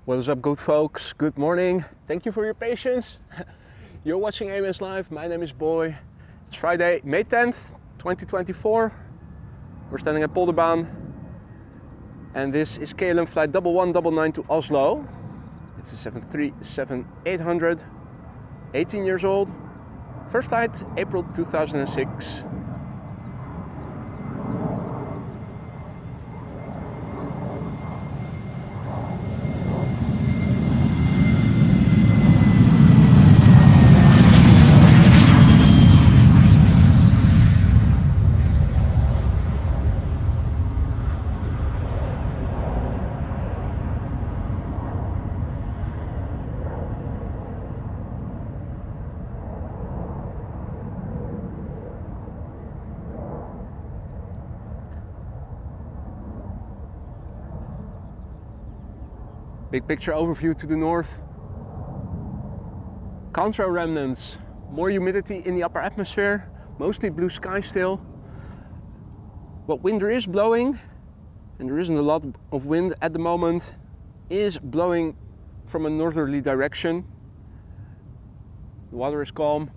What is up, good folks? Good morning. Thank you for your patience. You're watching AMS Live. My name is Boy. It's Friday, May 10th, 2024. We're standing at Polderbaan. And this is KLM flight 1199 to Oslo. It's a 737-800, 18 years old. First flight, April 2006. Big picture overview to the north. Contrail remnants, more humidity in the upper atmosphere, mostly blue sky still. What wind there is blowing, and there isn't a lot of wind at the moment, is blowing from a northerly direction. The water is calm.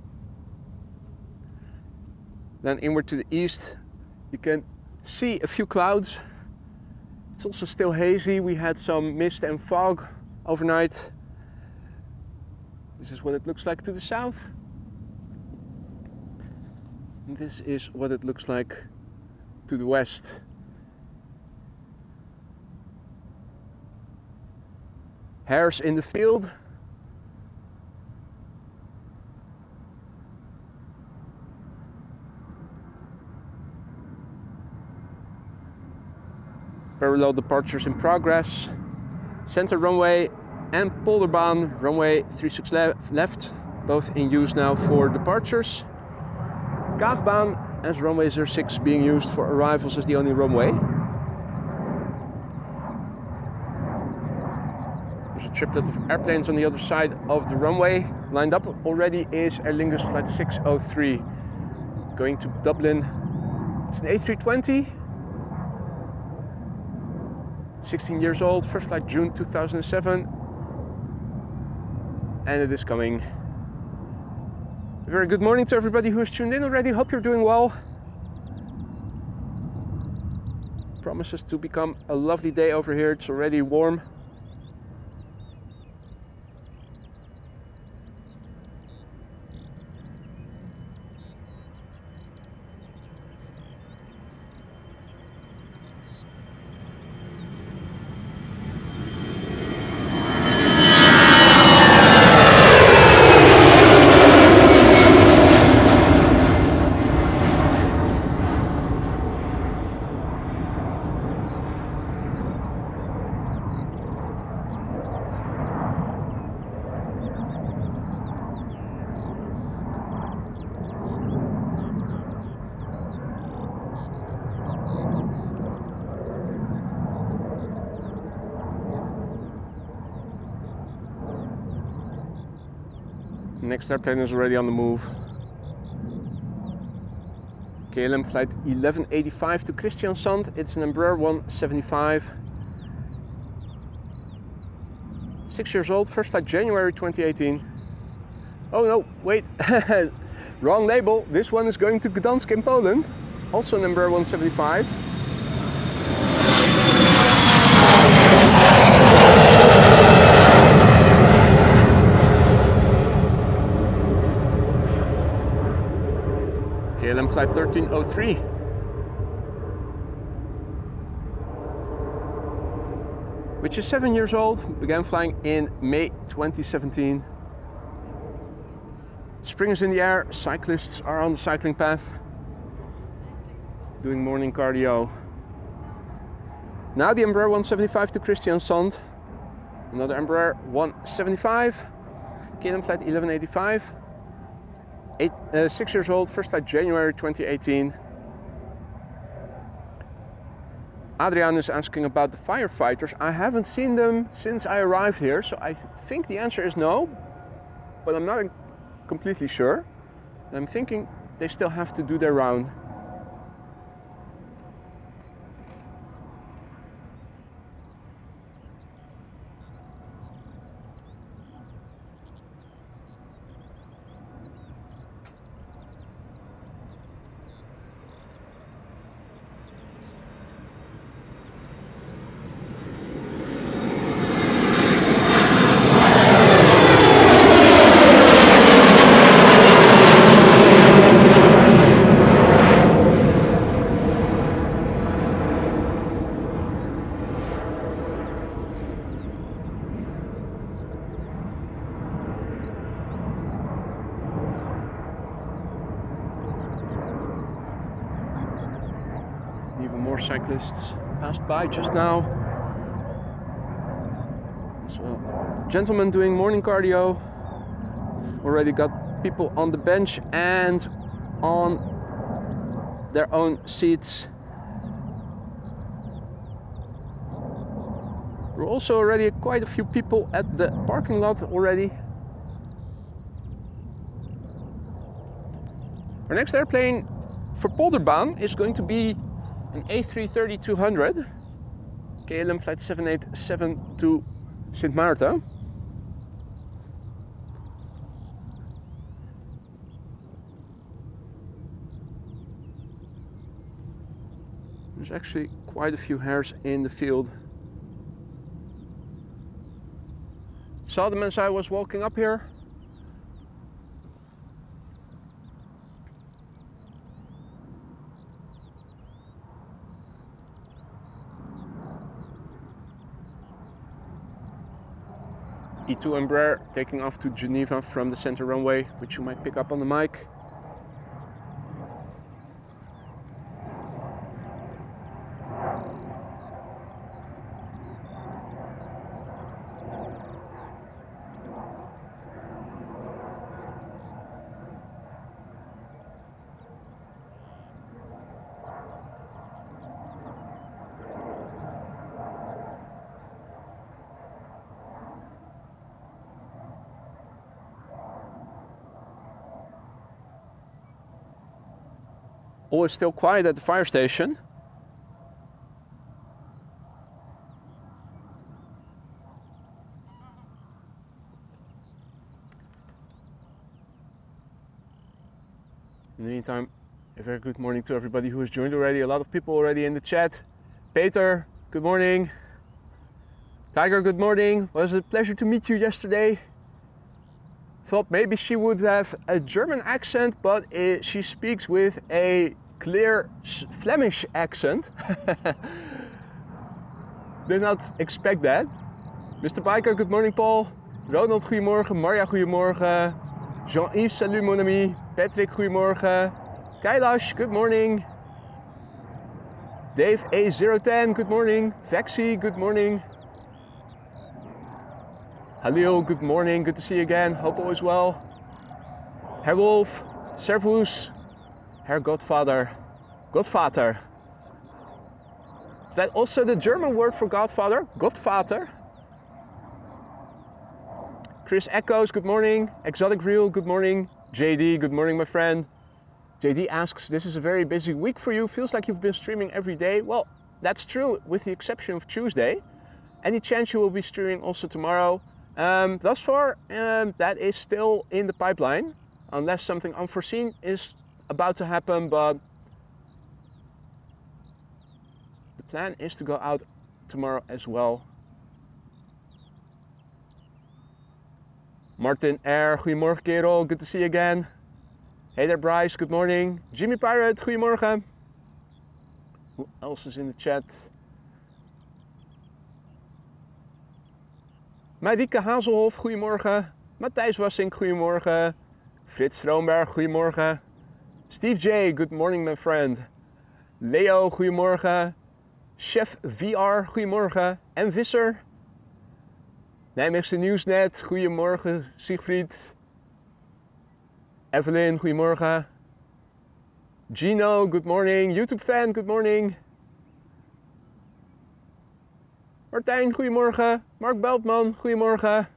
Then inward to the east, you can see a few clouds. It's also still hazy. We had some mist and fog overnight. This is what it looks like to the south. And this is what it looks like to the west. Hares in the field. Parallel departures in progress. Center runway and Polderbaan runway 36 left, both in use now for departures. Kaagbaan as runway 06 being used for arrivals as the only runway. There's a triplet of airplanes on the other side of the runway. Lined up already is Aer Lingus flight 603 going to Dublin. It's an A320. 16 years old, first flight June 2007, and it is coming. A very good morning to everybody who has tuned in already. Hope you're doing well. Promises to become a lovely day over here. It's already warm. Next airplane is already on the move. KLM flight 1185 to Kristiansand. It's an Embraer 175. 6 years old, first flight January 2018. Oh no, wait, wrong label. This one is going to Gdansk in Poland. Also an Embraer 175. KLM flight 1303. Which is 7 years old, began flying in May 2017. Spring is in the air, cyclists are on the cycling path, doing morning cardio. Now the Embraer 175 to Kristiansand, another Embraer 175, KLM flight 1185. 6 years old, first flight January 2018. Adrian is asking about the firefighters. I haven't seen them since I arrived here, so I think the answer is no, but I'm not completely sure. I'm thinking they still have to do their round. Even more cyclists passed by just now. So, gentlemen doing morning cardio. Already got people on the bench and on their own seats. There are also already quite a few people at the parking lot already. Our next airplane for Polderbaan is going to be an A330-200 KLM flight 787 to Sint Maarten. There's actually quite a few hares in the field. Saw them as I was walking up here. E2 Embraer taking off to Geneva from the center runway, which you might pick up on the mic. All is still quiet at the fire station. In the meantime, a very good morning to everybody who has joined already. A lot of people already in the chat. Peter, good morning. Tiger, good morning. It was a pleasure to meet you yesterday. Thought maybe she would have a German accent, but she speaks with a clear Flemish accent. Did not expect that. Mr. Biker, good morning, Paul. Ronald, goedemorgen. Marja, goedemorgen. Jean-Yves, salut mon ami. Patrick, goedemorgen. Kailash, good morning. Dave A010, good morning. Vexy, good morning. Halil, good morning, good to see you again, hope all is well. Herr Wolf, Servus, Herr Godfather, Godvater. Is that also the German word for Godfather? Godvater? Chris Echoes, good morning. Exotic Real, good morning. JD, good morning, my friend. JD asks, this is a very busy week for you. Feels like you've been streaming every day. Well, that's true, with the exception of Tuesday. Any chance you will be streaming also tomorrow? Thus far, that is still in the pipeline, unless something unforeseen is about to happen, but the plan is to go out tomorrow as well. Martin R, goedemorgen kerel, good to see you again. Hey there Bryce, good morning. Jimmy Pirate, goedemorgen. Who else is in the chat? Marieke Hazelhof, goedemorgen. Matthijs Wassink, goedemorgen. Frits Stroomberg, goedemorgen. Steve J, good morning my friend. Leo, goedemorgen. Chef VR, goedemorgen. En Visser. Nijmeegse Nieuwsnet, goedemorgen. Siegfried. Evelyn, goedemorgen. Gino, good morning. YouTube fan, good morning. Martijn, goedemorgen. Mark Beltman, goedemorgen.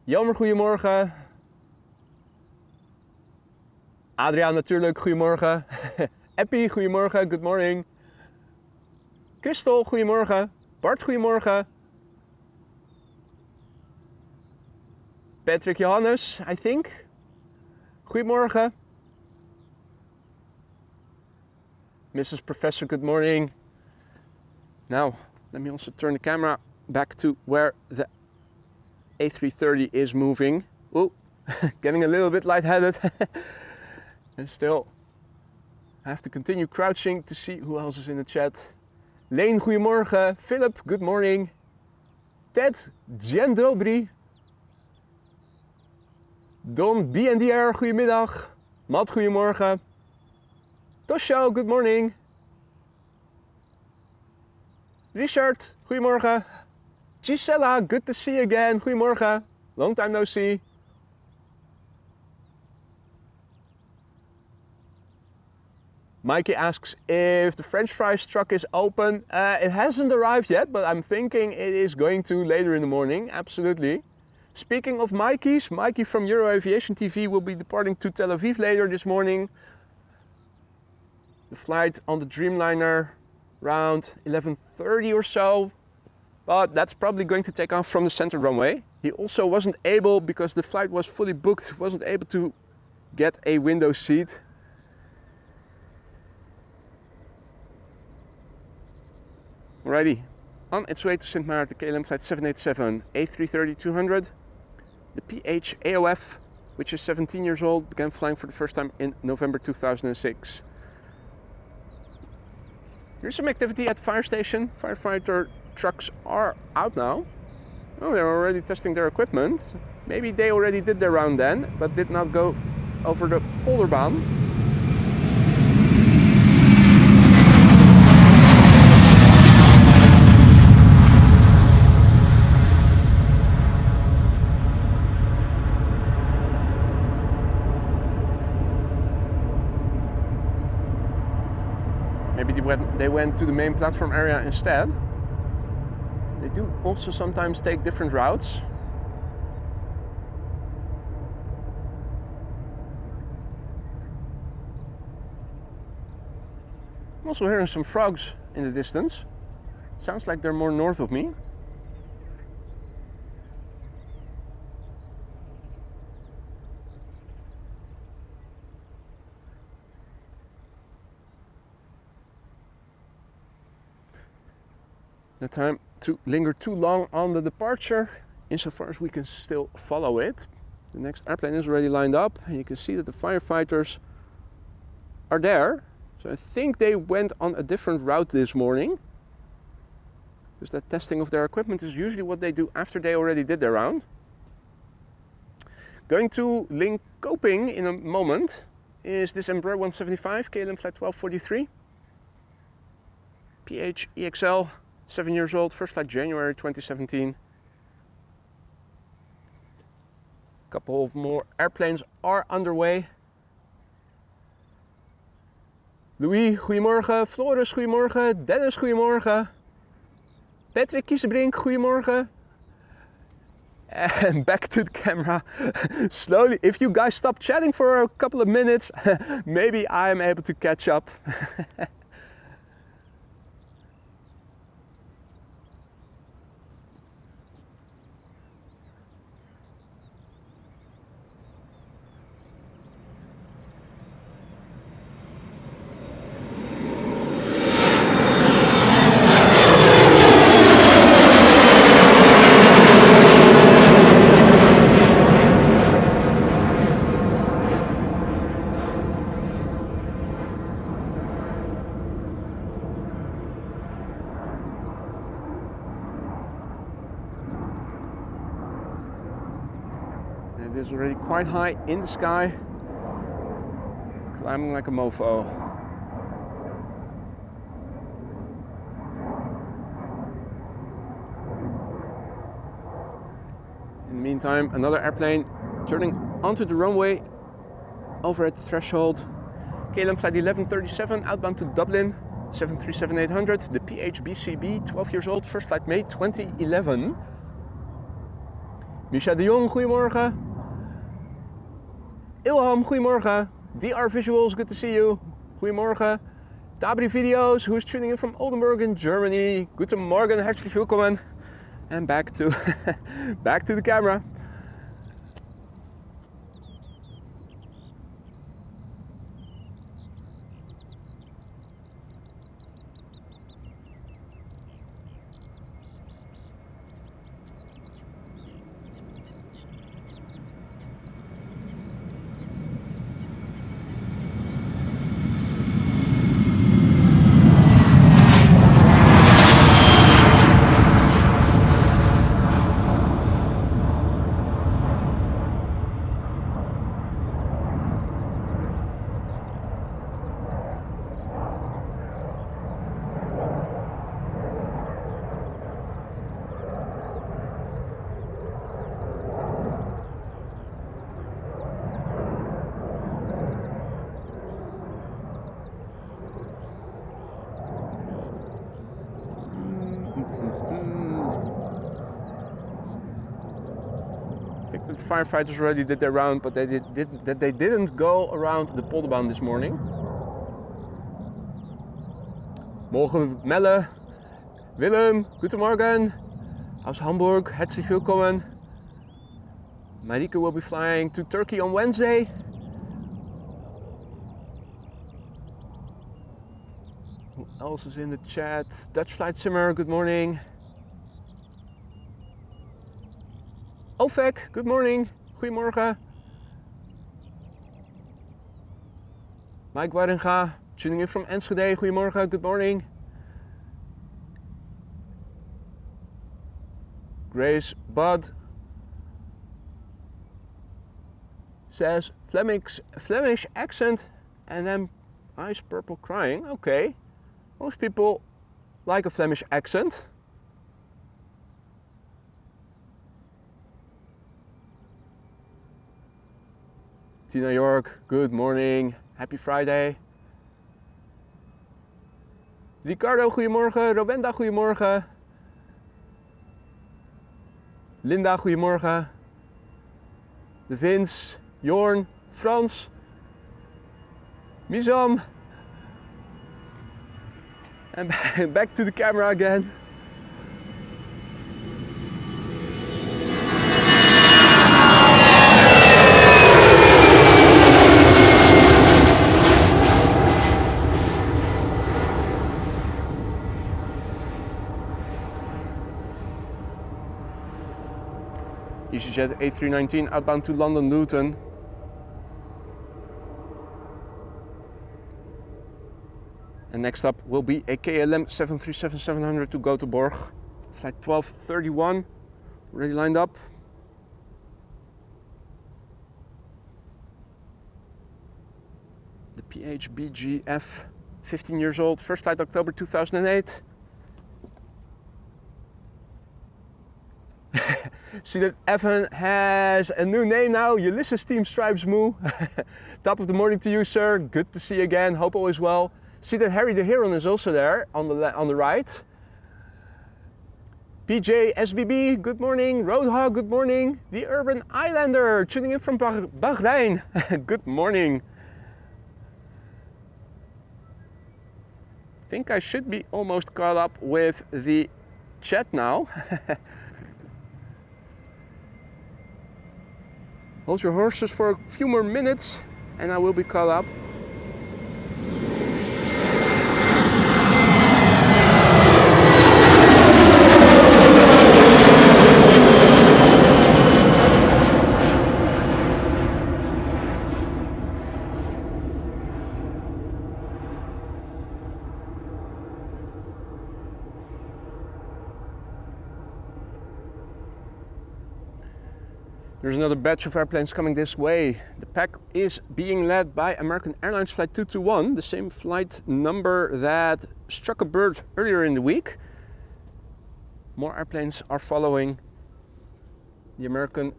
Jammer, goedemorgen. Adriaan natuurlijk, goedemorgen. Eppie, goedemorgen, good morning. Christel, goedemorgen. Bart, goedemorgen. Patrick Johannes, I think. Goedemorgen. Mrs. Professor, good morning. Now, let me also turn the camera back to where the A330 is moving. Oh, getting a little bit lightheaded. And still, I have to continue crouching to see who else is in the chat. Leen, goedemorgen. Philip, good morning. Ted, Jen Dobry. Don BNDR, goedemiddag. Matt, goedemorgen. Tosho, good morning. Richard, goedemorgen. Gisela, good to see you again. Goedemorgen. Long time no see. Mikey asks if the French fries truck is open. It hasn't arrived yet, but I'm thinking it is going to later in the morning. Absolutely. Speaking of Mikey's, Mikey from Euro Aviation TV will be departing to Tel Aviv later this morning. The flight on the Dreamliner around 11:30 or so. But that's probably going to take off from the center runway. He also wasn't able, because the flight was fully booked, wasn't able to get a window seat. Alrighty, on its way to Sint Maarten, KLM flight 787, A330-200. The PH AOF, which is 17 years old, began flying for the first time in November 2006. Here's some activity at the fire station. Firefighter trucks are out now. Oh, they're already testing their equipment. Maybe they already did their round then, but did not go over the polderbaan. Maybe they went to the main platform area instead. They do also sometimes take different routes. I'm also hearing some frogs in the distance. Sounds like they're more north of me. No time to linger too long on the departure, insofar as we can still follow it. The next airplane is already lined up, and you can see that the firefighters are there. So I think they went on a different route this morning, because that testing of their equipment is usually what they do after they already did their round. Going to Linköping in a moment is this Embraer 175 KLM flight 1243 PH EXL. 7 years old, first flight January 2017. A couple of more airplanes are underway. Louis, goedemorgen. Floris, goedemorgen. Dennis, goedemorgen. Patrick Kiesebrink, goedemorgen. And back to the camera. Slowly, if you guys stop chatting for a couple of minutes, maybe I am able to catch up. It is already quite high in the sky, climbing like a mofo. In the meantime, another airplane turning onto the runway over at the threshold. KLM flight 1137 outbound to Dublin, 737-800, the PHBCB, 12 years old, first flight May 2011. Misha de Jong, goedemorgen. Ilham, goedemorgen. DR Visuals, good to see you. Goedemorgen. Tabri Videos, who's tuning in from Oldenburg in Germany. Guten Morgen, herzlich willkommen. And back to the camera. that the firefighters already did their round, but they didn't go around the polderbaan this morning. Morgen Melle, Willem, guten Morgen. Aus Hamburg, herzlich willkommen. Marike will be flying to Turkey on Wednesday. Who else is in the chat? Dutch Flight Simmer, good morning. Ovek, good morning. Goedemorgen. Mike Waringa, tuning in from Enschede. Goedemorgen, good morning. Grace Bud says Flemish accent and then Ice Purple crying. Okay, most people like a Flemish accent. Tina York, good morning. Happy Friday. Ricardo, goedemorgen. Rowenda, goedemorgen. Linda, goedemorgen. De Vince, Jorn, Frans, Mizam. And back to the camera again. EasyJet A319 outbound to London Luton. And next up will be a KLM 737-700 to Göteborg. Flight 1231 already lined up. The PHBGF, 15 years old, first flight October 2008. See that Evan has a new name now, Ulysses Team Stripes Moo. Top of the morning to you, sir. Good to see you again. Hope all is well. See that Harry the Heron is also there on the right. PJ SBB, good morning. Roadhog, good morning. The Urban Islander, tuning in from Bahrain. Good morning. I think I should be almost caught up with the chat now. Hold your horses for a few more minutes and I will be caught up. There's another batch of airplanes coming this way. The pack is being led by American Airlines Flight 221, the same flight number that struck a bird earlier in the week. More airplanes are following. The American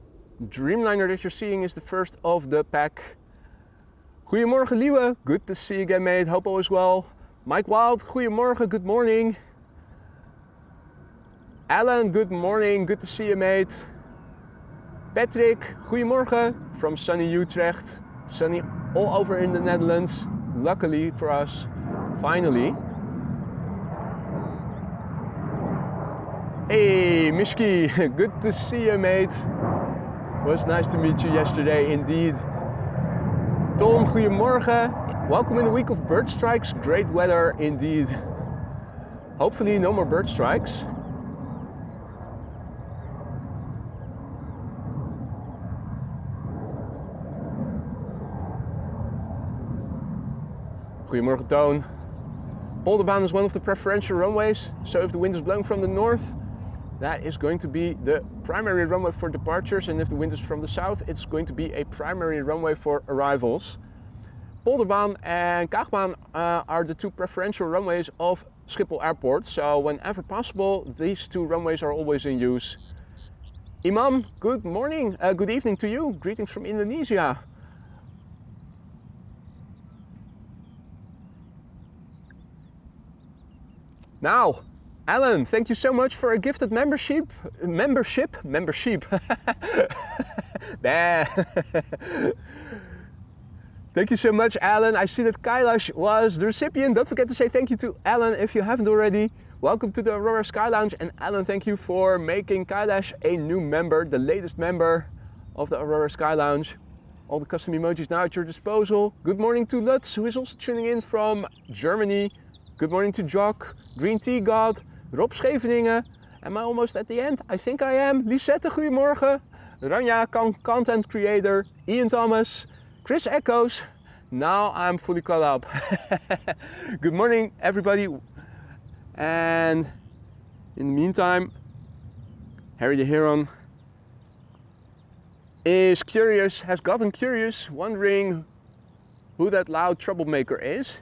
Dreamliner that you're seeing is the first of the pack. Goedemorgen Liewe, good to see you again mate, hope all is well. Mike Wild, goedemorgen, good morning. Alan, good morning, good to see you mate. Patrick, goedemorgen from sunny Utrecht. Sunny all over in the Netherlands, luckily for us, finally. Hey Mishki, good to see you mate. Was nice to meet you yesterday indeed. Tom, goedemorgen. Welcome in the week of bird strikes, great weather indeed. Hopefully no more bird strikes. Goedemorgen Toon. Polderbaan is one of the preferential runways, so if the wind is blowing from the north, that is going to be the primary runway for departures, and if the wind is from the south, it's going to be a primary runway for arrivals. Polderbaan and Kaagbaan are the two preferential runways of Schiphol Airport, so whenever possible, these two runways are always in use. Imam, good morning, good evening to you. Greetings from Indonesia. Now, Alan, thank you so much for a gifted membership. Bah. Thank you so much, Alan. I see that Kailash was the recipient. Don't forget to say thank you to Alan if you haven't already. Welcome to the Aurora Sky Lounge, and Alan, thank you for making Kailash a new member, the latest member of the Aurora Sky Lounge. All the custom emojis now at your disposal. Good morning to Lutz, who is also tuning in from Germany. Good morning to Jock, Green Tea God, Rob Scheveningen. Am I almost at the end? I think I am. Lisette, goedemorgen. Ranja, content creator. Ian Thomas, Chris Echoes. Now I'm fully caught up. Good morning, everybody. And in the meantime, Harry the Heron is curious, has gotten curious, wondering who that loud troublemaker is.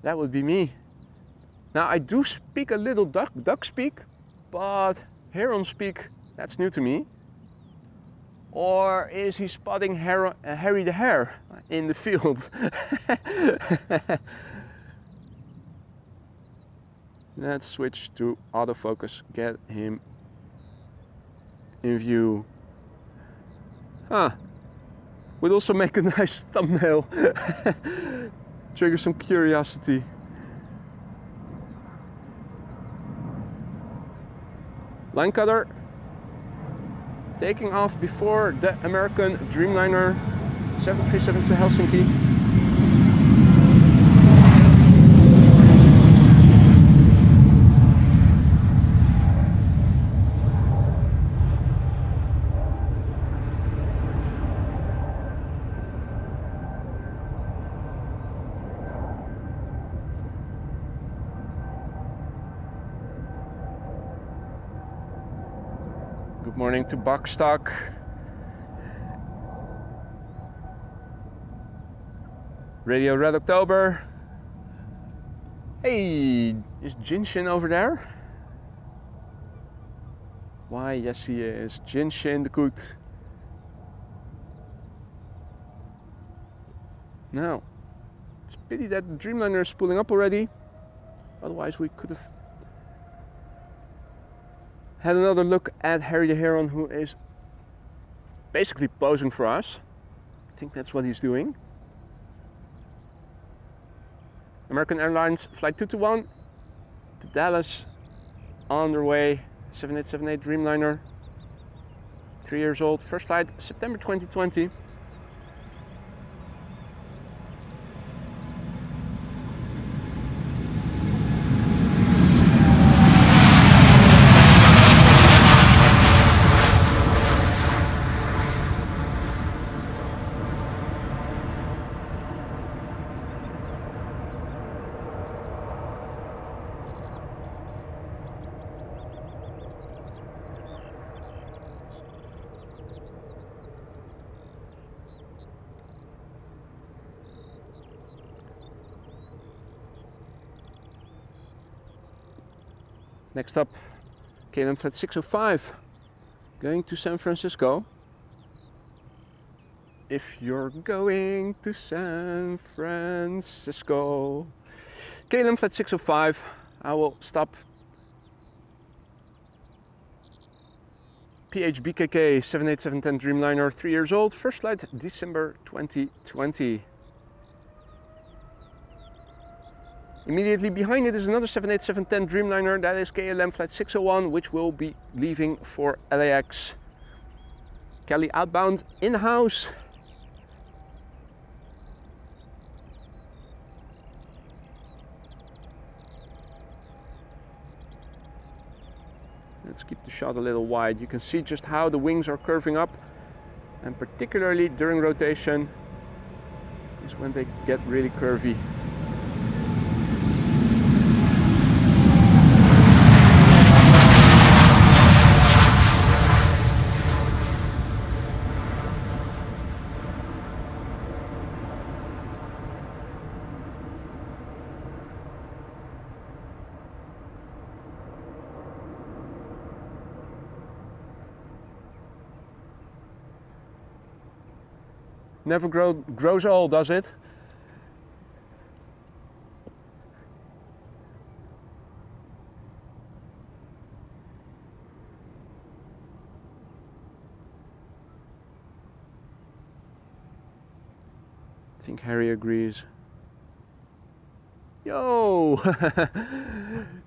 That would be me. Now I do speak a little duck speak, but Heron speak, that's new to me. Or is he spotting Harry the Hare in the field? Let's switch to autofocus, get him in view. Huh, would also make a nice thumbnail. Trigger some curiosity. Line cutter taking off before the American Dreamliner 737 to Helsinki. Good morning to Buckstock. Radio Red October. Hey, is Jinshin over there? Why, yes he is. Jinshin the good. Now, it's a pity that the Dreamliner is pulling up already. Otherwise we could have had another look at Harry the Heron, who is basically posing for us. I think that's what he's doing. American Airlines Flight 221 to Dallas on their way. 7878 Dreamliner. 3 years old. First flight September 2020. Next up, KLM Flight 605, going to San Francisco. If you're going to San Francisco. KLM Flight 605, I will stop. PHBKK 78710 Dreamliner, 3 years old, first flight December 2020. Immediately behind it is another 78710 Dreamliner, that is KLM Flight 601, which will be leaving for LAX. Cali outbound in-house. Let's keep the shot a little wide. You can see just how the wings are curving up, and particularly during rotation is when they get really curvy. Never grows old, does it? I think Harry agrees. Yo!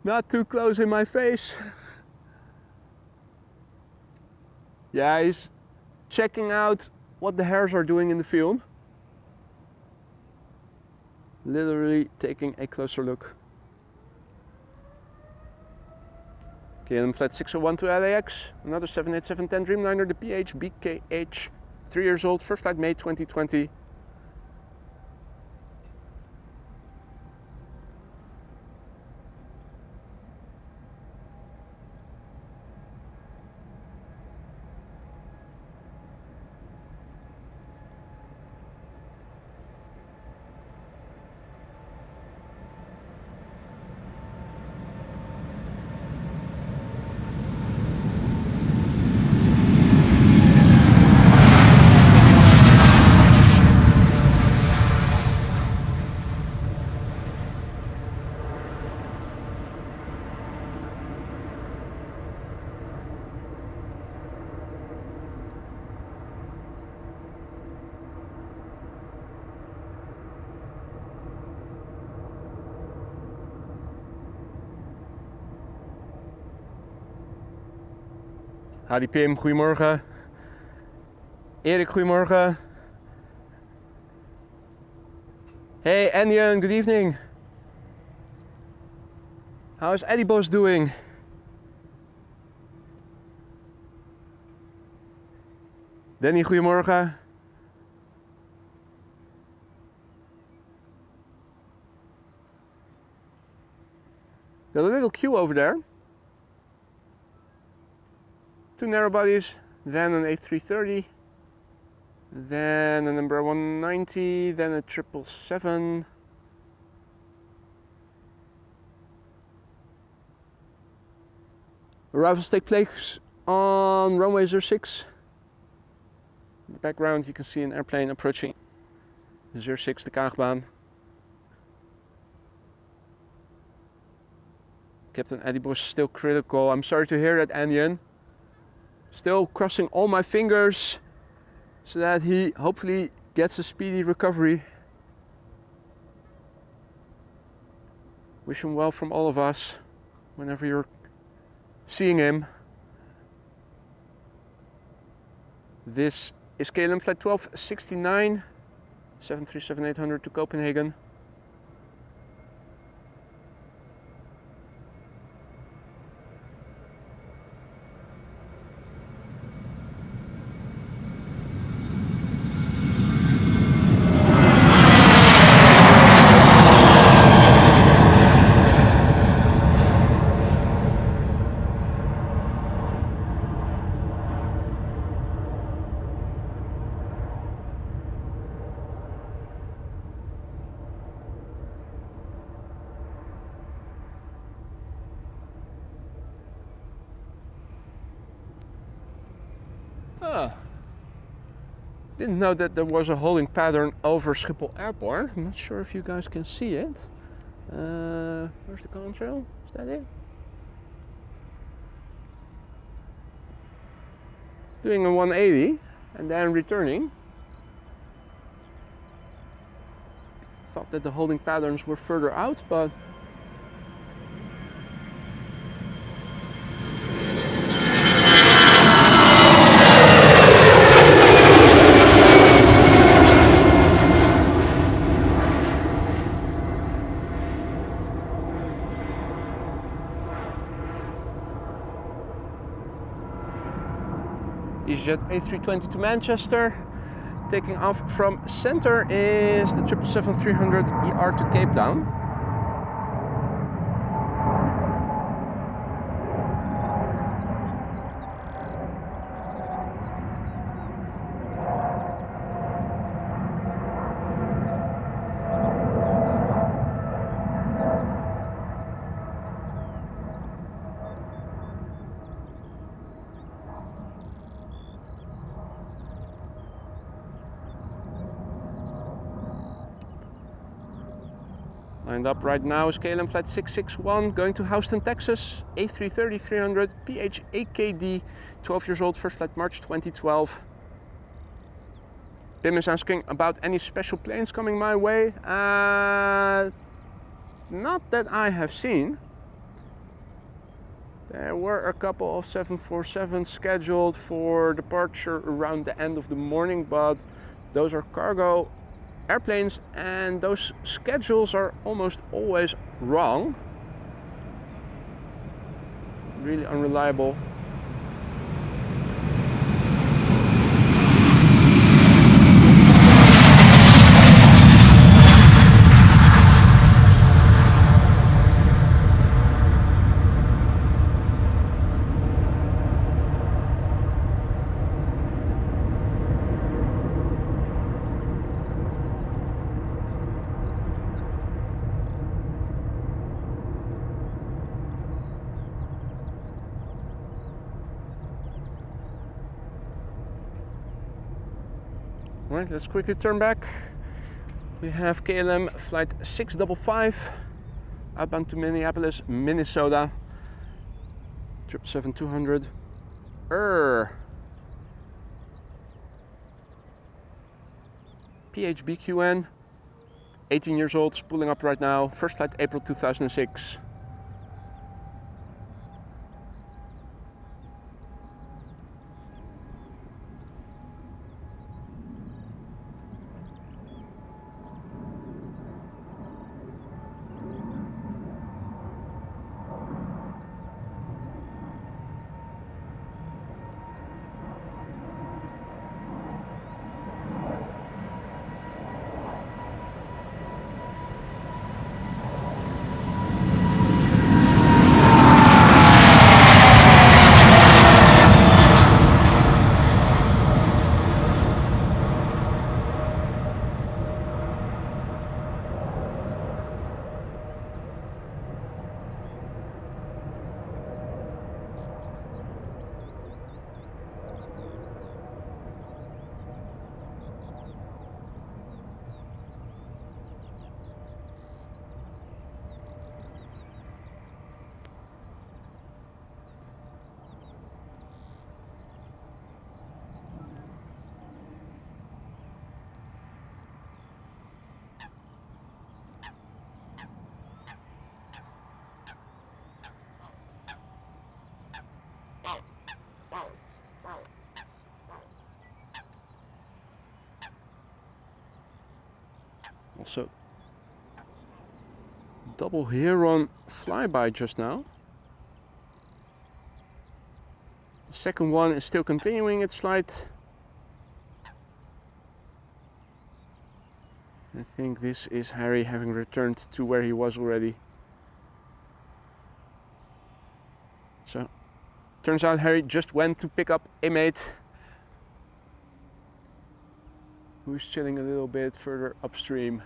Not too close in my face. Yeah, he's checking out what the hares are doing in the field. Literally taking a closer look. KLM flight 601 to LAX, another 787-10 Dreamliner, the PH-BKH, 3 years old, first flight May 2020. Hadi Pim, goedemorgen. Erik, goedemorgen. Hey Anion, good evening. How is Eddie Boss doing? Danny, goedemorgen. Got a little queue over there. 2 narrow bodies, then an A330, then a number 190, then a 777. Arrivals take place on runway 06. In the background you can see an airplane approaching 06, the Kaagbaan. Captain Eddie Bosch still critical. I'm sorry to hear that, Anion. Still crossing all my fingers so that he hopefully gets a speedy recovery. Wish him well from all of us whenever you're seeing him. This is KLM flight 1269, 737-800 to Copenhagen. Didn't know that there was a holding pattern over Schiphol Airport. I'm not sure if you guys can see it. Where's the Contrail? Is that it? Doing a 180 and then returning. Thought that the holding patterns were further out, but EasyJet A320 to Manchester. Taking off from center is the 777-300 ER to Cape Town. Lined up right now is KLM flight 661 going to Houston, Texas, A330-300 PH-AKD, 12 years old, first flight March 2012. Pim is asking about any special planes coming my way. Not that I have seen. There were a couple of 747s scheduled for departure around the end of the morning, but those are cargo airplanes and those schedules are almost always wrong. Really unreliable. Alright, let's quickly turn back. We have KLM flight 655 outbound to Minneapolis, Minnesota. 777-200. PHBQN, 18 years old, spooling up right now. First flight April 2006. Also, double Heron flyby just now. The second one is still continuing its flight. I think this is Hare-y having returned to where he was already. So, turns out Hare-y just went to pick up a mate who's chilling a little bit further upstream.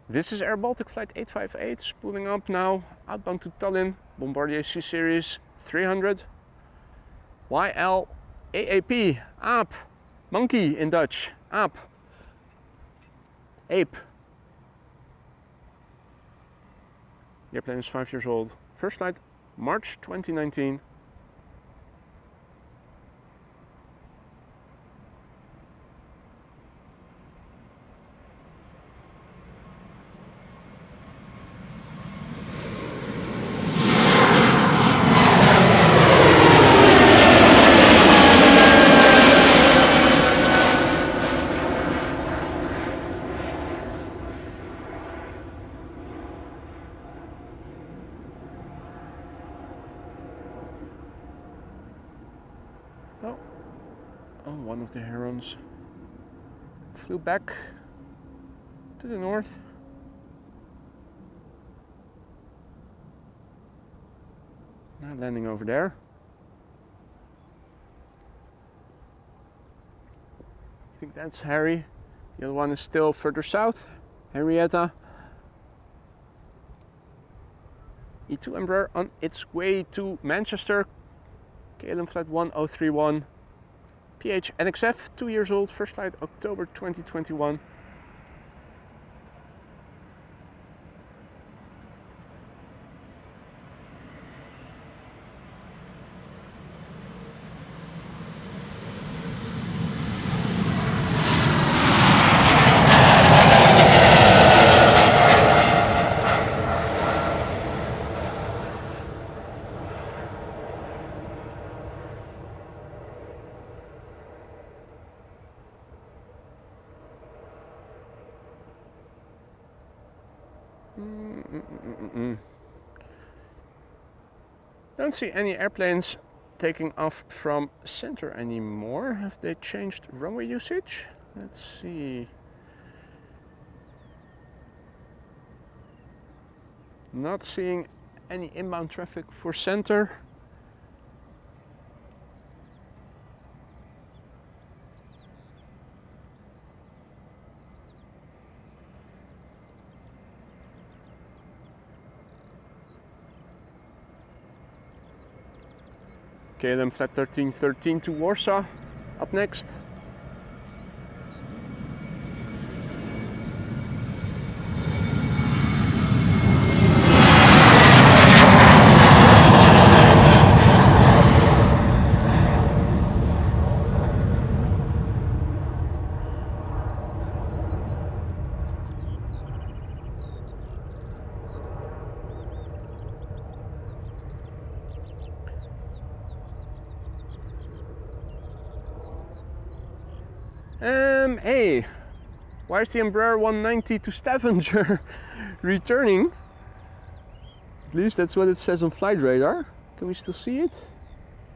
This is Air Baltic flight 858, spooling up now, outbound to Tallinn, Bombardier C Series 300. YL AAP, aap, monkey in Dutch, aap, ape. The airplane is 5 years old. First flight, March 2019. One of the herons flew back to the north. Now landing over there. I think that's Hare-y. The other one is still further south, Henrietta. E2 Embraer on its way to Manchester. KLM flight 1031. PH NXF, 2 years old, first flight October 2021. Don't see any airplanes taking off from center anymore. Have they changed runway usage? Let's see. Not seeing any inbound traffic for center. KLM flight 1313 to Warsaw up next. Hey, why is the Embraer 190 to Stavanger returning? At least that's what it says on flight radar. Can we still see it?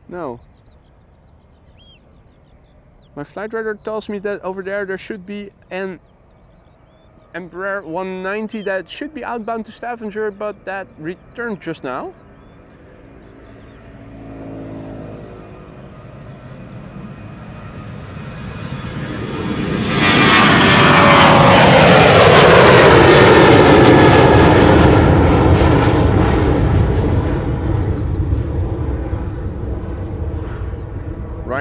No. My flight radar tells me that over there should be an Embraer 190 that should be outbound to Stavanger, but that returned just now.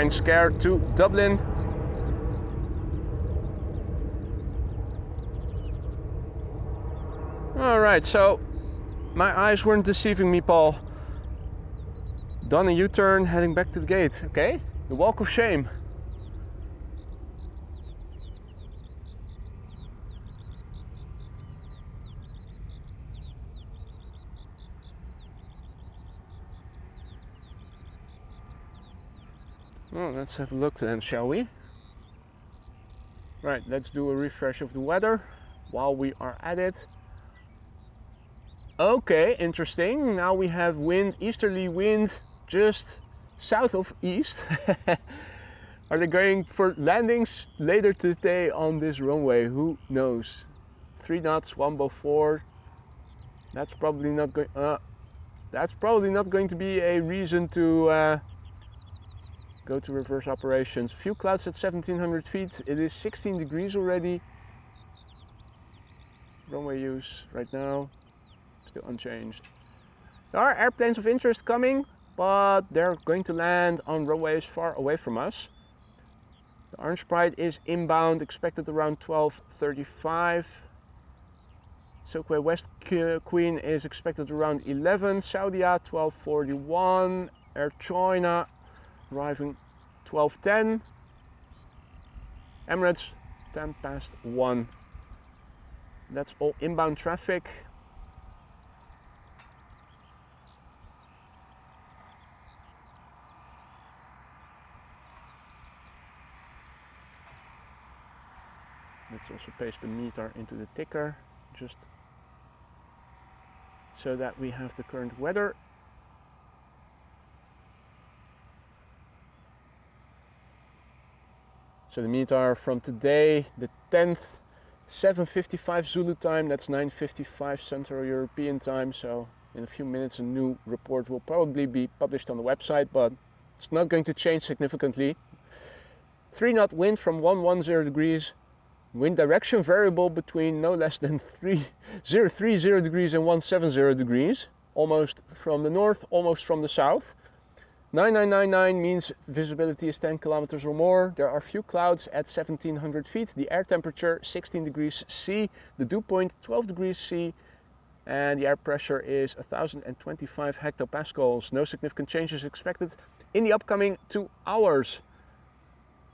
Scare to Dublin. Alright, so my eyes weren't deceiving me, Paul. Done a U-turn, heading back to the gate. Okay, the walk of shame. Well, let's have a look then, shall we? Right, let's do a refresh of the weather while we are at it. Okay, interesting. Now we have wind, easterly wind just south of east. Are they going for landings later today on this runway? Who knows? 3 knots, 104. That's probably not going. That's probably not going to be a reason to go to reverse operations. Few clouds at 1700 feet. It is 16 degrees already. Runway use right now still unchanged. There are airplanes of interest coming, but they're going to land on runways far away from us. The Orange Pride is inbound, expected around 12:35. Silkway West Queen is expected around 11. Saudia 12:41. Air China arriving 12:10. Emirates 1:10. That's all inbound traffic. Let's also paste the METAR into the ticker, just so that we have the current weather. So the METAR from today, the 10th, 7:55 Zulu time, that's 9:55 Central European time. So in a few minutes a new report will probably be published on the website, but it's not going to change significantly. 3-knot wind from 110 degrees. Wind direction variable between no less than 030 degrees and 170 degrees. Almost from the north, almost from the south. 9999 means visibility is 10 kilometers or more. There are few clouds at 1700 feet. The air temperature 16 degrees C. The dew point 12 degrees C. And the air pressure is 1025 hectopascals. No significant changes expected in the upcoming 2 hours.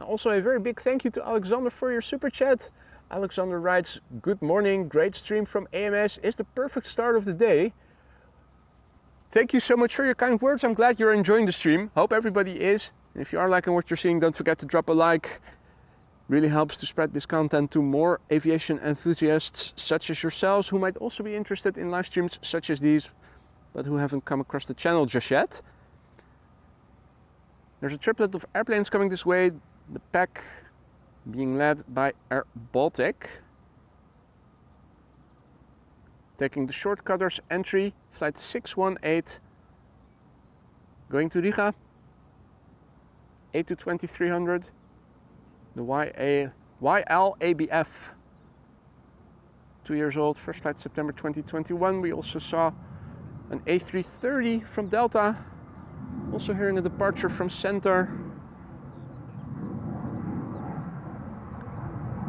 Also a very big thank you to Alexander for your super chat. Alexander writes, good morning, great stream from AMS, is the perfect start of the day. Thank you so much for your kind words. I'm glad you're enjoying the stream. Hope everybody is. And if you are liking what you're seeing, don't forget to drop a like. Really helps to spread this content to more aviation enthusiasts such as yourselves who might also be interested in live streams such as these, but who haven't come across the channel just yet. There's a triplet of airplanes coming this way, the pack being led by Air Baltic. Taking the shortcutters entry, flight 618, going to Riga, A220-300, the YLABF, 2 years old, first flight September 2021. We also saw an A330 from Delta, also hearing a departure from center.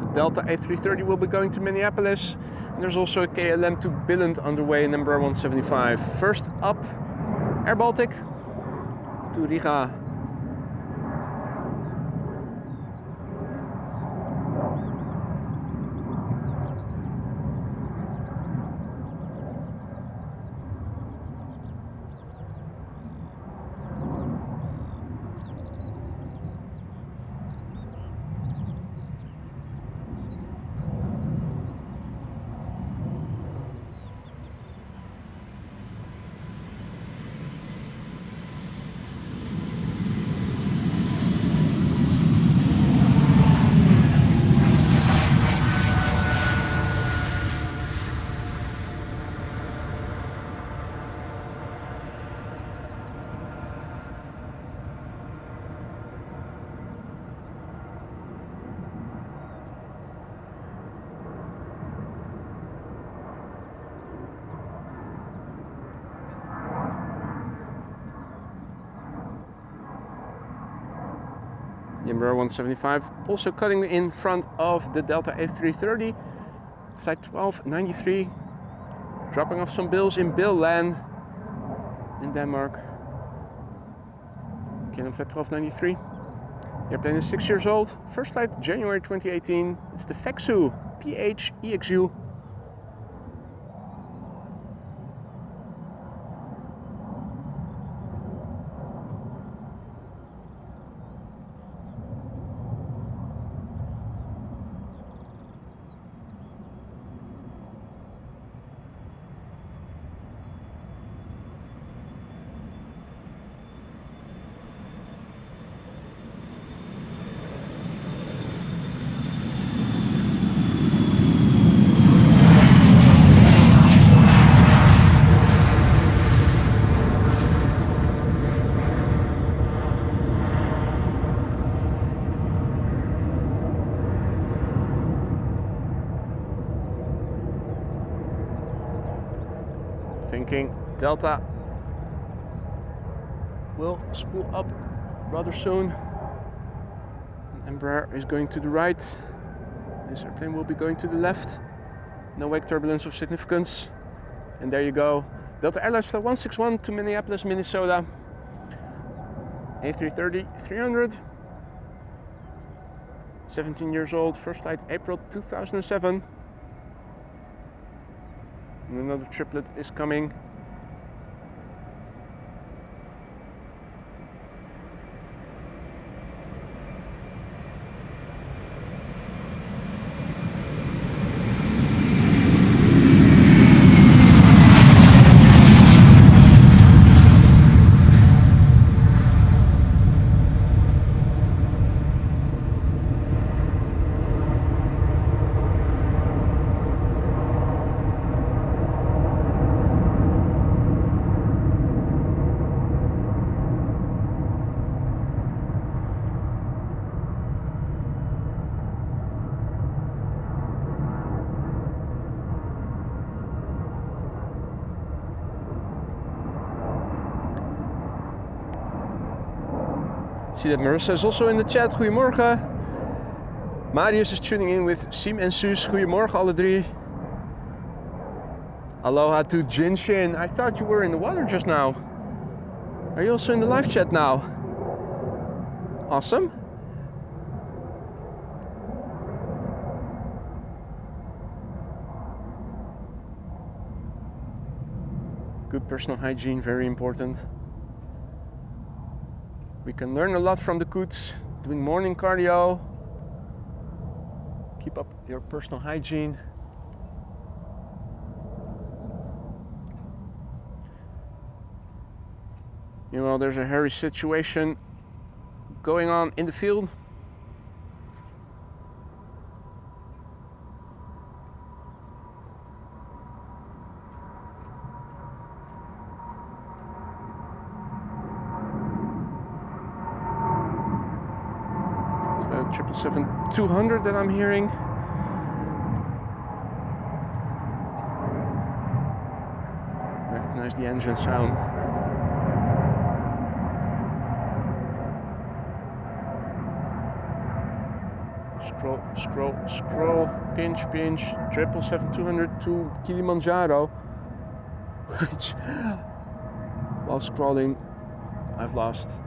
The Delta A330 will be going to Minneapolis. And there's also a KLM to Billund underway, number 175. First up, Air Baltic to Riga. Number 175 also cutting in front of the Delta A330, flight 1293, dropping off some bills in Bill Land in Denmark. KLM flight 1293. The airplane is 6 years old, first flight January 2018. It's the Fexu PHEXU. Thinking Delta will spool up rather soon. Embraer is going to the right. This airplane will be going to the left. No wake turbulence of significance. And there you go. Delta Airlines flight 161 to Minneapolis, Minnesota. A330-300. 17 years old, first flight April 2007. And another triplet is coming. See that Marissa is also in the chat. Goedemorgen. Marius is tuning in with Siem en Suus. Goedemorgen alle drie. Aloha to Jinshin. I thought you were in the water just now. Are you also in the live chat now? Awesome. Good personal hygiene, very important. We can learn a lot from the Coots, doing morning cardio, Keep up your personal hygiene. Meanwhile, there's a hairy situation going on in the field. Is that 777-200 that I'm hearing? Recognize the engine sound. Scroll, pinch, 777-200 to Kilimanjaro, which, while scrolling, I've lost.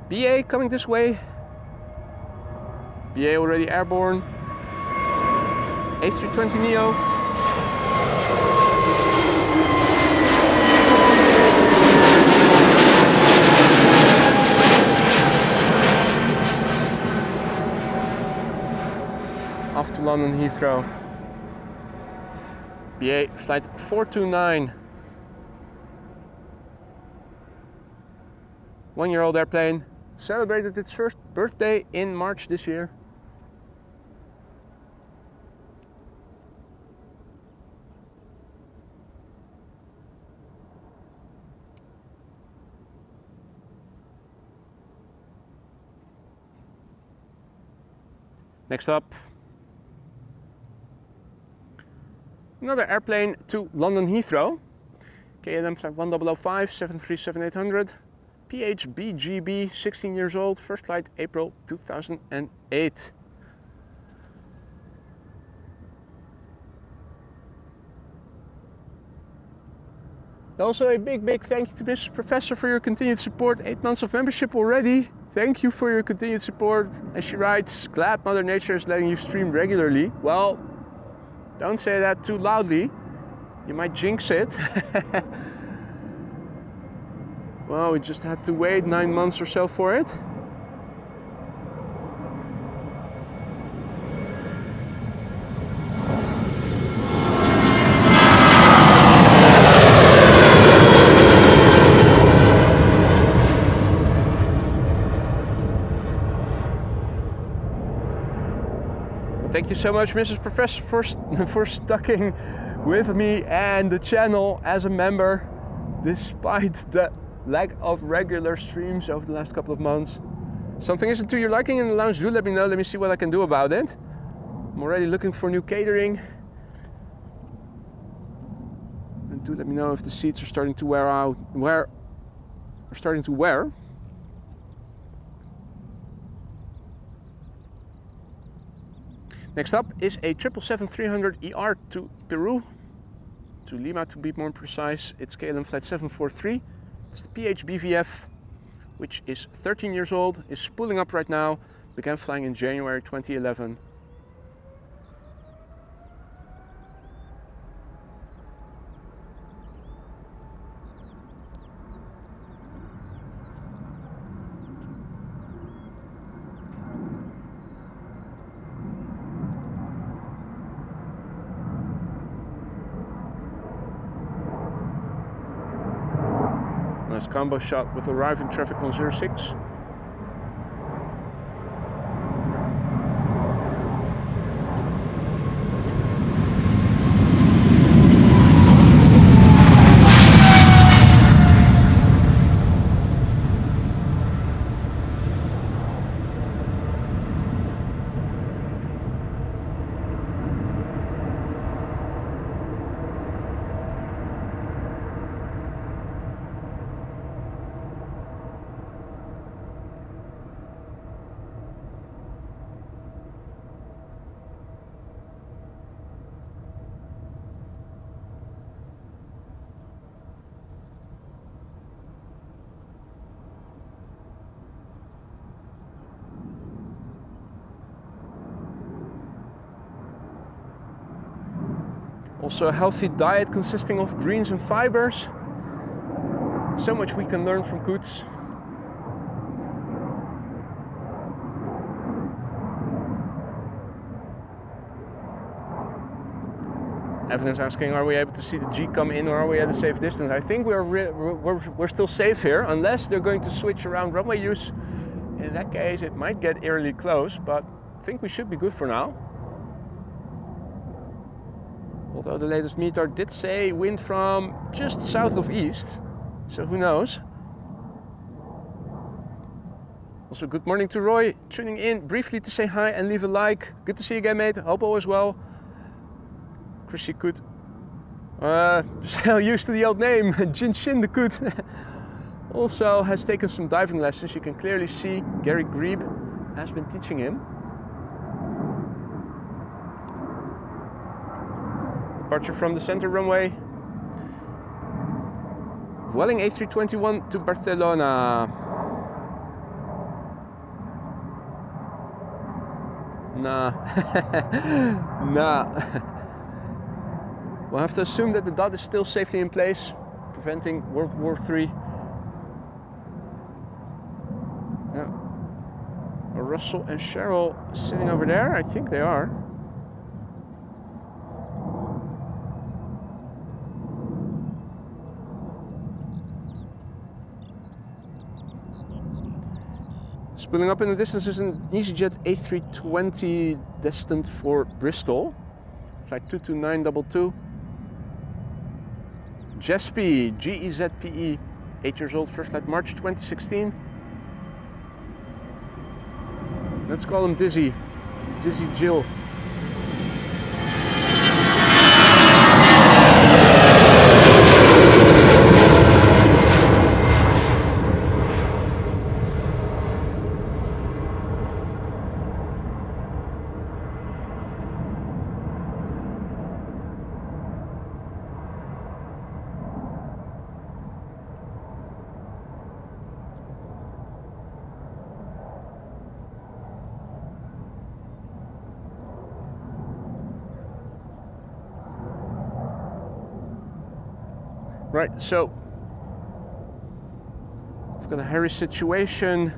BA coming this way. BA already airborne. A320neo. Off to London Heathrow. BA flight 429. 1-year-old airplane. Celebrated its first birthday in March this year. Next up, another airplane to London Heathrow. KLM flight 1005, 737-800. PHBGB, 16 years old, first flight April 2008. Also a big thank you to Mrs. Professor for your continued support. 8 months of membership already. Thank you for your continued support. As she writes, glad Mother Nature is letting you stream regularly. Well, don't say that too loudly. You might jinx it. Well, we just had to wait 9 months or so for it. Thank you so much, Mrs. Professor, for sticking with me and the channel as a member, despite the lack of regular streams over the last couple of months. Something isn't to your liking in the lounge, do let me know. Let me see what I can do about it. I'm already looking for new catering. And do let me know if the seats are starting to wear out. Next up is a 777-300ER to Peru, to Lima to be more precise. It's KLM flight 743. It's the PHBVF, which is 13 years old, is spooling up right now, began flying in January 2011. Nice combo shot with arriving traffic on 06. Also a healthy diet consisting of greens and fibers. So much we can learn from Koets. Evan is asking, are we able to see the G come in or are we at a safe distance? I think we're still safe here, unless they're going to switch around runway use. In that case, it might get eerily close, but I think we should be good for now. Although the latest METAR did say wind from just south of east, so who knows. Also, good morning to Roy, tuning in briefly to say hi and leave a like. Good to see you again, mate. Hope all is well. Chrissy Koet. So used to the old name, Jin Shin the Koet. Also has taken some diving lessons. You can clearly see Gary Grebe has been teaching him. Departure from the center runway. Vueling A321 to Barcelona. Nah. Nah. We'll have to assume that the dot is still safely in place, preventing World War III. Yeah. Are Russell and Cheryl sitting over there? I think they are. Spilling up in the distance is an EasyJet A320 destined for Bristol. Flight 22922. Jespe, G-E-Z-P-E, 8 years old, first flight March 2016. Let's call him Dizzy. Dizzy Jill. Right, so we've got a hairy situation.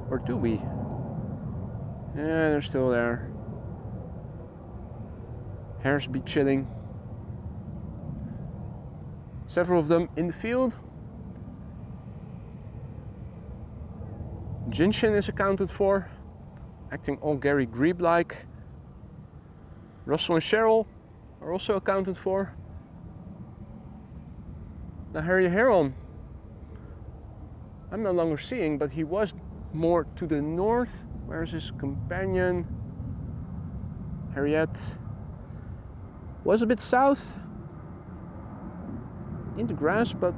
Or do we? Yeah, they're still there. Hares be chilling. Several of them in the field. Jinshin is accounted for, acting all Gary Grebe-like. Russell and Cheryl are also accounted for. Now Hare-y, I'm no longer seeing, but he was more to the north. Where's his companion? Harriet was a bit south in the grass, but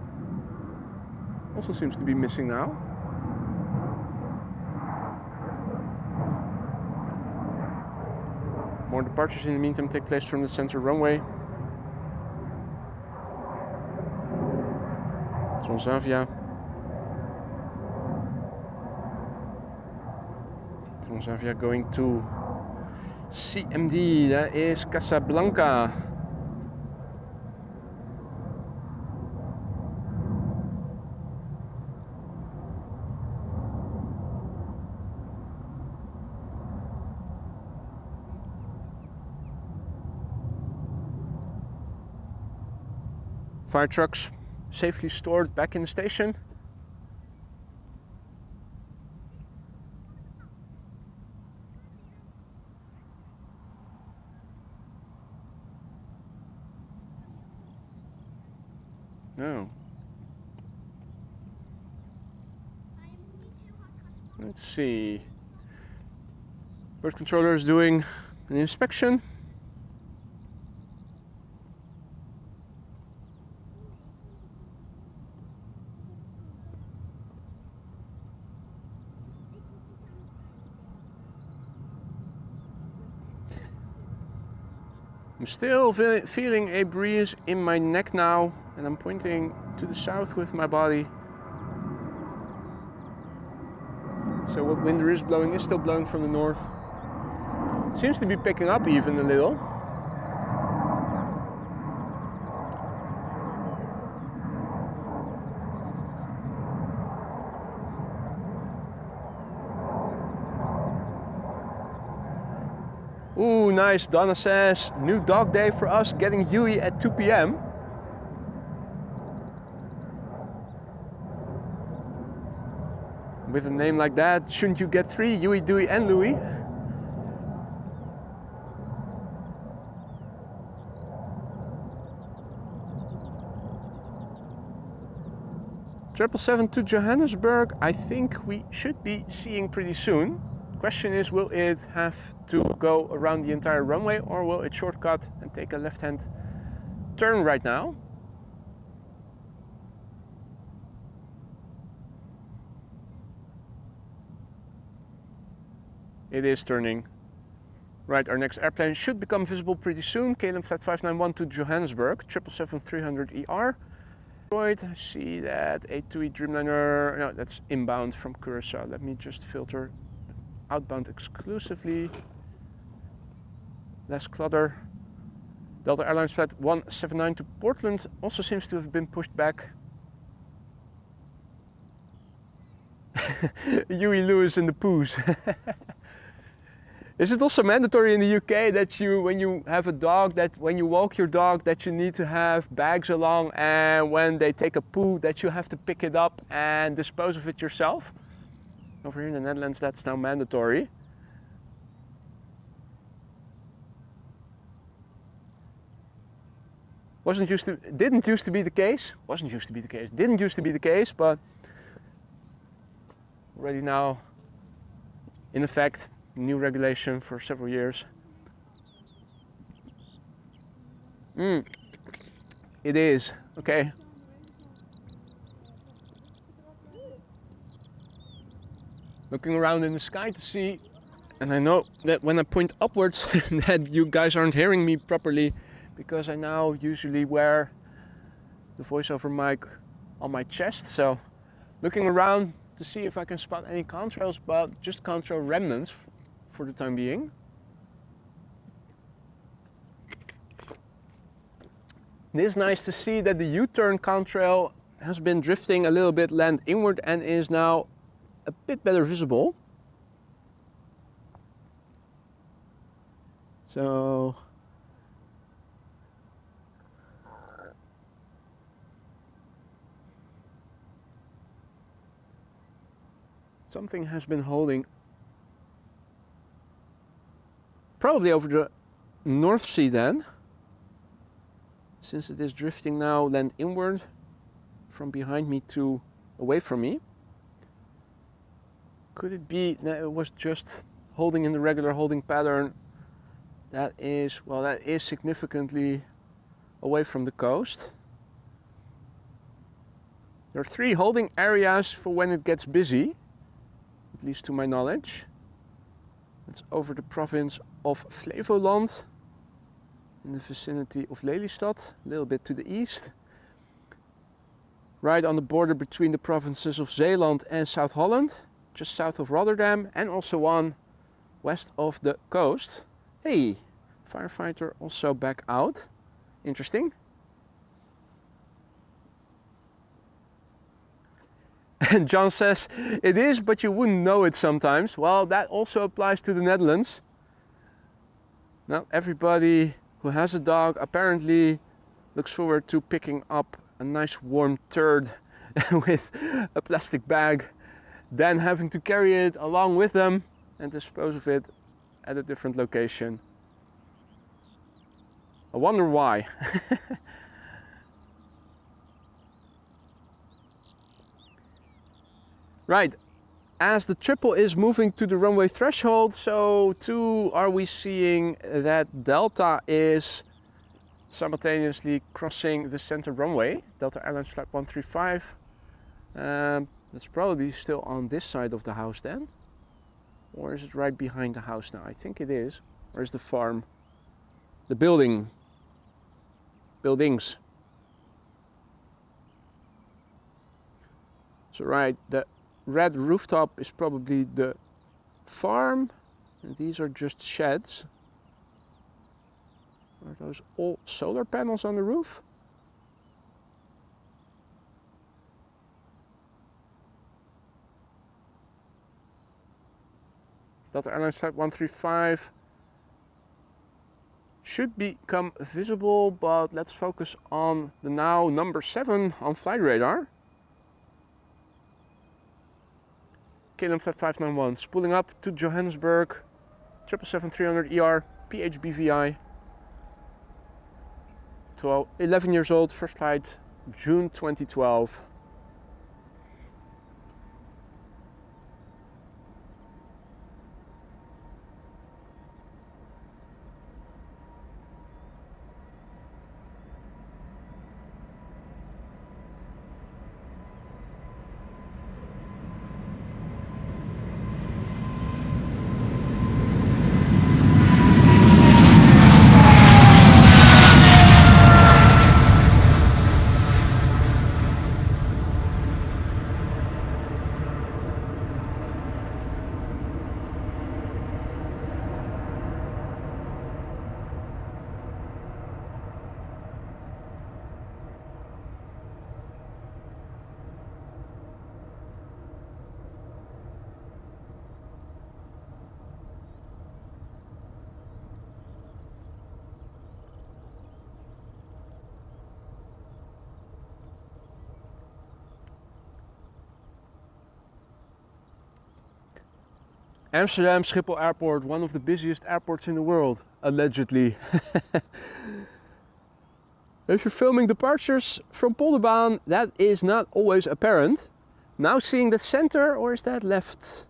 also seems to be missing now. More departures in the meantime take place from the center runway. Transavia. Transavia going to CMD, that is Casablanca. Fire trucks safely stored back in the station. No. Let's see. Bird controller is doing an inspection. I'm still feeling a breeze in my neck now, and I'm pointing to the south with my body. So what wind there is blowing is still blowing from the north. Seems to be picking up even a little. Ooh, nice. Donna says, new dog day for us, getting Huey at 2 p.m. With a name like that, shouldn't you get 3, Huey, Dewey and Louie? Triple 7 to Johannesburg, I think we should be seeing pretty soon. Question is, will it have to go around the entire runway or will it shortcut and take a left-hand turn right now? It is turning. Right, our next airplane should become visible pretty soon. KLM Flight 591 to Johannesburg, 777-300ER. I see that A2E Dreamliner, no, that's inbound from Curacao. Let me just filter outbound exclusively. Less clutter. Delta Airlines Flight 179 to Portland also seems to have been pushed back. Huey Lewis in the poos. Is it also mandatory in the UK that you, when you have a dog, that when you walk your dog, that you need to have bags along, and when they take a poo, that you have to pick it up and dispose of it yourself? Over here in the Netherlands, that's now mandatory. Didn't used to be the case. Wasn't used to be the case. Didn't used to be the case, but already now in effect. New regulation for several years. It is, okay. Looking around in the sky to see, and I know that when I point upwards that you guys aren't hearing me properly because I now usually wear the voiceover mic on my chest. So looking around to see if I can spot any contrails, but just contrail remnants for the time being. It is nice to see that the U-turn contrail has been drifting a little bit land inward and is now a bit better visible. So something has been holding probably over the North Sea then, since it is drifting now land inward from behind me to away from me. Could it be that it was just holding in the regular holding pattern? That is, well, that is significantly away from the coast. There are 3 holding areas for when it gets busy, at least to my knowledge. It's over the province of Flevoland, in the vicinity of Lelystad, a little bit to the east. Right on the border between the provinces of Zeeland and South Holland, just south of Rotterdam, and also one west of the coast. Hey, firefighter also back out. Interesting. And John says, it is, but you wouldn't know it sometimes. Well, that also applies to the Netherlands. Now, everybody who has a dog apparently looks forward to picking up a nice warm turd with a plastic bag, then having to carry it along with them and dispose of it at a different location. I wonder why. Right, as the triple is moving to the runway threshold, so too are we seeing that Delta is simultaneously crossing the center runway. Delta Airlines Flight 135. That's probably still on this side of the house then. Or is it right behind the house now? I think it is. Or is the farm? The buildings. So right, the red rooftop is probably the farm, and these are just sheds. Are those all solar panels on the roof? Delta Airlines Flight 135 should become visible, but let's focus on the now number 7 on flight radar. KLM 591 spooling up to Johannesburg, 777-300ER, PHBVI. 11 years old, first flight, June 2012. Amsterdam Schiphol Airport, one of the busiest airports in the world, allegedly. If you're filming departures from Polderbaan, that is not always apparent. Now seeing the center, or is that left?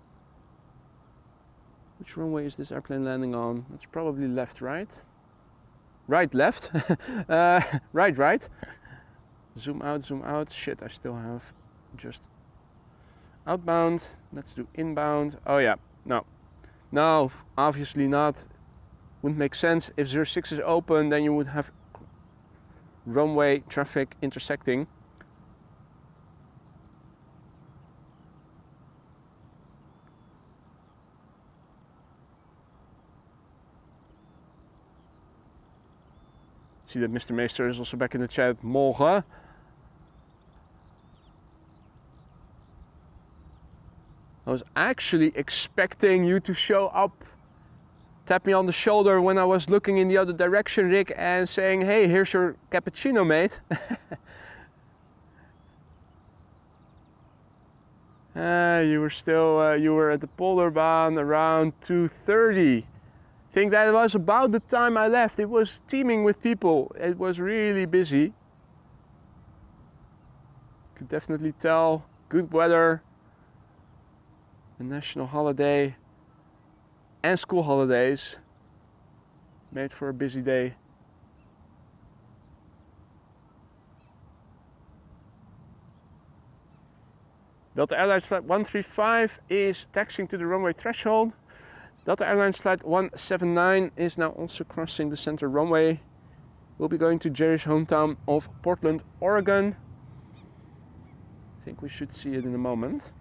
Which runway is this airplane landing on? That's probably left, right? Right, left. Right, right. Zoom out. Shit, I still have just outbound. Let's do inbound. Oh yeah. No, obviously not. Wouldn't make sense. If 06 is open, then you would have runway traffic intersecting. See that Mr. Meester is also back in the chat. Morgen. I was actually expecting you to show up, tap me on the shoulder when I was looking in the other direction, Rick, and saying, hey, here's your cappuccino, mate. You were still, you were at the Polderbaan around 2:30. I think that was about the time I left. It was teeming with people. It was really busy. Could definitely tell. Good weather. A national holiday and school holidays made for a busy day. Delta Airlines flight 135 is taxiing to the runway threshold. Delta Airlines flight 179 is now also crossing the center runway. We'll be going to Jerry's hometown of Portland, Oregon. I think we should see it in a moment.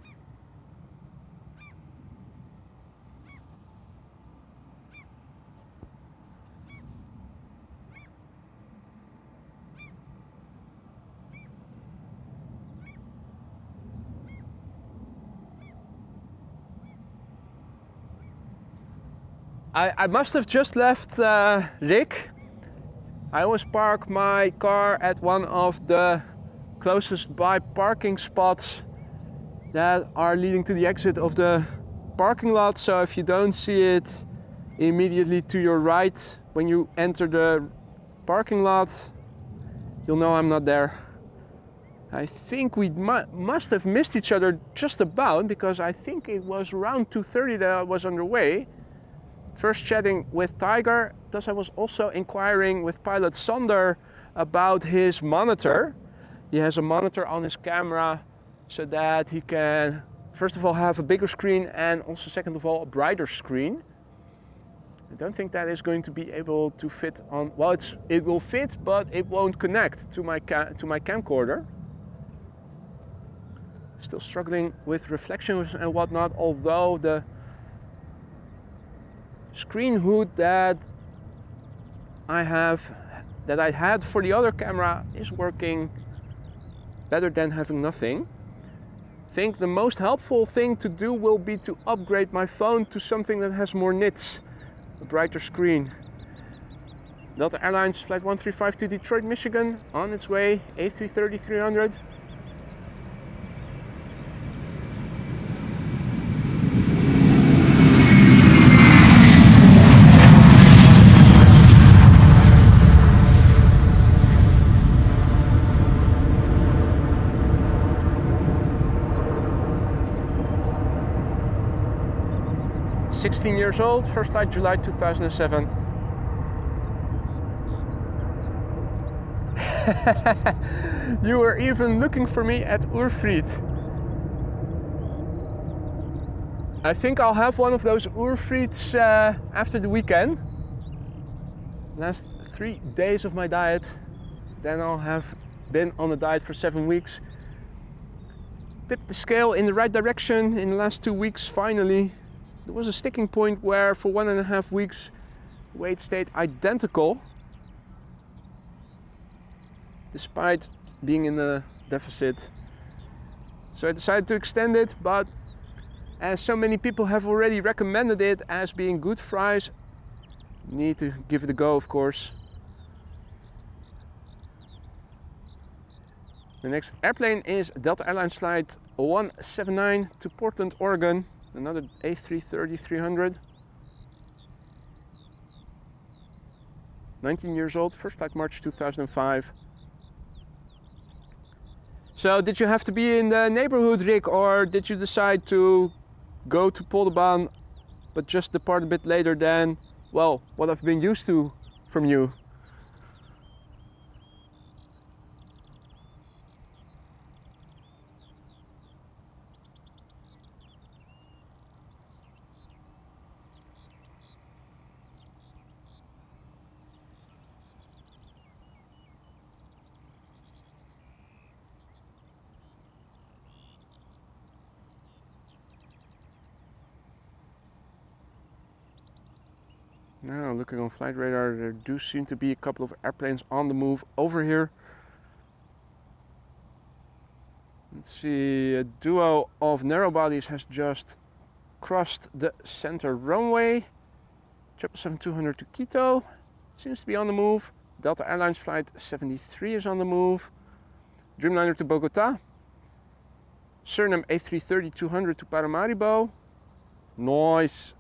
I must have just left Rick. I always park my car at one of the closest by parking spots that are leading to the exit of the parking lot. So if you don't see it immediately to your right when you enter the parking lot, you'll know I'm not there. I think we must have missed each other just about, because I think it was around 2:30 that I was underway. First chatting with Tiger, thus I was also inquiring with pilot Sander about his monitor. He has a monitor on his camera so that he can, first of all, have a bigger screen, and also second of all, a brighter screen. I don't think that is going to be able to fit on, well, it will fit, but it won't connect to my camcorder. Still struggling with reflections and whatnot, although the screen hood that I had for the other camera is working better than having nothing. I think the most helpful thing to do will be to upgrade my phone to something that has more nits, a brighter screen. Delta Airlines Flight 135 to Detroit, Michigan, on its way, A330-300. Years old, first flight July 2007. You were even looking for me at Urfried. I think I'll have one of those Urfrieds after the weekend. Last 3 days of my diet, then I'll have been on a diet for 7 weeks. Tipped the scale in the right direction in the last 2 weeks finally. There was a sticking point where for 1.5 weeks the weight stayed identical despite being in a deficit. So I decided to extend it, but as so many people have already recommended it as being good fries, need to give it a go, of course. The next airplane is Delta Airlines Flight 179 to Portland, Oregon. Another A330-300. 19 years old, first flight March 2005. So did you have to be in the neighborhood, Rick, or did you decide to go to Polderbaan but just depart a bit later than, well, what I've been used to from you? Now, looking on flight radar, there do seem to be a couple of airplanes on the move over here. Let's see, a duo of narrow bodies has just crossed the center runway. 777-200 to Quito seems to be on the move. Delta Airlines Flight 73 is on the move. Dreamliner to Bogota. Surinam A330-200 to Paramaribo. Nice.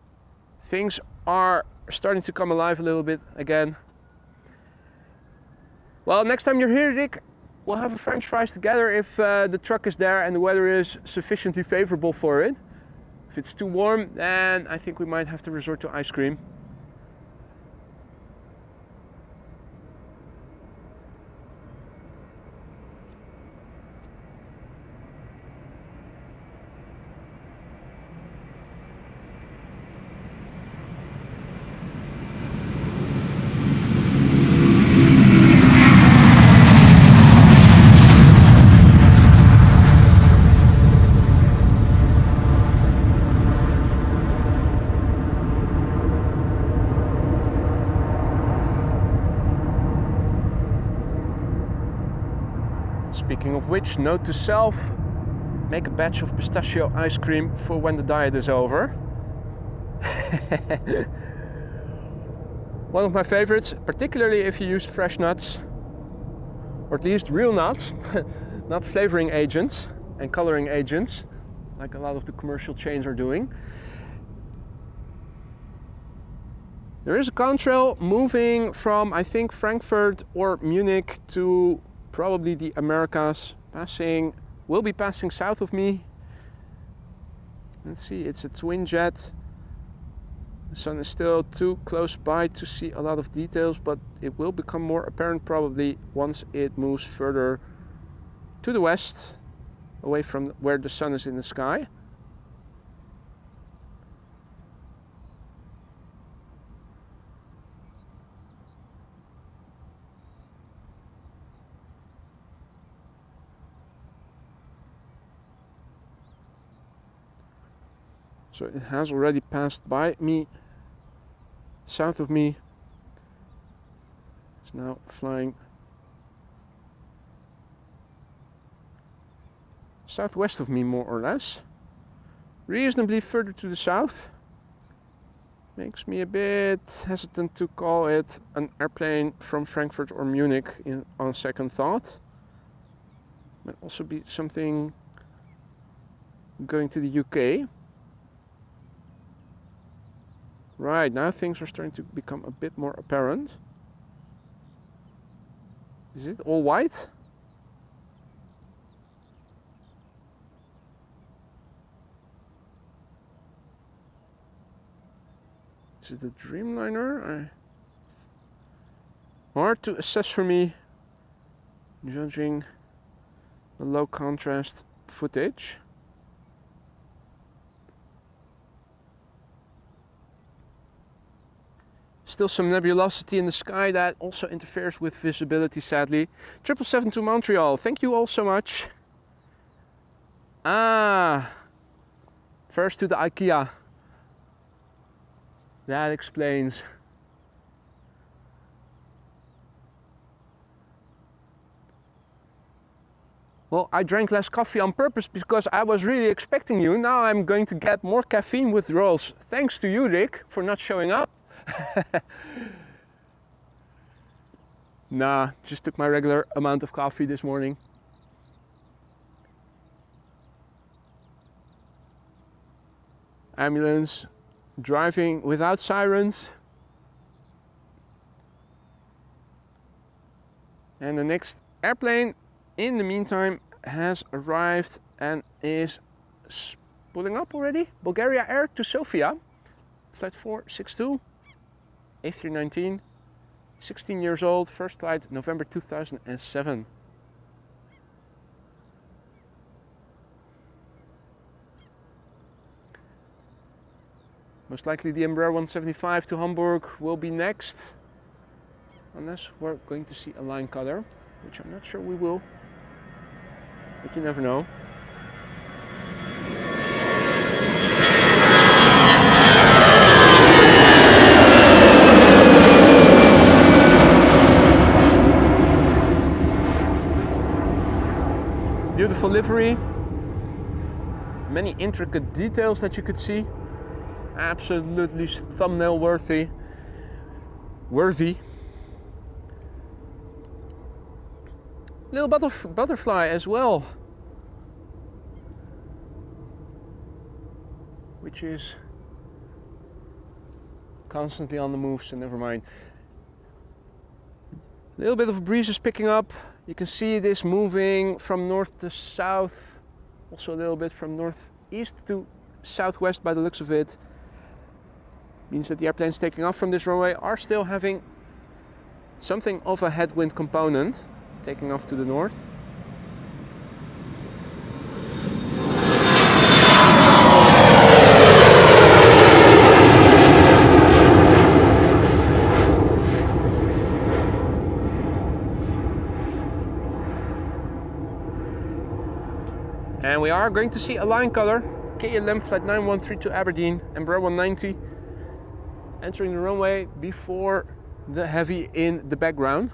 Things are starting to come alive a little bit again. Well, next time you're here, Rick, we'll have a French fries together if the truck is there and the weather is sufficiently favorable for it. If it's too warm, then I think we might have to resort to ice cream. Speaking of which, note to self, make a batch of pistachio ice cream for when the diet is over. One of my favorites, particularly if you use fresh nuts, or at least real nuts, not flavoring agents and coloring agents, like a lot of the commercial chains are doing. There is a Contrail moving from, I think, Frankfurt or Munich to probably the Americas, will be passing south of me. Let's see, it's a twin jet. The sun is still too close by to see a lot of details, but it will become more apparent probably once it moves further to the west, away from where the sun is in the sky. So it has already passed by me, south of me. It's now flying southwest of me, more or less. Reasonably further to the south. makes me a bit hesitant to call it an airplane from Frankfurt or Munich on second thought. Might also be something going to the UK. Right, now things are starting to become a bit more apparent. Is it all white? Is it a Dreamliner? Hard to assess for me, judging the low contrast footage. Still some nebulosity in the sky that also interferes with visibility, sadly. 777 to Montreal, thank you all so much. First to the IKEA. That explains. Well, I drank less coffee on purpose because I was really expecting you. Now I'm going to get more caffeine withdrawals. Thanks to you, Rick, for not showing up. Nah, just took my regular amount of coffee this morning. Ambulance driving without sirens. And the next airplane in the meantime has arrived and is pulling up already. Bulgaria Air to Sofia, flight 462, A319, 16 years old, first flight November 2007. Most likely the Embraer 175 to Hamburg will be next, unless we're going to see a line cutter, which I'm not sure we will, but you never know. Beautiful livery, many intricate details that you could see. Absolutely thumbnail worthy. Little butterfly as well, which is constantly on the move, so never mind. A little bit of a breeze is picking up. You can see this moving from north to south, also a little bit from northeast to southwest by the looks of it. Means that the airplanes taking off from this runway are still having something of a headwind component, taking off to the north. And we are going to see a line cutter, KLM flight 913 to Aberdeen, Embraer 190. Entering the runway before the heavy in the background.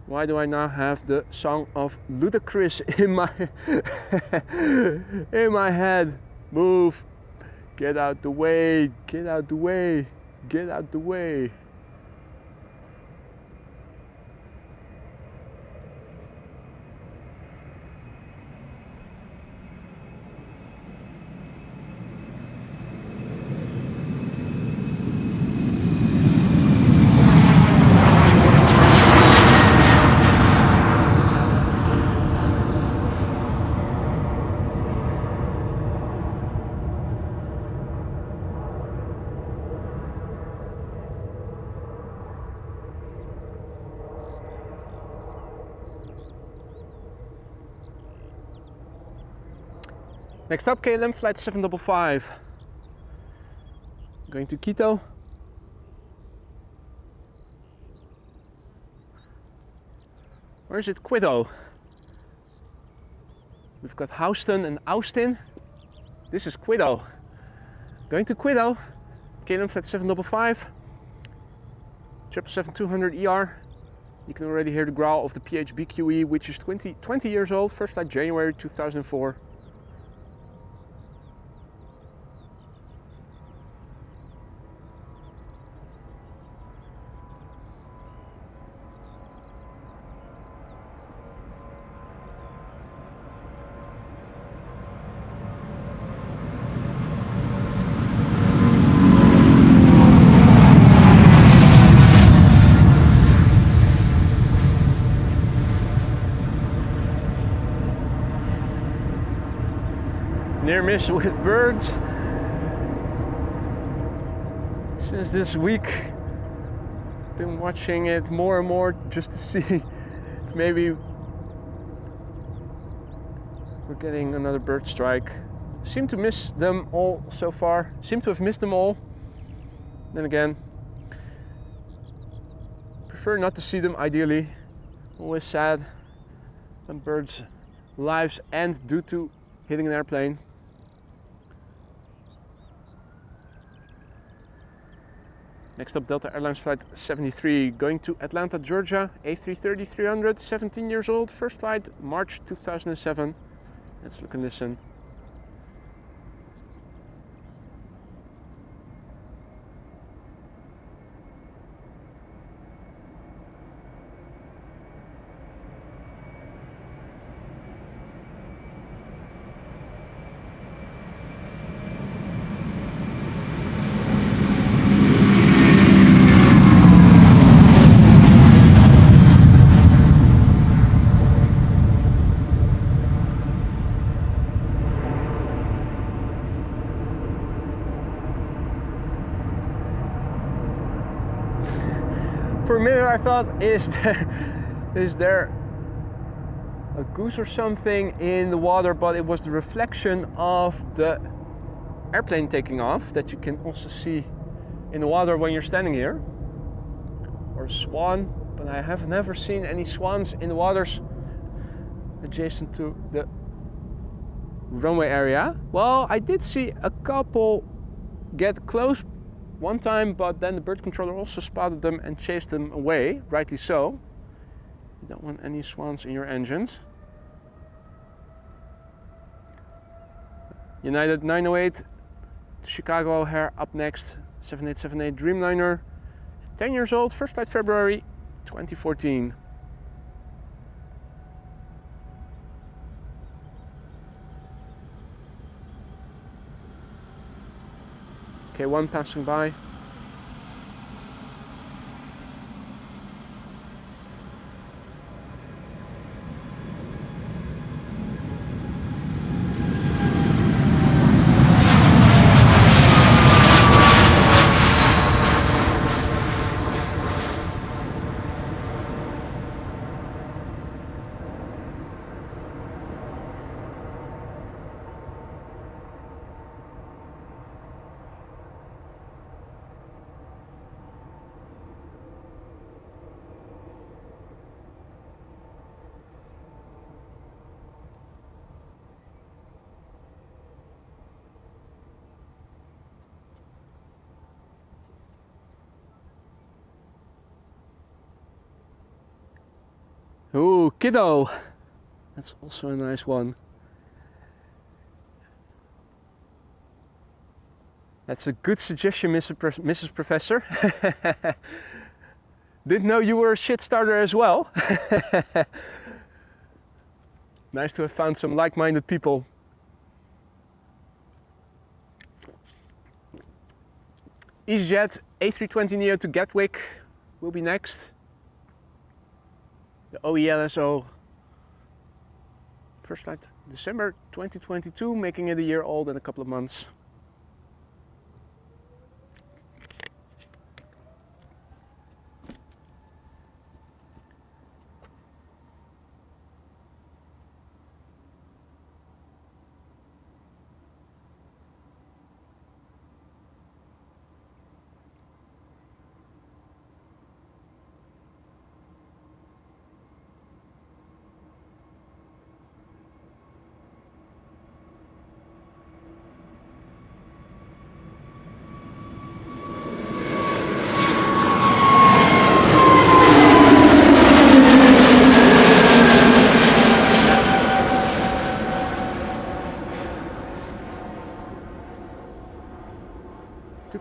Why do I now have the song of Ludacris in my head? Move, get out the way, get out the way, get out the way. Next up, KLM flight 755. Going to Quito. Or is it Quito? We've got Houston and Austin. This is Quito. Going to Quito, KLM flight 755. 777-200 ER. You can already hear the growl of the PHBQE, which is 20 years old, first flight January 2004. Near miss with birds. Since this week, been watching it more and more just to see if maybe we're getting another bird strike. Seem to miss them all so far. Seem to have missed them all. Then again, prefer not to see them ideally. Always sad when birds' lives end due to hitting an airplane. Next up, Delta Airlines flight 73, going to Atlanta, Georgia, A330-300, 17 years old, first flight, March 2007. Let's look and listen. For a minute I thought, is there a goose or something in the water, but it was the reflection of the airplane taking off that you can also see in the water when you're standing here. Or a swan, but I have never seen any swans in the waters adjacent to the runway area. Well, I did see a couple get close one time, but then the bird controller also spotted them and chased them away, rightly so. You don't want any swans in your engines. United 908, Chicago O'Hare up next, 7878 Dreamliner, 10 years old, first flight February 2014. K1 passing by. Ooh, kiddo! That's also a nice one. That's a good suggestion, Mrs. Professor. Didn't know you were a shit starter as well. Nice to have found some like-minded people. EasyJet A320neo to Gatwick will be next. The OELSO, first flight December 2022, making it a year old in a couple of months.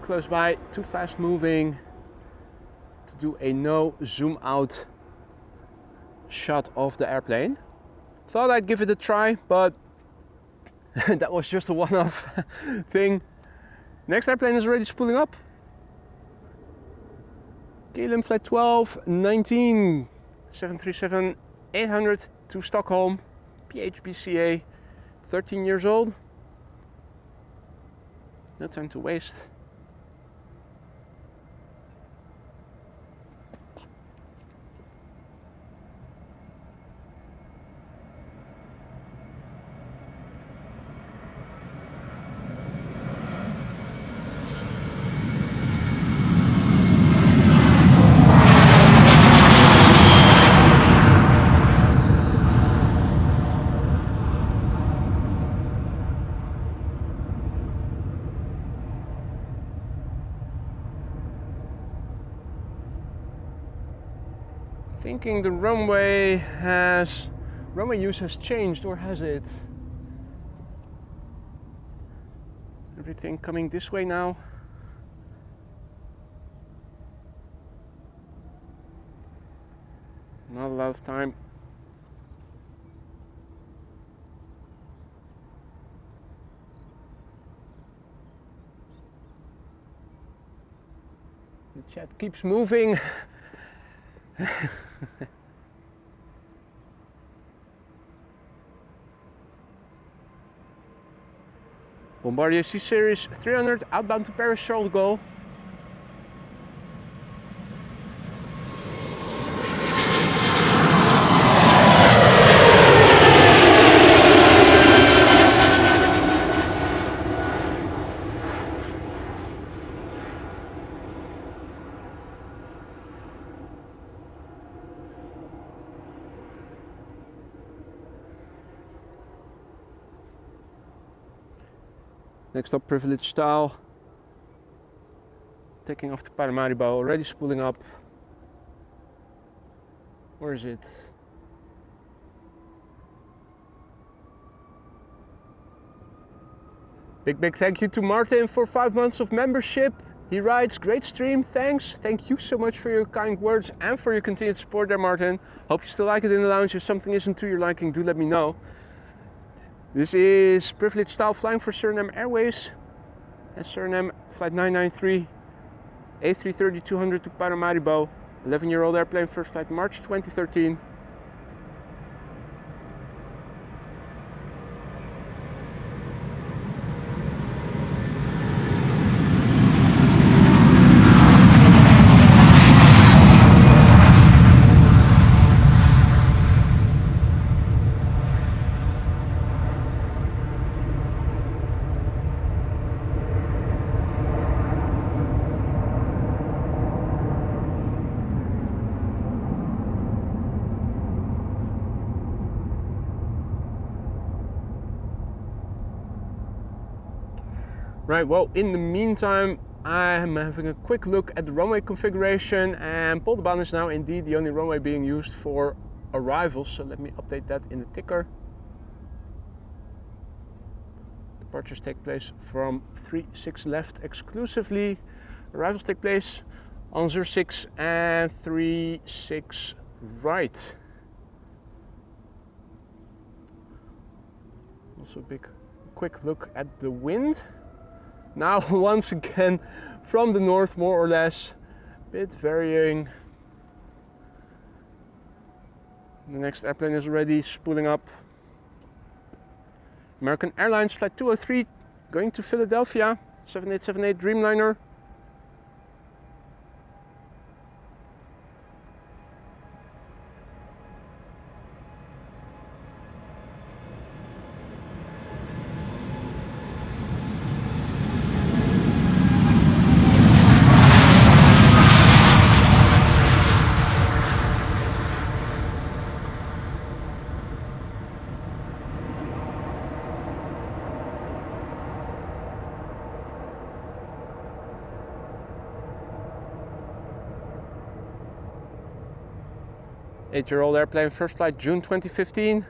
close by, too fast moving to do a no zoom out shot of the airplane. Thought I'd give it a try, but that was just a one-off thing. Next airplane is already spooling up. KLM Flight 12, 19, 737-800 to Stockholm, PHBCA, 13 years old. No time to waste. Thinking the runway use has changed, or has it? Everything coming this way now. Not a lot of time. The chat keeps moving. Bombardier C Series 300 outbound to Paris Charles de Gaulle. Next up, privileged style. Taking off to Paramaribo, already spooling up. Where is it? Big thank you to Martin for 5 months of membership. He writes, great stream, thanks. Thank you so much for your kind words and for your continued support there, Martin. Hope you still like it in the lounge. If something isn't to your liking, do let me know. This is privileged style flying for Surinam Airways. And Surinam Flight 993, A330-200 to Paramaribo. 11-year-old airplane, first flight March 2013. Right, well, in the meantime, I'm having a quick look at the runway configuration, and Polderbaan is now indeed the only runway being used for arrivals, so let me update that in the ticker. Departures take place from 36 left exclusively. Arrivals take place on 06 and 36 right. Also a quick look at the wind. Now once again from the north, more or less, a bit varying. The next airplane is already spooling up. American Airlines Flight 203 going to Philadelphia, 7878 Dreamliner. Eight-year-old airplane, first flight June 2015.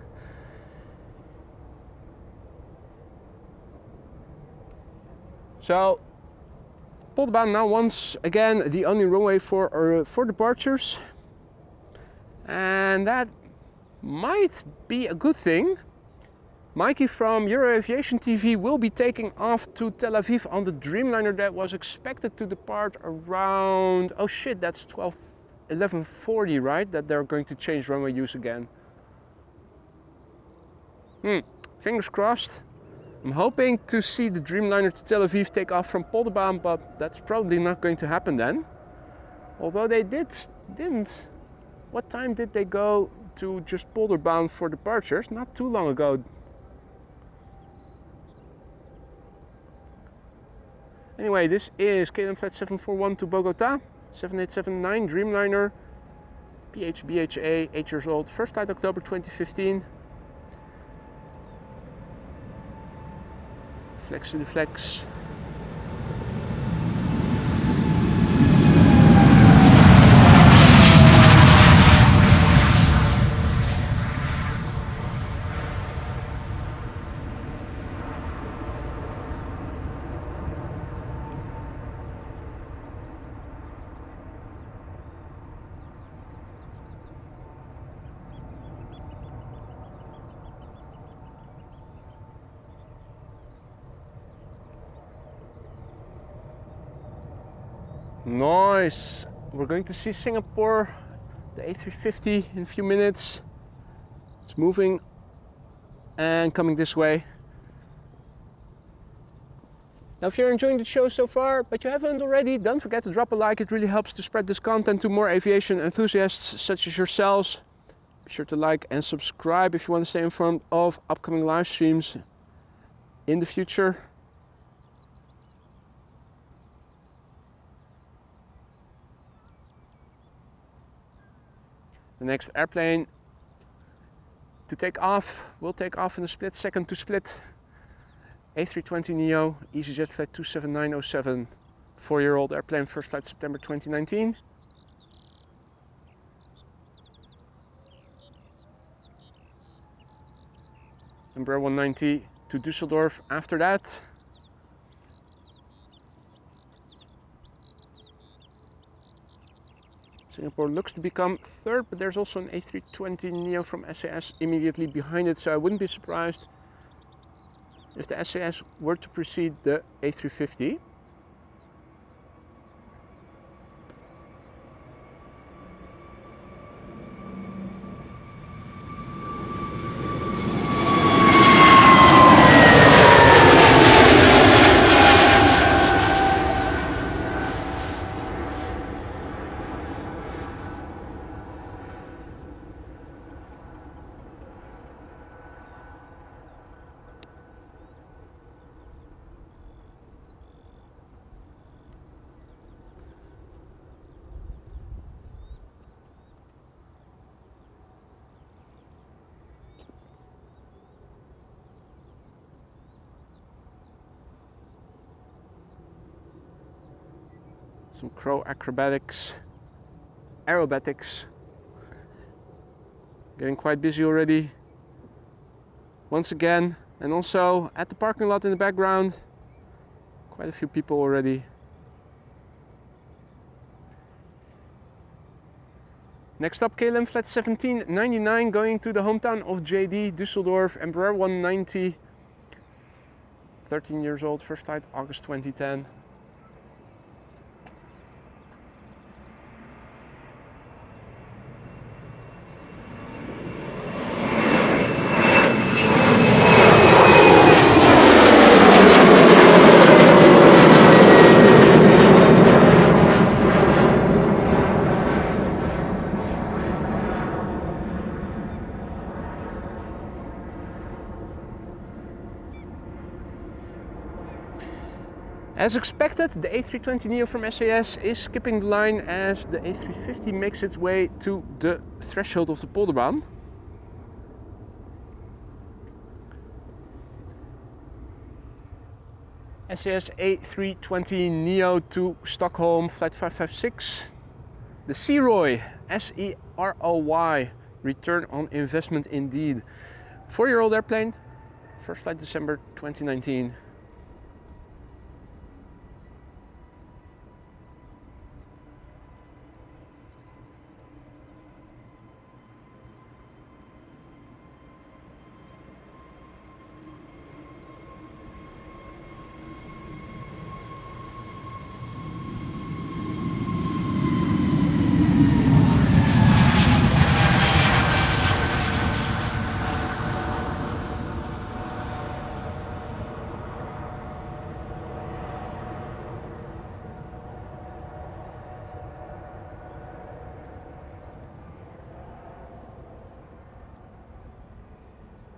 So Polderbaan now once again the only runway for departures, and that might be a good thing. Mikey from Euro Aviation TV will be taking off to Tel Aviv on the Dreamliner that was expected to depart around, oh shit, that's 11:40, right? That they're going to change runway use again. Fingers crossed. I'm hoping to see the Dreamliner to Tel Aviv take off from Polderbaan, but that's probably not going to happen then. Although they didn't. What time did they go to just Polderbaan for departures? Not too long ago. Anyway, this is KLM Flight 741 to Bogota, 7879 Dreamliner, PHBHA, 8 years old, first flight October 2015. Flex to the flex. Nice. We're going to see Singapore, the A350 in a few minutes. It's moving and coming this way. Now if you're enjoying the show so far, but you haven't already, don't forget to drop a like. It really helps to spread this content to more aviation enthusiasts such as yourselves. Be sure to like and subscribe if you want to stay informed of upcoming live streams in the future. The next airplane to take off will take off in a split second to split. A320neo, EasyJet flight 27907, 4-year-old airplane, first flight September 2019. Embraer 190 to Düsseldorf after that. Singapore looks to become third, but there's also an A320neo from SAS immediately behind it, so I wouldn't be surprised if the SAS were to precede the A350. Some crow acrobatics, aerobatics. Getting quite busy already. Once again, and also at the parking lot in the background, quite a few people already. Next up, KLM Flight 1799 going to the hometown of JD, Düsseldorf, Embraer 190. 13 years old, first flight August 2010. As expected, the A320neo from SAS is skipping the line as the A350 makes its way to the threshold of the Polderbaan. SAS A320neo to Stockholm, flight 556. The Seroy, S-E-R-O-Y, return on investment indeed. 4-year-old airplane, first flight December 2019.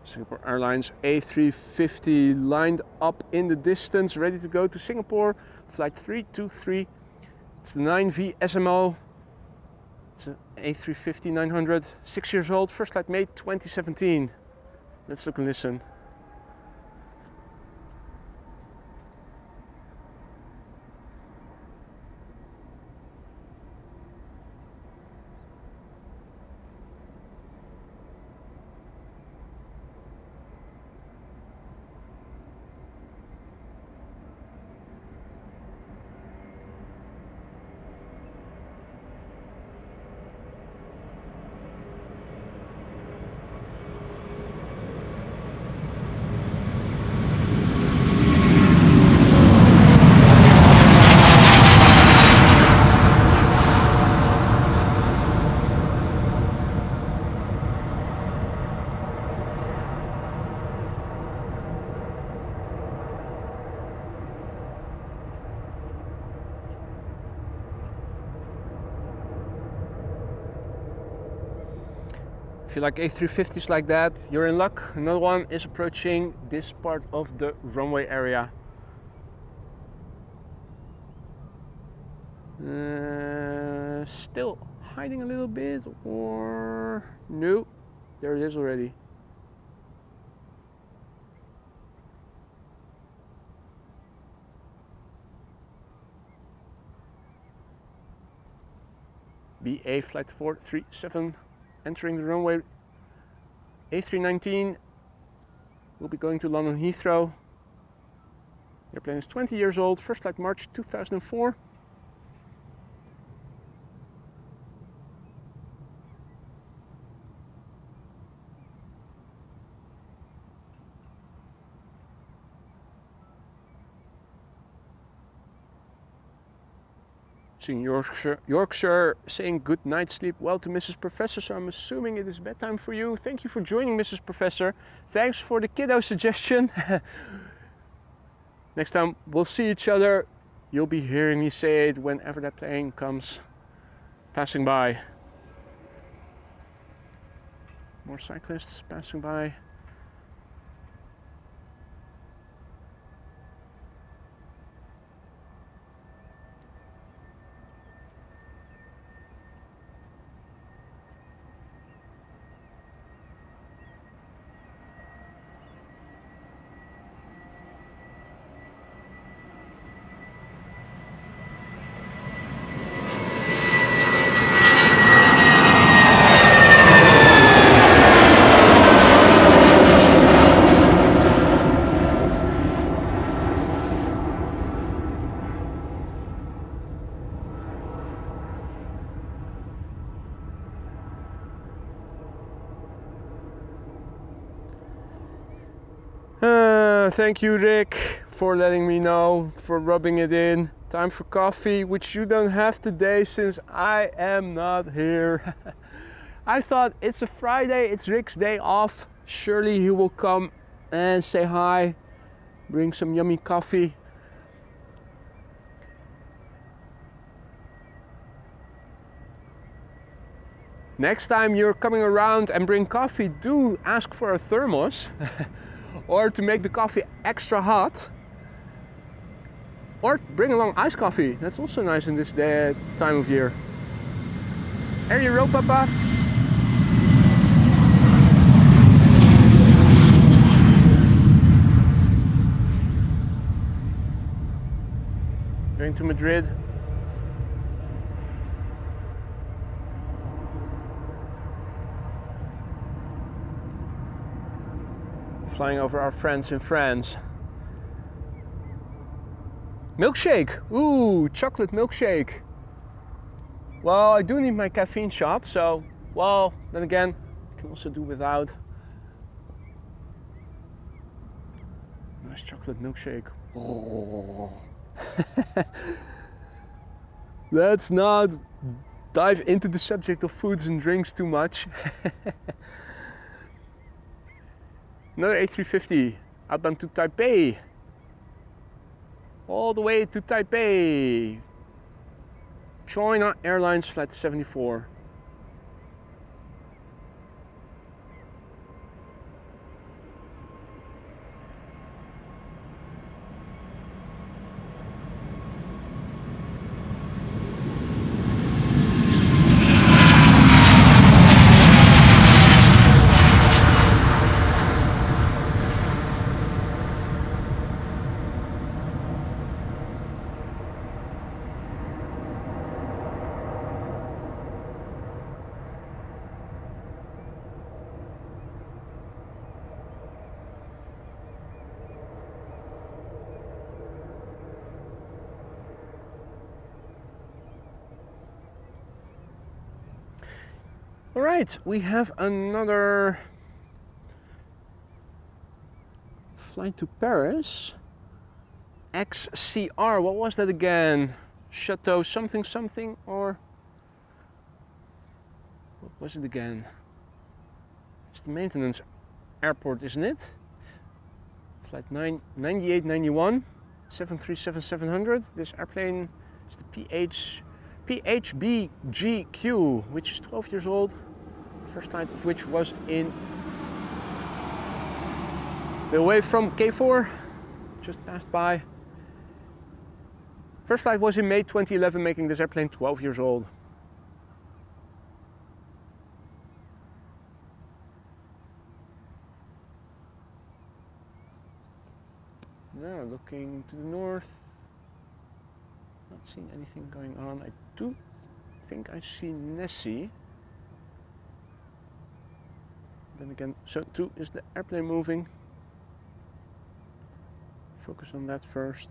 Singapore Airlines A350 lined up in the distance, ready to go to Singapore. Flight 323. It's the 9V SMO. It's an A350-900, 6 years old, first flight May 2017. Let's look and listen. If you like A350s like that, you're in luck. Another one is approaching this part of the runway area. Still hiding a little bit, or no, there it is already. BA flight 437 entering the runway. A319 will be going to London Heathrow. The airplane is 20 years old, first flight March 2004. Seeing Yorkshire saying good night sleep well to Mrs. Professor, so I'm assuming it is bedtime for you. Thank you for joining, Mrs. Professor. Thanks for the kiddo suggestion. Next time we'll see each other, you'll be hearing me say it whenever that plane comes passing by. More cyclists passing by. Thank you, Rick, for letting me know, for rubbing it in. Time for coffee, which you don't have today since I am not here. I thought it's a Friday, it's Rick's day off. Surely he will come and say hi, bring some yummy coffee. Next time you're coming around and bring coffee, do ask for a thermos. Or to make the coffee extra hot, or bring along iced coffee. That's also nice in this time of year. There you roll, Papa. Going to Madrid. Flying over our friends in France. Milkshake! Ooh, chocolate milkshake. Well, I do need my caffeine shot, so, well, then again, I can also do without. Nice chocolate milkshake. Oh. Let's not dive into the subject of foods and drinks too much. Another A350 outbound to Taipei. All the way to Taipei. China Airlines flight 74. All right, we have another flight to Paris. XCR, what was that again? Chateau something something, or what was it again? It's the maintenance airport, isn't it? Flight 9891, 737-700. This airplane is the PHBGQ, which is 12 years old. The first flight of which was in away from K4, just passed by. First flight was in May 2011, making this airplane 12 years old. Now looking to the north, not seeing anything going on. I do think I see Nessie. Then again, so too is the airplane moving. Focus on that first.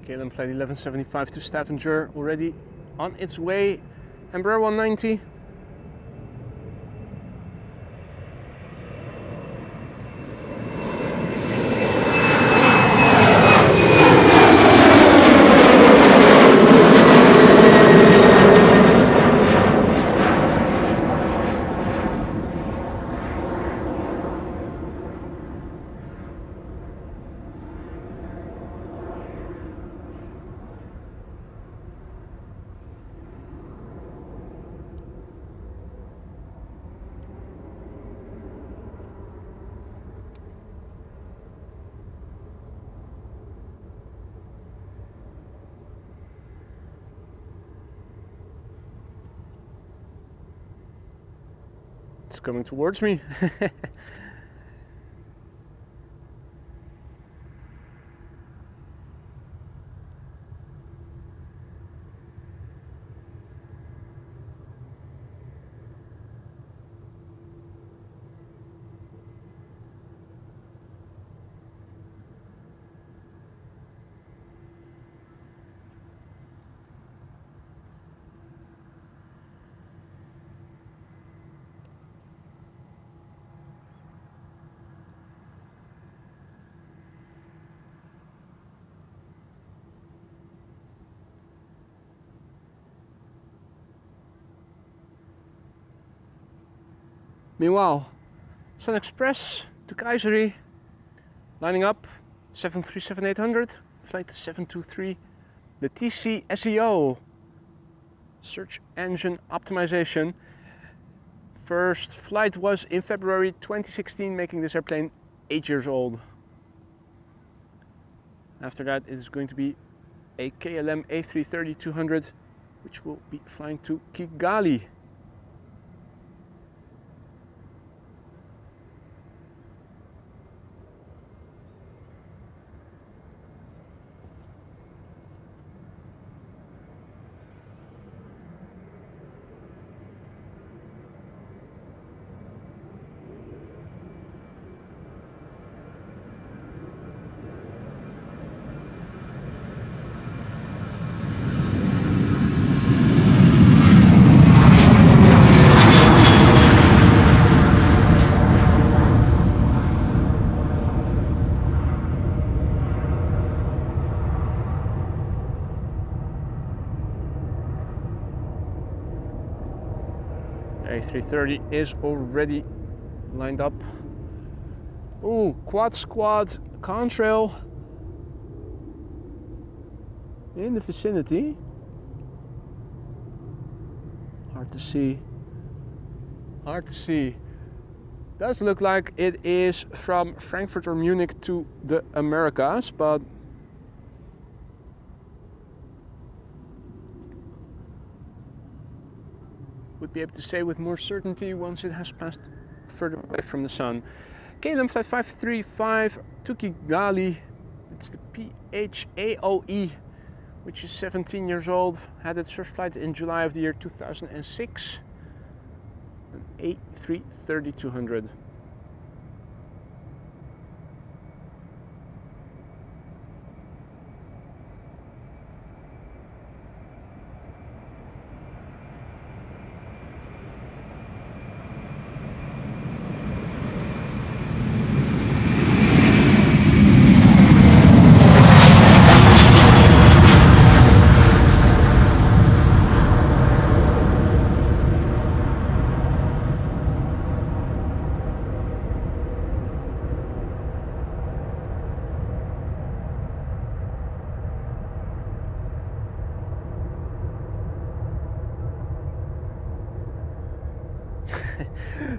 KLM flight 1175 to Stavanger, already on its way. Embraer 190. It's coming towards me. Meanwhile, Sun Express to Hare-y, lining up 737-800, flight 723, the TC SEO, search engine optimization. First flight was in February 2016, making this airplane 8 years old. After that, it is going to be a KLM A330-200, which will be flying to Kigali. A330 is already lined up. Ooh, quad squad Contrail in the vicinity. Hard to see. Hard to see. Does look like it is from Frankfurt or Munich to the Americas, but would be able to say with more certainty once it has passed further away from the sun. KLM 5535 to Kigali. It's the PHAOE, which is 17 years old. Had its first flight in July of the year 2006. An A330-200.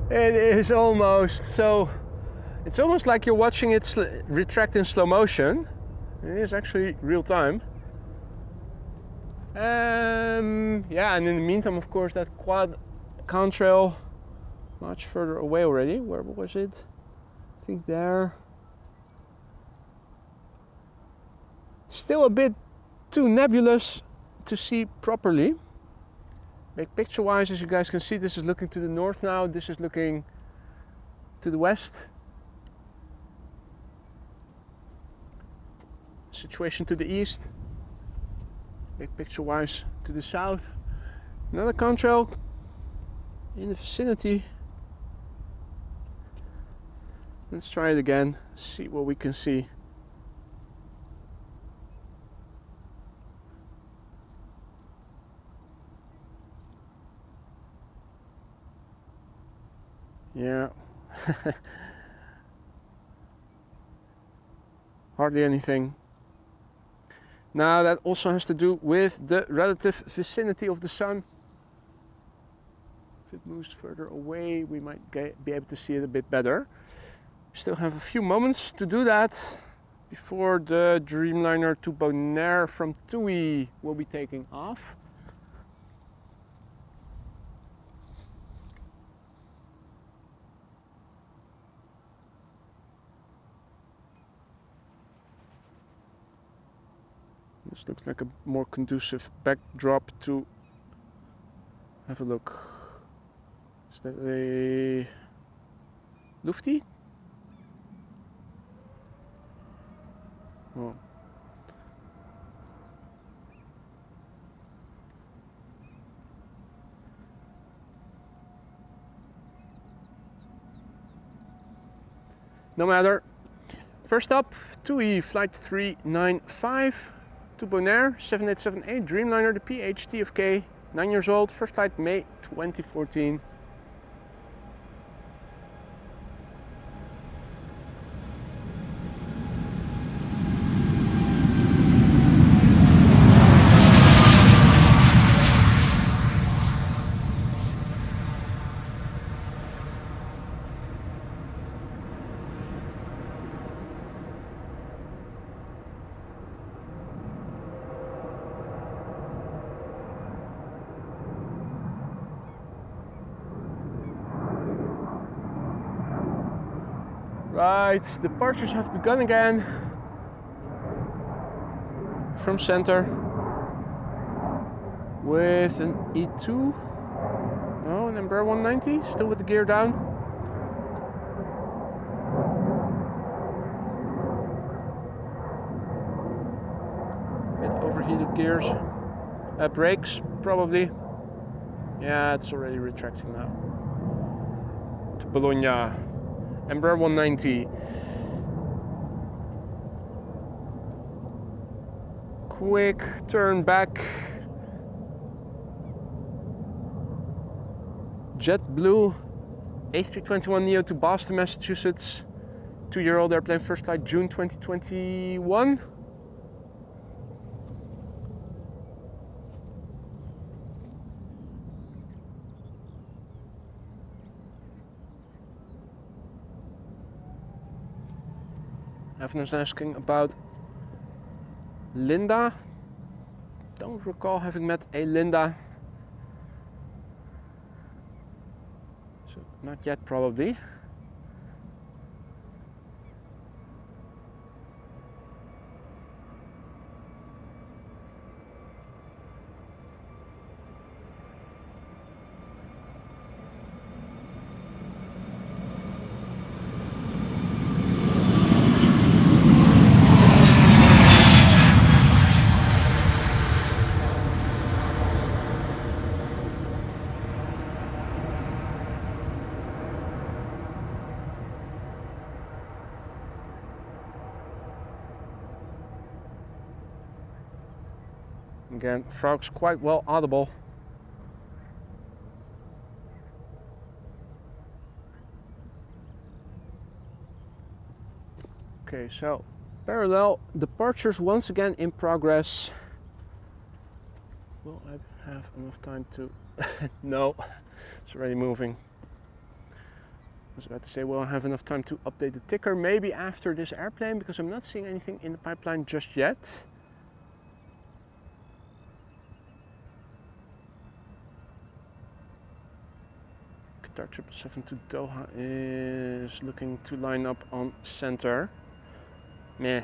It is almost so. It's almost like you're watching it retract in slow motion. It is actually real time. Yeah, and in the meantime, of course, that quad Contrail much further away already. Where was it? I think there. Still a bit too nebulous to see properly. Big picture wise, as you guys can see, this is looking to the north now, this is looking to the west. Situation to the east. Big picture wise to the south. Another Contrail in the vicinity. Let's try it again, see what we can see. Yeah. Hardly anything. Now that also has to do with the relative vicinity of the sun. If it moves further away, we might be able to see it a bit better. We still have a few moments to do that before the Dreamliner to Bonaire from TUI will be taking off. This looks like a more conducive backdrop to have a look. Is that a Lufty? Oh. No matter. First up, TUI flight 395. To Bonaire, 7878 Dreamliner, the PHTFK, 9 years old, first flight May 2014. Right, departures have begun again from center with an E2, no, an Embraer 190, still with the gear down. Bit overheated gears, brakes probably, yeah, it's already retracting now. To Bologna. Embraer 190. Quick turn back. JetBlue A321neo to Boston, Massachusetts. 2-year-old airplane, first flight June 2021. Evan asking about Linda. Don't recall having met a Linda. So not yet probably. Again, frogs quite well audible. Okay, so parallel departures once again in progress. Will I have enough time to... No, it's already moving. I was about to say, will I have enough time to update the ticker? Maybe after this airplane, because I'm not seeing anything in the pipeline just yet. Qatar 777 to Doha is looking to line up on center. Meh.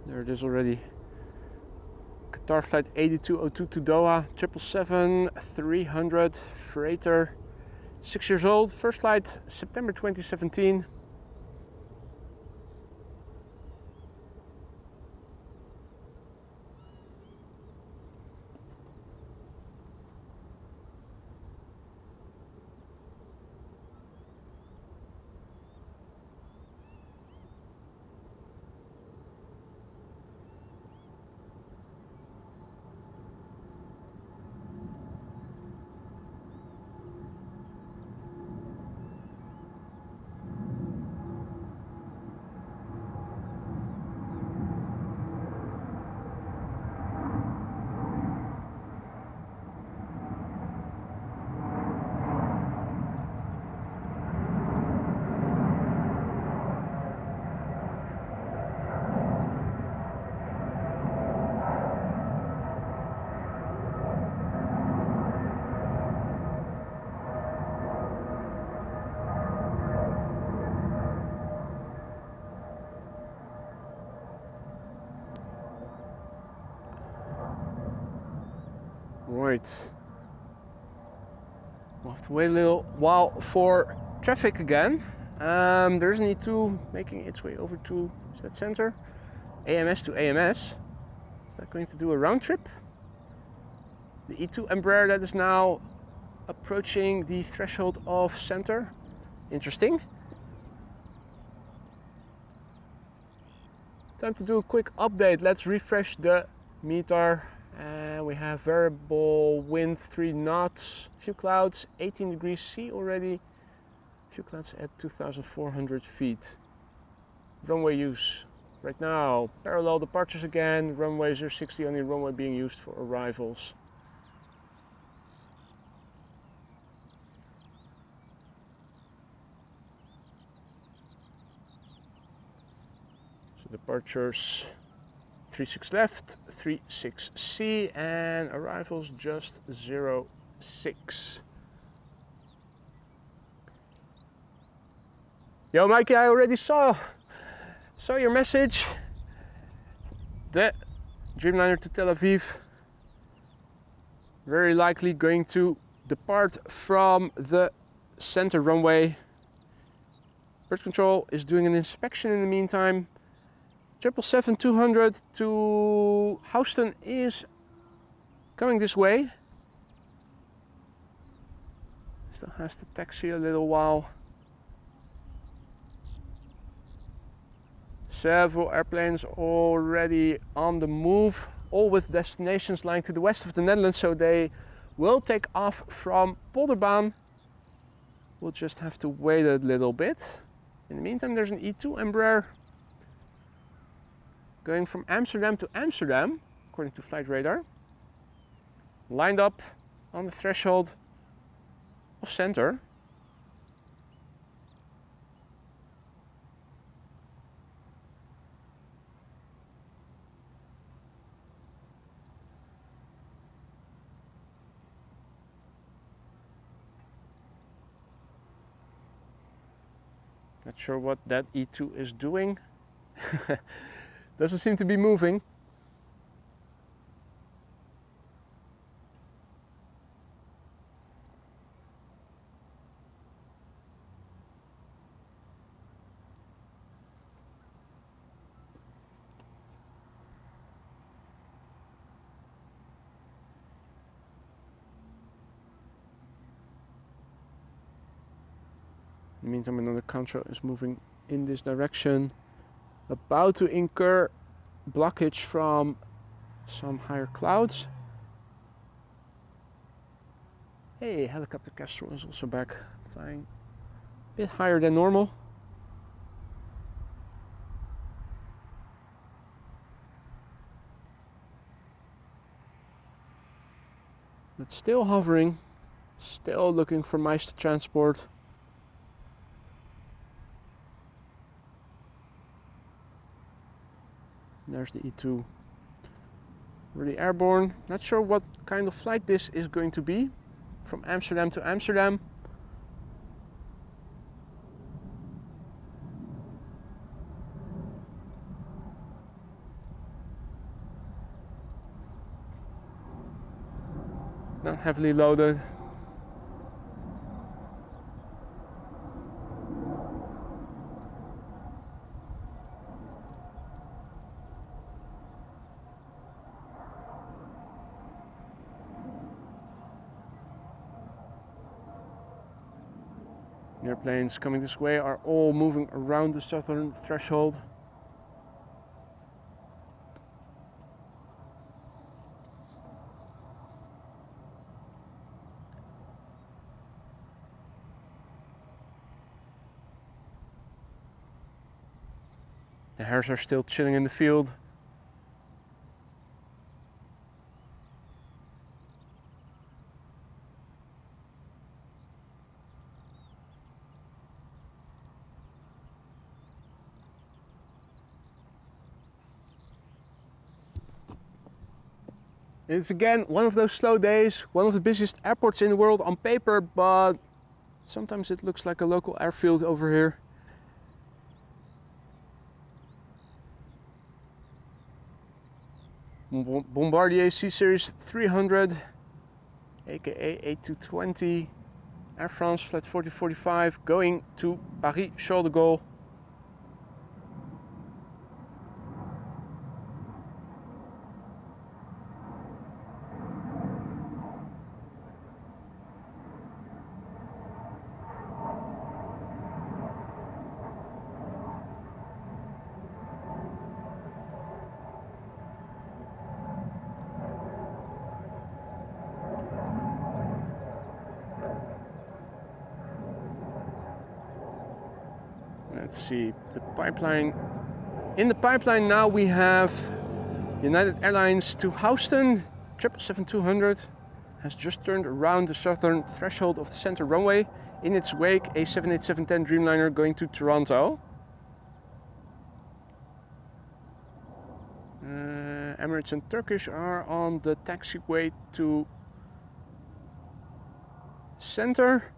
There it is already. Qatar flight 8202 to Doha, 777-300 freighter, 6 years old, first flight September 2017. Right. We'll have to wait a little while for traffic again. There's an E2 making its way over to, is that center? AMS to AMS. Is that going to do a round trip? The E2 Embraer that is now approaching the threshold of center. Interesting. Time to do a quick update. Let's refresh the METAR. And we have variable wind 3 knots, few clouds, 18 degrees C already, few clouds at 2,400 feet. Runway use right now, parallel departures again, runway 060, only runway being used for arrivals. So departures 36 left, 36C, and arrivals just 06. Yo, Mikey, I already saw your message. The Dreamliner to Tel Aviv. Very likely going to depart from the center runway. Bird control is doing an inspection in the meantime. 777-200 to Houston is coming this way. Still has to taxi a little while. Several airplanes already on the move, all with destinations lying to the west of the Netherlands, so they will take off from Polderbaan. We'll just have to wait a little bit. In the meantime, there's an E2 Embraer going from Amsterdam to Amsterdam, according to flight radar, lined up on the threshold of center. Not sure what that E2 is doing. Doesn't seem to be moving. In the meantime, another Contrail is moving in this direction, about to incur blockage from some higher clouds. Hey, helicopter Kestrel is also back, flying a bit higher than normal. But still hovering, still looking for mice to transport. There's the E2, really airborne. Not sure what kind of flight this is going to be, from Amsterdam to Amsterdam. Not heavily loaded. The airplanes coming this way are all moving around the southern threshold. The Hares are still chilling in the field. It's again one of those slow days, one of the busiest airports in the world on paper, but sometimes it looks like a local airfield over here. Bombardier C-Series 300, aka A220, Air France Flight 4045 going to Paris-Charles de Gaulle. Let's see, the pipeline. In the pipeline now we have United Airlines to Houston. 777-200 has just turned around the southern threshold of the center runway. In its wake, a 787-10 Dreamliner going to Toronto. Emirates and Turkish are on the taxiway to center.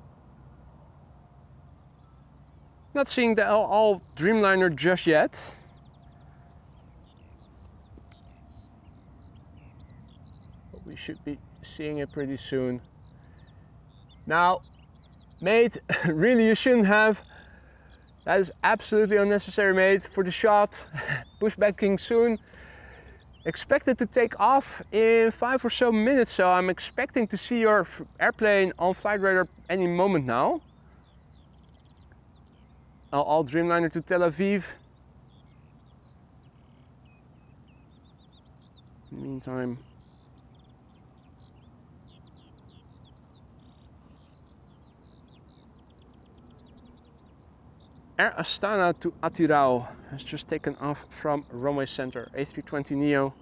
Not seeing the El Al Dreamliner just yet. we should be seeing it pretty soon. Now, mate, really you shouldn't have. That is absolutely unnecessary, mate, for the shot. Pushbacking soon. Expected to take off in 5 or so minutes, so I'm expecting to see your airplane on flight radar any moment now. All Dreamliner to Tel Aviv. In the meantime, Air Astana to Atirau has just taken off from runway center, A320neo.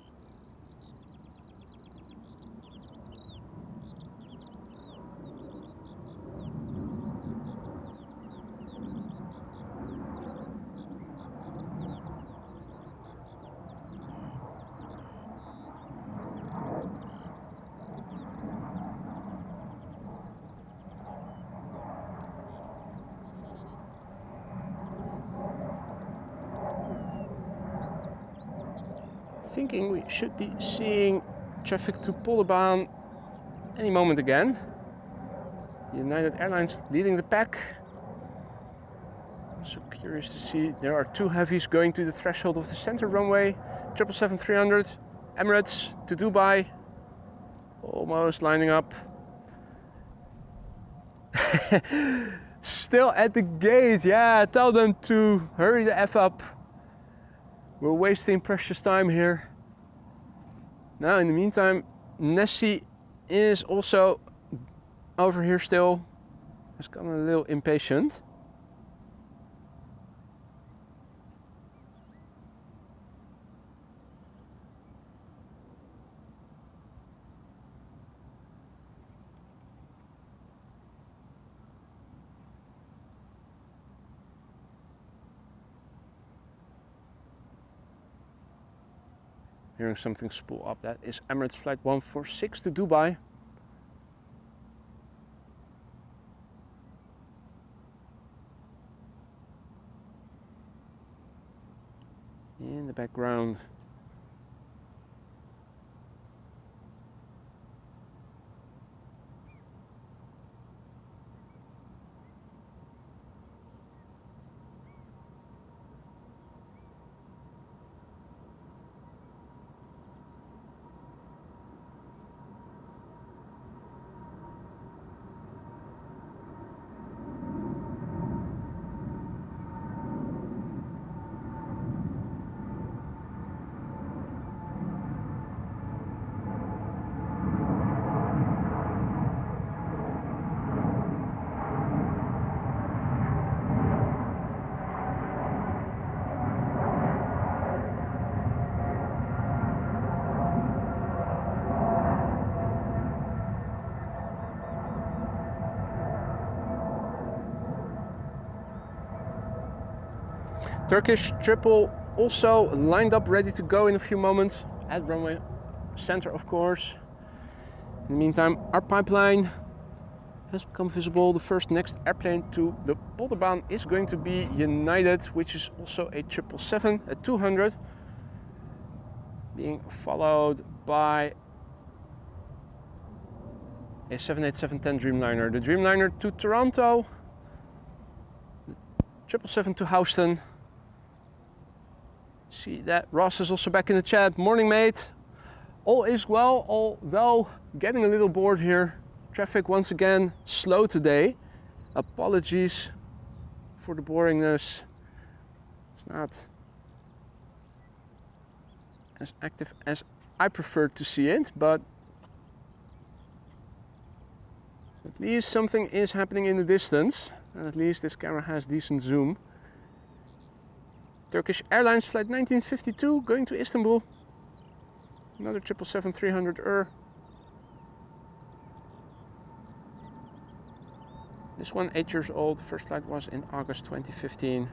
Thinking we should be seeing traffic to Polderbaan any moment again. United Airlines leading the pack. I'm so curious to see. There are 2 heavies going to the threshold of the center runway. 777-300, Emirates to Dubai. Almost lining up. Still at the gate. Yeah, tell them to hurry the F up. We're wasting precious time here. Now, in the meantime, Nessie is also over here still. Has gotten a little impatient. Hearing something spool up. That is Emirates flight 146 to Dubai. In the background, Turkish triple also lined up, ready to go in a few moments at runway center, of course. In the meantime, our pipeline has become visible. The first next airplane to the Polderbaan is going to be United, which is also a 777, a 200, being followed by a 787-10 Dreamliner. The Dreamliner to Toronto, the 777 to Houston. See that Ross is also back in the chat. Morning, mate. All is well, although getting a little bored here. Traffic once again slow today. Apologies for the boringness. It's not as active as I prefer to see it, but at least something is happening in the distance, and at least this camera has decent zoom. Turkish Airlines flight 1952 going to Istanbul. Another 777-300. This one 8 years old. First flight was in August 2015.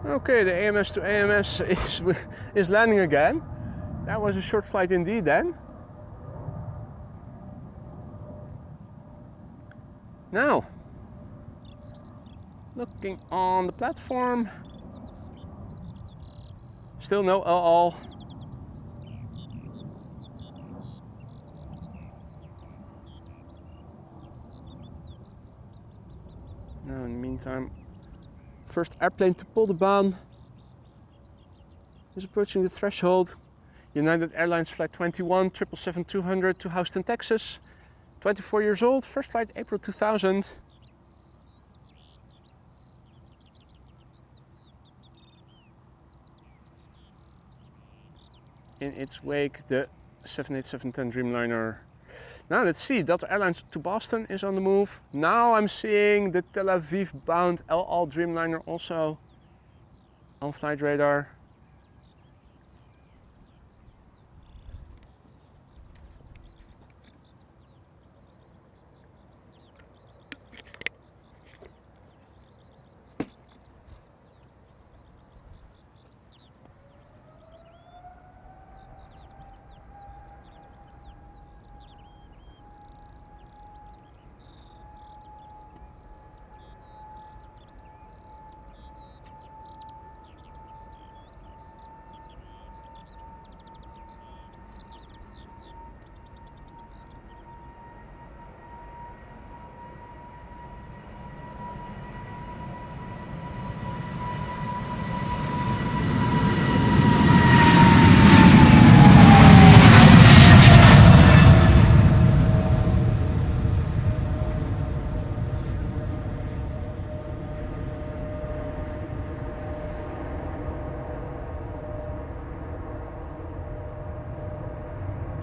Okay, the AMS to AMS is landing again. That was a short flight indeed then. Now, looking on the platform, still no LL. Now in the meantime, first airplane to Polderbaan is approaching the threshold. United Airlines Flight 21, 777-200 to Houston, Texas. 24 years old, first flight April 2000. In its wake, the 787-10 Dreamliner. Now let's see, Delta Airlines to Boston is on the move. Now I'm seeing the Tel Aviv bound LL Dreamliner also on flight radar.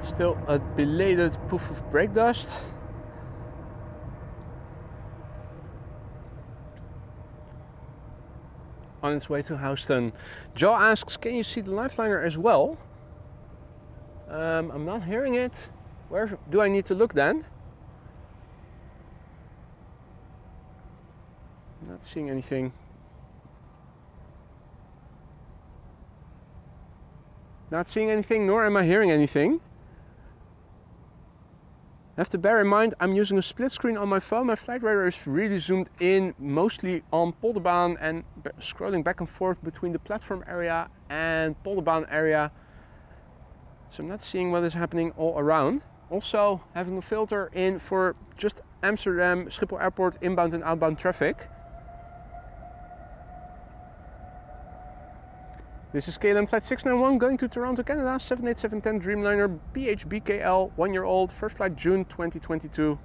Still a belated poof of brake dust. On its way to Houston. Joe asks, can you see the lifeliner as well? I'm not hearing it. Where do I need to look then? Not seeing anything. Not seeing anything, nor am I hearing anything. Have to bear in mind, I'm using a split screen on my phone. My flight radar is really zoomed in, mostly on Polderbaan and scrolling back and forth between the platform area and Polderbaan area. So I'm not seeing what is happening all around. Also having a filter in for just Amsterdam, Schiphol Airport, inbound and outbound traffic. This is KLM Flight 691 going to Toronto, Canada, 787-10 Dreamliner PHBKL, 1 year old, first flight June 2022.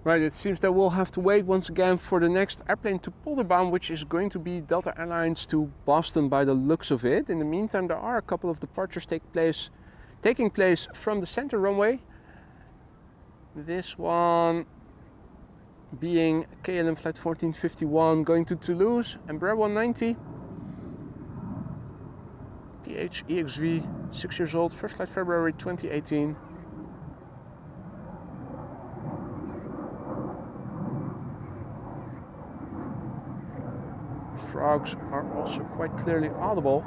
Right, it seems that we'll have to wait once again for the next airplane to Polderbaan, which is going to be Delta Airlines to Boston by the looks of it. In the meantime, there are a couple of departures taking place from the center runway. This one being KLM Flight 1451 going to Toulouse, Embraer 190. PHEXV, 6 years old, first flight February 2018. Frogs are also quite clearly audible.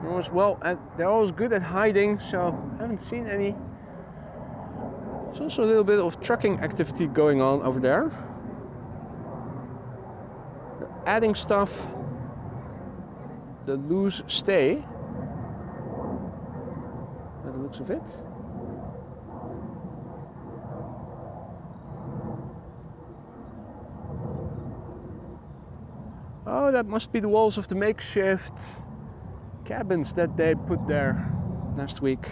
They're always good at hiding, so I haven't seen any. There's also a little bit of trucking activity going on over there. They're adding stuff. the loose stay, by the looks of it. Oh, that must be the walls of the makeshift cabins that they put there last week.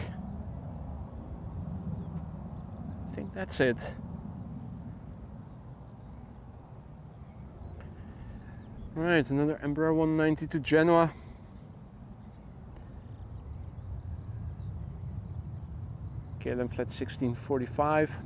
I think that's it. Right, another Embraer 190 to Genoa. KLM flight 1645.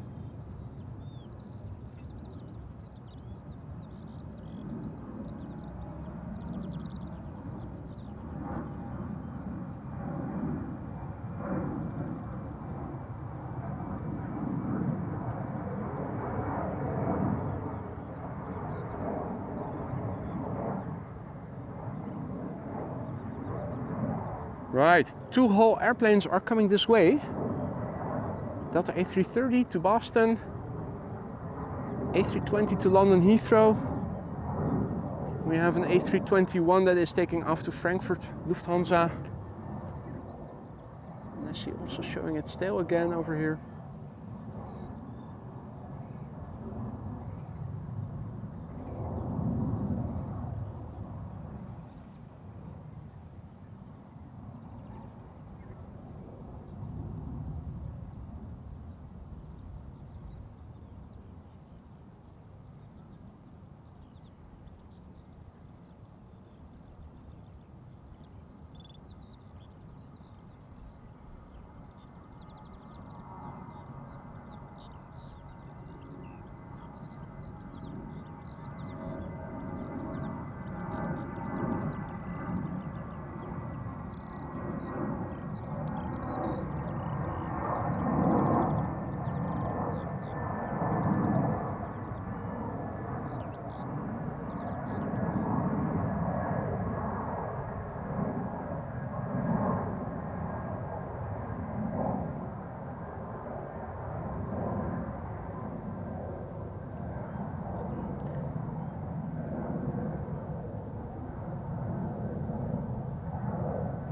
Right, 2 whole airplanes are coming this way. Delta A330 to Boston, A320 to London Heathrow. We have an A321 that is taking off to Frankfurt, Lufthansa. Nessie also showing its tail again over here.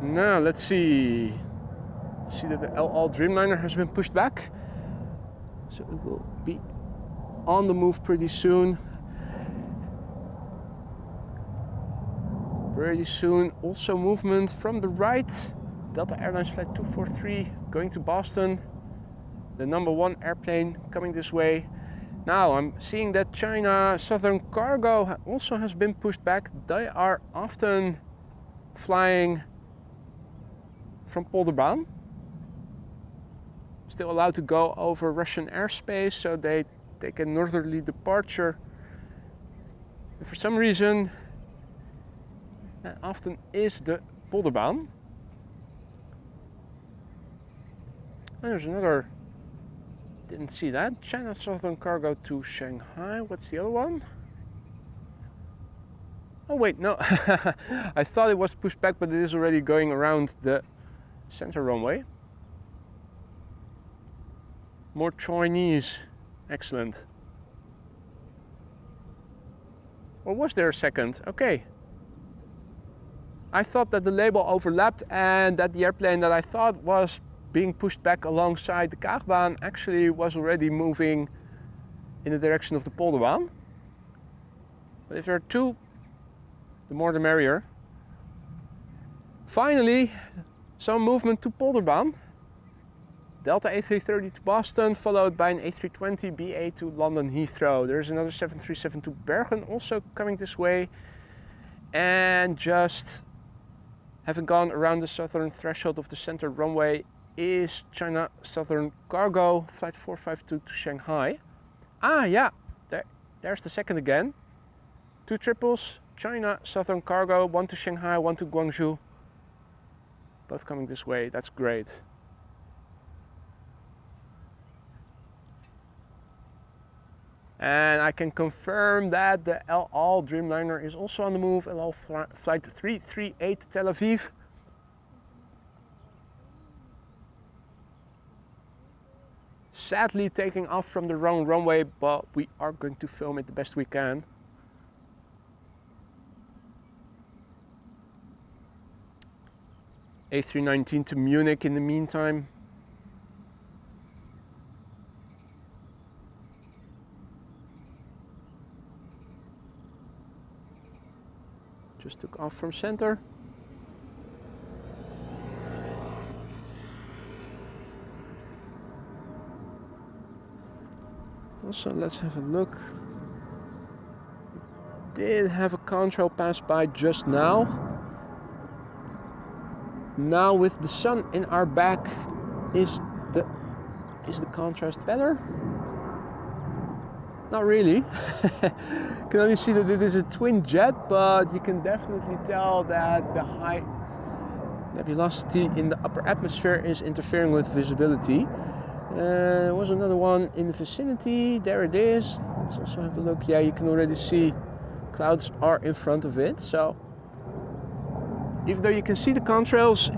Now let's see. See that the El Al Dreamliner has been pushed back, so it will be on the move pretty soon. Pretty soon. Also movement from the right. Delta Airlines flight 243 going to Boston. The number 1 airplane coming this way. Now I'm seeing that China Southern Cargo also has been pushed back. They are often flying from Polderbaan. Still allowed to go over Russian airspace, so they take a northerly departure. And for some reason, that often is the Polderbaan. And there's another, didn't see that. China Southern Cargo to Shanghai. What's the other one? Oh wait, no. I thought it was pushed back, but it is already going around the center runway. More Chinese. Excellent. Or was there a second? Okay. I thought that the label overlapped and that the airplane that I thought was being pushed back alongside the Kaagbaan actually was already moving in the direction of the Polderbaan. But if there are 2, the more the merrier. Finally, some movement to Polderbaan. Delta A330 to Boston, followed by an A320 BA to London Heathrow. There's another 737 to Bergen also coming this way. And just having gone around the southern threshold of the center runway is China Southern Cargo, flight 452 to Shanghai. Ah yeah, there's the second again. 2 triples, China Southern Cargo, 1 to Shanghai, 1 to Guangzhou. Both coming this way, that's great. And I can confirm that the El Al Dreamliner is also on the move. El Al flight 338 Tel Aviv. Sadly taking off from the wrong runway, but we are going to film it the best we can. A319 to Munich in the meantime. Just took off from center. Also, let's have a look. Did have a contrail pass by just now. Now with the sun in our back, is the contrast better? Not really. You can only see that it is a twin jet, but you can definitely tell that the high nebulosity in the upper atmosphere is interfering with visibility. There was another one in the vicinity. There it is. Let's also have a look. Yeah, you can already see clouds are in front of it. So even though you can see the contrails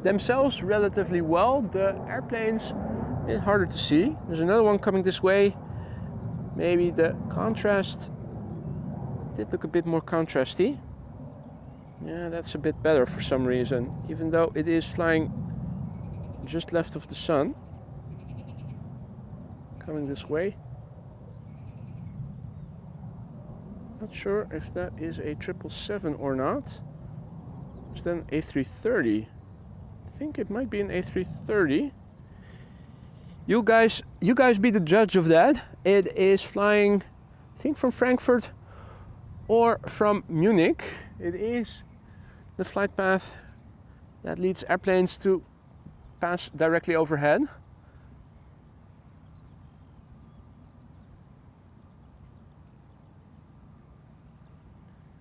themselves relatively well, the airplane's a bit harder to see. There's another one coming this way. Maybe the contrast did look a bit more contrasty. Yeah, that's a bit better for some reason, even though it is flying just left of the sun. Coming this way. Not sure if that is a 777 or not. Is that an A330? I think it might be an A330. You guys be the judge of that. It is flying, I think, from Frankfurt or from Munich. It is the flight path that leads airplanes to pass directly overhead.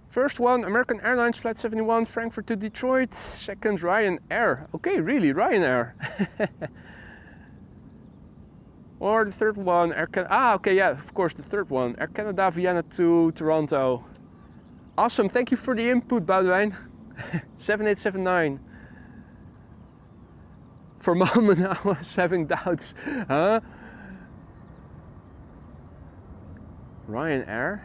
First one, American Airlines Flight 71, Frankfurt to Detroit. Second, Ryanair. Okay, really, Ryanair. Or the third one, okay, yeah, of course, the third one, Air Canada, Vienna to Toronto. Awesome, thank you for the input, Boudewijn. 7879. For a moment, I was having doubts. Huh? Ryanair.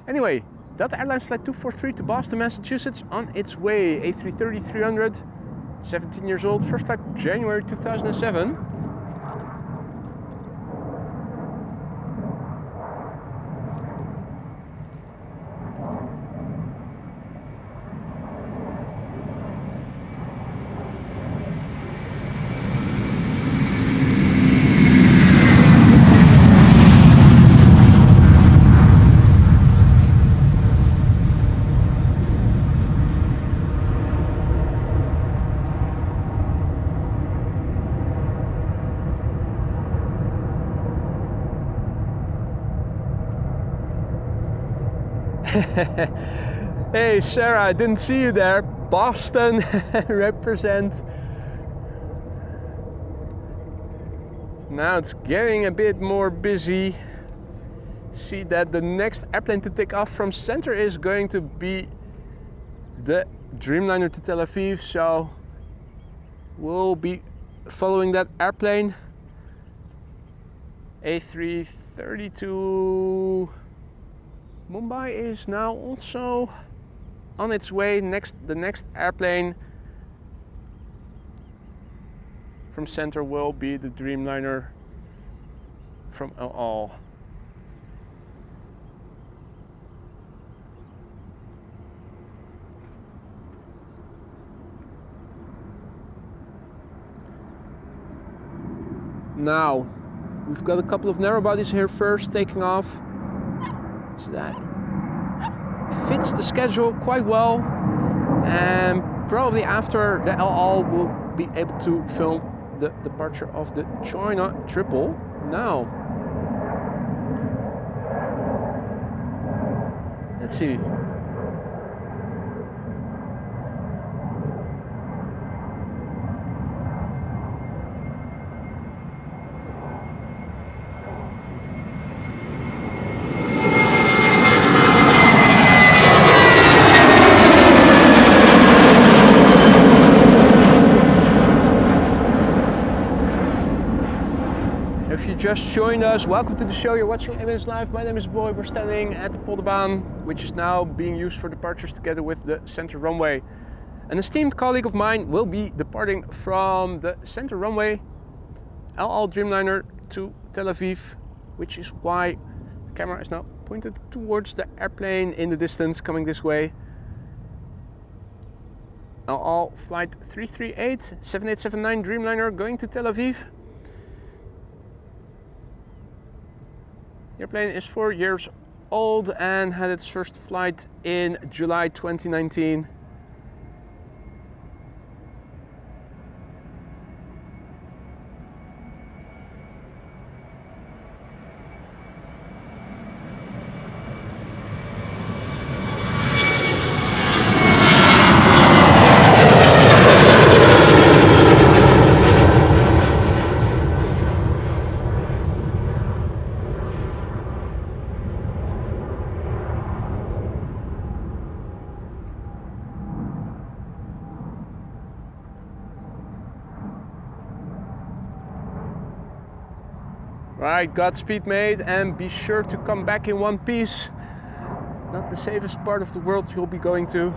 Anyway, Delta Airlines Flight 243 to Boston, Massachusetts on its way. A330-300, 17 years old, first flight January 2007. Hey Sarah, I didn't see you there. Boston represent. Now it's getting a bit more busy. See that the next airplane to take off from center is going to be the Dreamliner to Tel Aviv, so we'll be following that airplane. A330 to Mumbai is now also on its way. The next airplane from center will be the Dreamliner from El Al. Now, we've got a couple of narrow bodies here first taking off. So that fits the schedule quite well, and probably after the El Al we'll be able to film the departure of the China triple. Now, let's see. If you just joined us, welcome to the show. You're watching AMS Live. My name is Boy. We're standing at the Polderbaan, which is now being used for departures together with the center runway. An esteemed colleague of mine will be departing from the center runway El Al Dreamliner to Tel Aviv, which is why the camera is now pointed towards the airplane in the distance coming this way. El Al flight 338 7879 Dreamliner going to Tel Aviv. The airplane is 4 years old and had its first flight in July 2019. Right, Godspeed mate, and be sure to come back in one piece. Not the safest part of the world you'll be going to.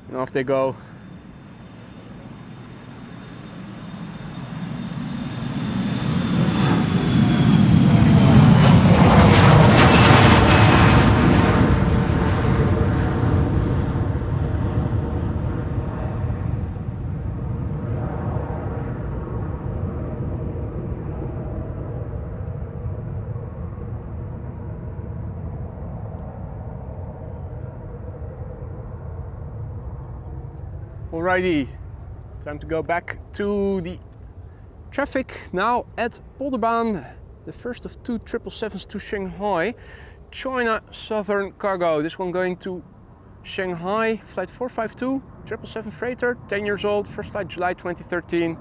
And off they go. Alrighty, time to go back to the traffic now at Polderbaan, the first of two 777s to Shanghai, China Southern Cargo. This one going to Shanghai, flight 452, 777 freighter, 10 years old, first flight July 2013.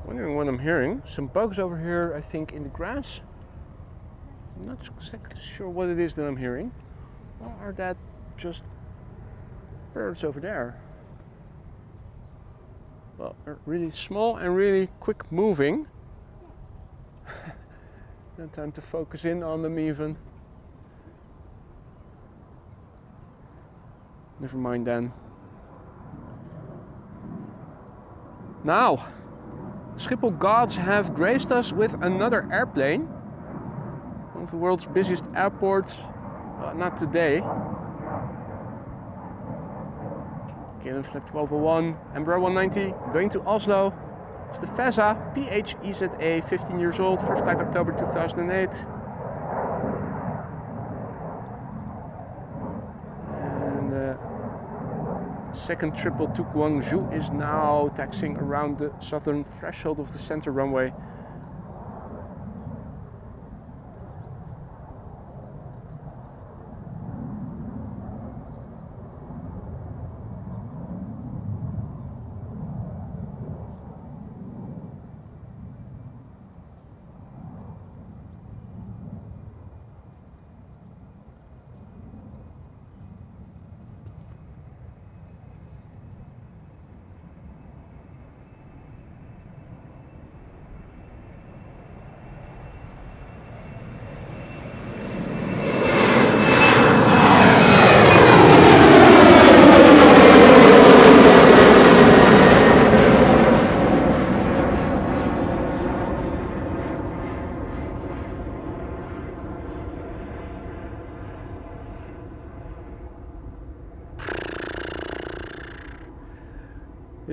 Wondering what I'm hearing. Some bugs over here, I think, in the grass. I'm not exactly sure what it is that I'm hearing. Or are that just birds over there? Well, they're really small and really quick moving. No time to focus in on them even. Never mind then. Now, Schiphol gods have graced us with another airplane. One of the world's busiest airports. Not today. KLM flight 1201, Embraer 190, going to Oslo. It's the FESA PHEZA, 15 years old, first flight October 2008. Second triple to Guangzhou is now taxiing around the southern threshold of the center runway.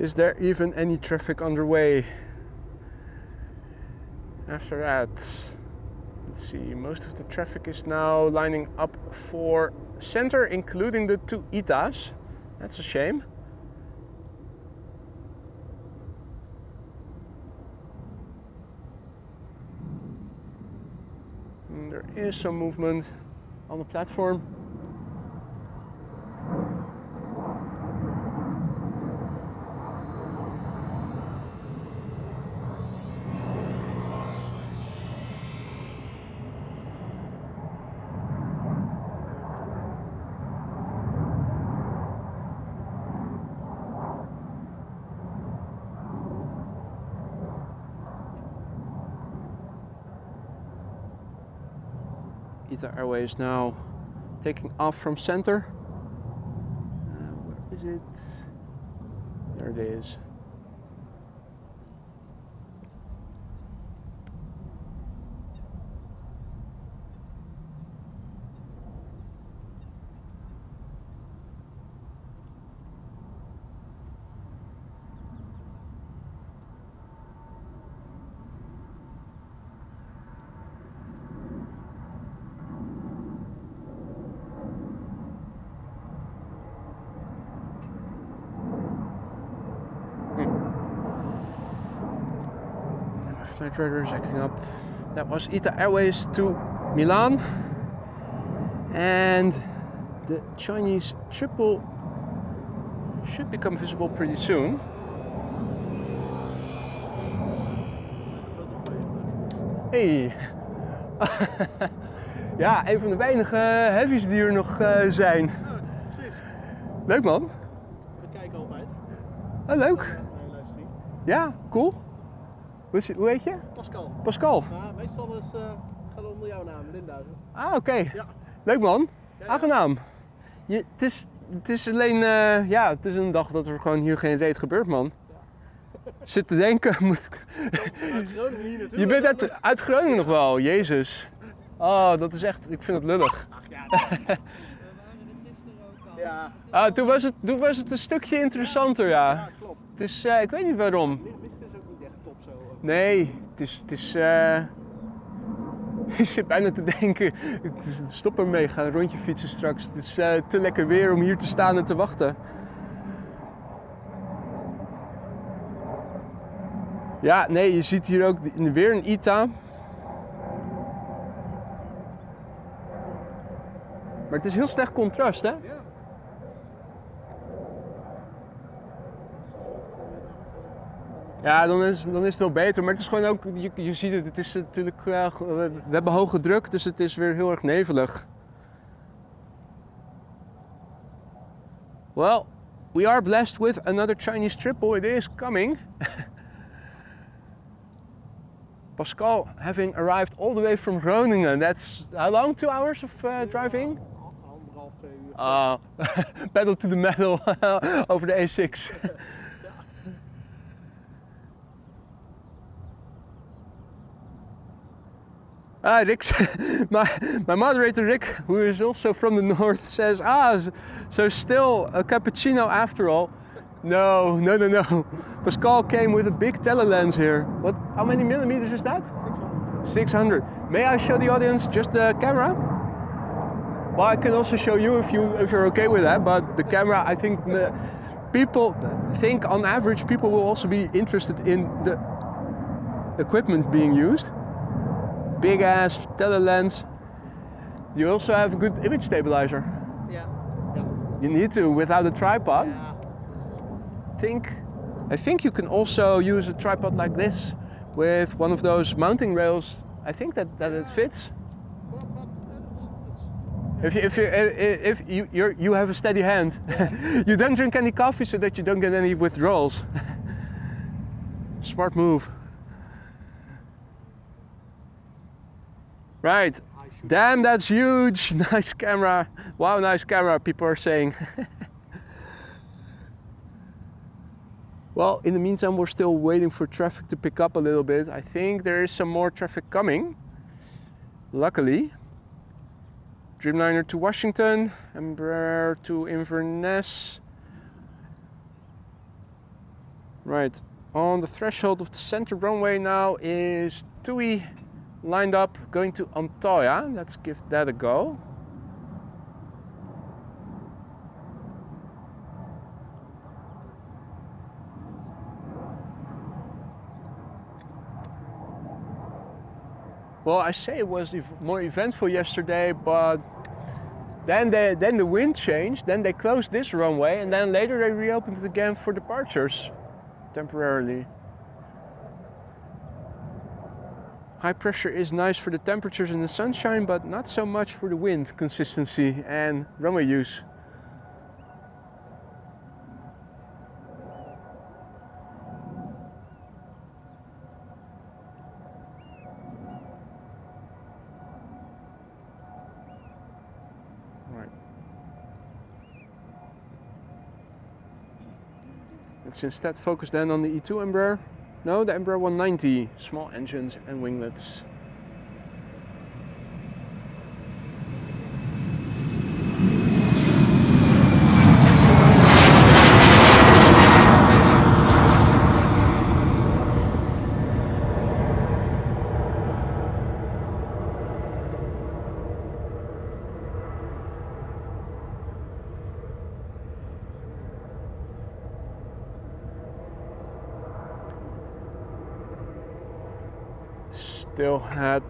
Is there even any traffic underway? After that, let's see, most of the traffic is now lining up for center, including the 2 ITAs. That's a shame. And there is some movement on the platform. Airways now taking off from center. Where is it? There it is. Flight radar is acting up. That was ITA Airways to Milan, and the Chinese triple should become visible pretty soon. Hey! Ja, een van de weinige heavies die er nog zijn. Ja, precies. Leuk man. We kijken altijd. Oh, leuk. Nee, luister niet. Ja, cool. Hoe heet je? Pascal. Pascal. Ja, meestal gaat het onder jouw naam, Lindhuizen. Ah, oké. Ja. Leuk man. Ja. Aangenaam. Het is alleen, ja, het is een dag dat er gewoon hier geen reet gebeurt, man. Ja. Zit te denken, moet ik... Uit Groningen hier natuurlijk. Je bent uit Groningen nog wel, Jezus. Oh, dat is echt, ik vind het lullig. Ach ja. We waren er gisteren ook al. Ja. Ah, toen was het een stukje interessanter, ja. Ja, klopt. Het is, ik weet niet waarom. Licht is ook niet echt top zo. Nee, het is je zit bijna te denken, stop ermee, ga een rondje fietsen straks. Het is te lekker weer om hier te staan en te wachten. Ja, nee, je ziet hier ook weer een ITA. Maar het is heel slecht contrast, hè? Ja. Ja, dan is het wel beter, maar het is gewoon ook, je ziet het is natuurlijk, we hebben hoge druk, dus het is weer heel erg nevelig. Well, we are blessed with another Chinese triple, it is coming. Pascal having arrived all the way from Groningen, that's how long, 2 hours of driving? Anderhalf, 2 uur. Pedal to the metal over de A6. Rick, my moderator Rick, who is also from the north, says, so still a cappuccino after all. No. Pascal came with a big telelens here. What? How many millimeters is that? 600. May I show the audience just the camera? Well, I can also show you if you're okay with that. But the camera, I think people think on average people will also be interested in the equipment being used. Big ass telelens. You also have a good image stabilizer. Yeah. You need to without a tripod. Yeah. I think you can also use a tripod like this with one of those mounting rails. I think that it fits. If you have a steady hand, you don't drink any coffee so that you don't get any withdrawals. Smart move. Right. Damn, that's huge. Nice camera. Wow, nice camera, people are saying. Well, in the meantime, we're still waiting for traffic to pick up a little bit. I think there is some more traffic coming. Luckily. Dreamliner to Washington, Embraer to Inverness. Right, on the threshold of the center runway now is TUI lined up going to Antalya. Let's give that a go. Well, I say it was more eventful yesterday, but then the wind changed, then they closed this runway, and then later they reopened it again for departures, temporarily. High pressure is nice for the temperatures and the sunshine, but not so much for the wind consistency and runway use. Let's instead focus then on the E2 Embraer. No, the Embraer 190, small engines and winglets. Still had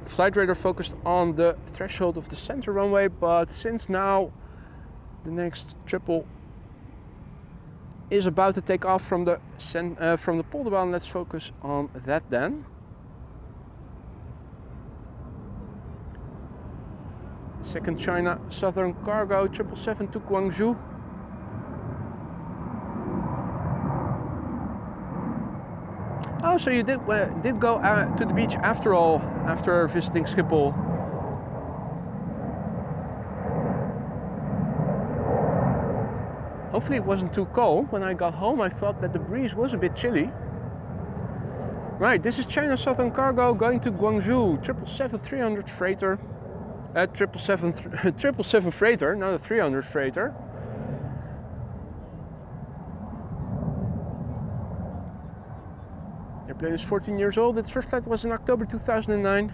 flight radar focused on the threshold of the center runway, but since now the next triple is about to take off from the polderbaan, let's focus on that then. Second China Southern Cargo 777 to Guangzhou. Oh, so you did go to the beach after all, after visiting Schiphol. Hopefully it wasn't too cold. When I got home I thought that the breeze was a bit chilly. Right, this is China Southern Cargo going to Guangzhou, 777-300 freighter. 777 freighter, not a 300 freighter. The airplane is 14 years old. Its first flight was in October 2009.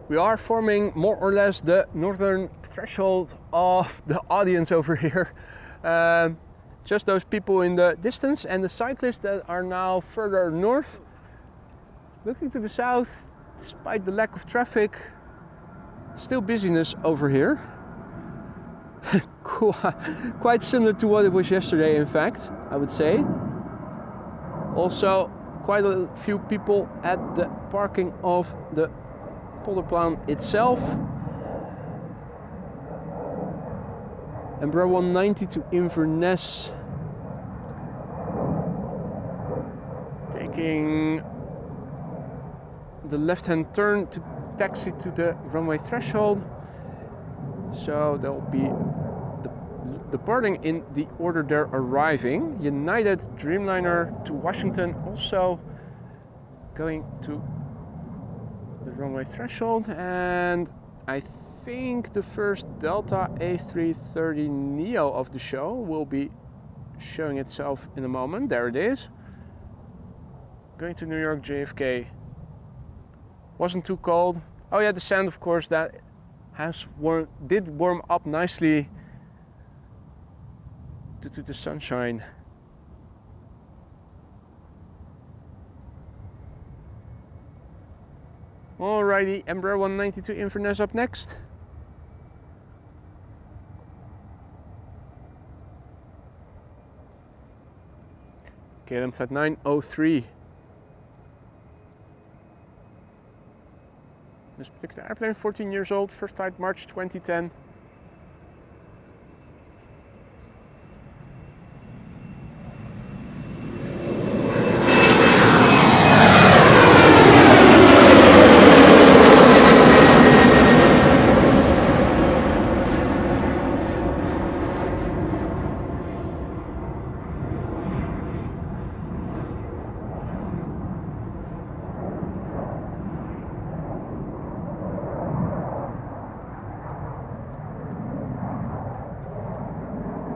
We are forming more or less the northern threshold of the audience over here. Just those people in the distance and the cyclists that are now further north. Looking to the south, despite the lack of traffic, still busyness over here. Quite similar to what it was yesterday, in fact, I would say. Also, quite a few people at the parking of the polderplan itself. Embraer 190 to Inverness, taking the left-hand turn to taxi to the runway threshold. So they'll be departing in the order they're arriving. United Dreamliner to Washington, also going to the runway threshold, and I think the first Delta A330 Neo of the show will be showing itself in a moment. There it is. Going to New York JFK. Wasn't too cold. Oh yeah, the sand, of course, that did warm up nicely due to the sunshine. Alrighty, Embraer 190 to Inverness up next. KLM flight 903. This particular airplane, 14 years old, first flight March 2010.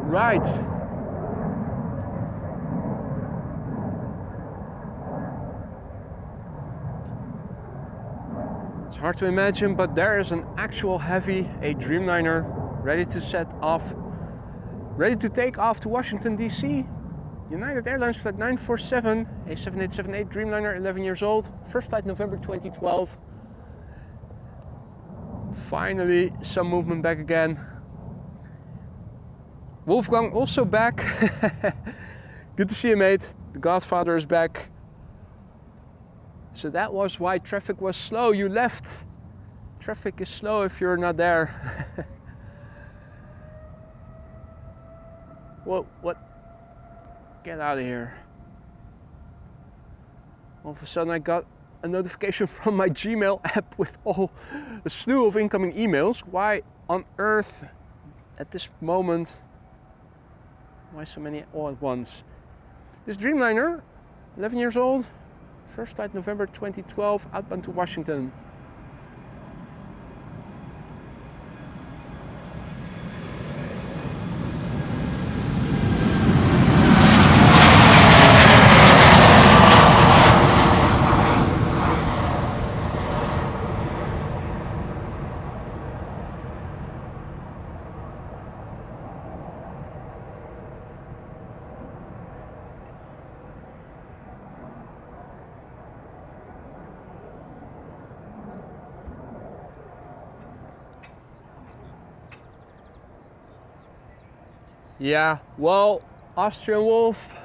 Right. It's hard to imagine, but there is an actual heavy, a Dreamliner, ready to set off, ready to take off to Washington, D.C. United Airlines flight 947, a 7878 Dreamliner, 11 years old. First flight November 2012. Finally, some movement back again. Wolfgang also back. Good to see you, mate. The Godfather is back. So that was why traffic was slow. You left. Traffic is slow if you're not there. Whoa, what? Get out of here. All of a sudden I got a notification from my Gmail app with a slew of incoming emails. Why on earth at this moment? Why so many all at once? This Dreamliner, 11 years old, first flight November 2012, outbound to Washington. Yeah, well, Austrian Wolf,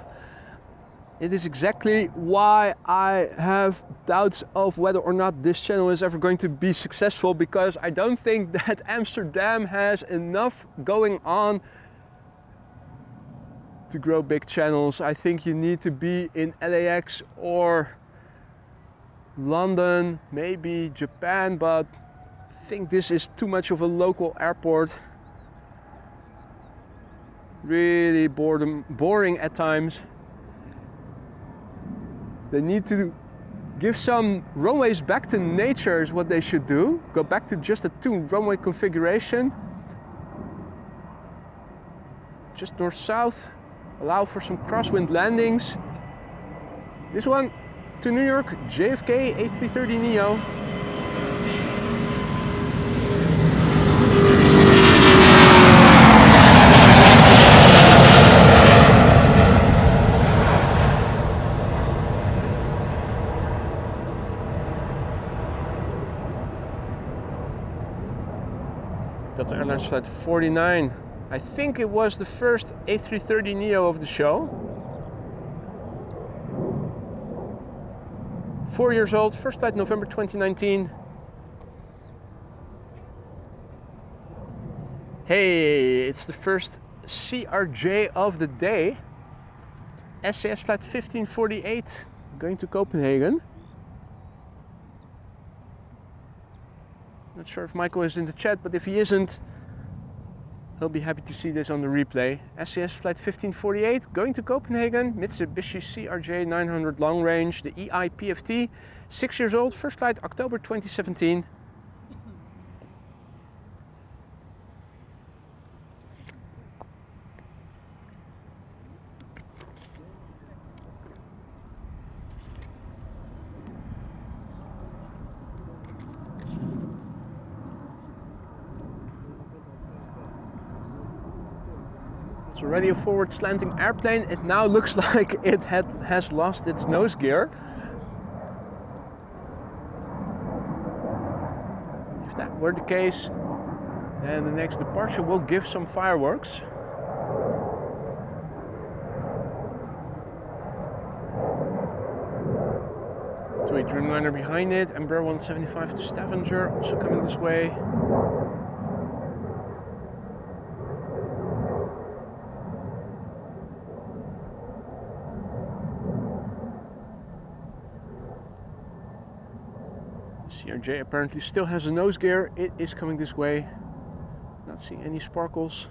it is exactly why I have doubts of whether or not this channel is ever going to be successful, because I don't think that Amsterdam has enough going on to grow big channels. I think you need to be in LAX or London, maybe Japan, but I think this is too much of a local airport. Really boring at times. They need to give some runways back to nature is what they should do. Go back to just a 2-runway configuration. Just north-south. Allow for some crosswind landings. This one to New York, JFK A330neo. Delta Airlines flight 49. I think it was the first A330neo of the show. 4 years old, first flight November 2019. Hey, it's the first CRJ of the day. SAS flight 1548, going to Copenhagen. Not sure if Michael is in the chat, but if he isn't, he'll be happy to see this on the replay. SAS flight 1548, going to Copenhagen, Mitsubishi CRJ 900 long range, the EI PFT, 6 years old, first flight October 2017. It's already a forward slanting airplane. It now looks like it has lost its nose gear. If that were the case, then the next departure will give some fireworks. Dreamliner behind it, Embraer 175 to Stavanger, also coming this way. CRJ apparently still has a nose gear. It is coming this way. Not seeing any sparkles.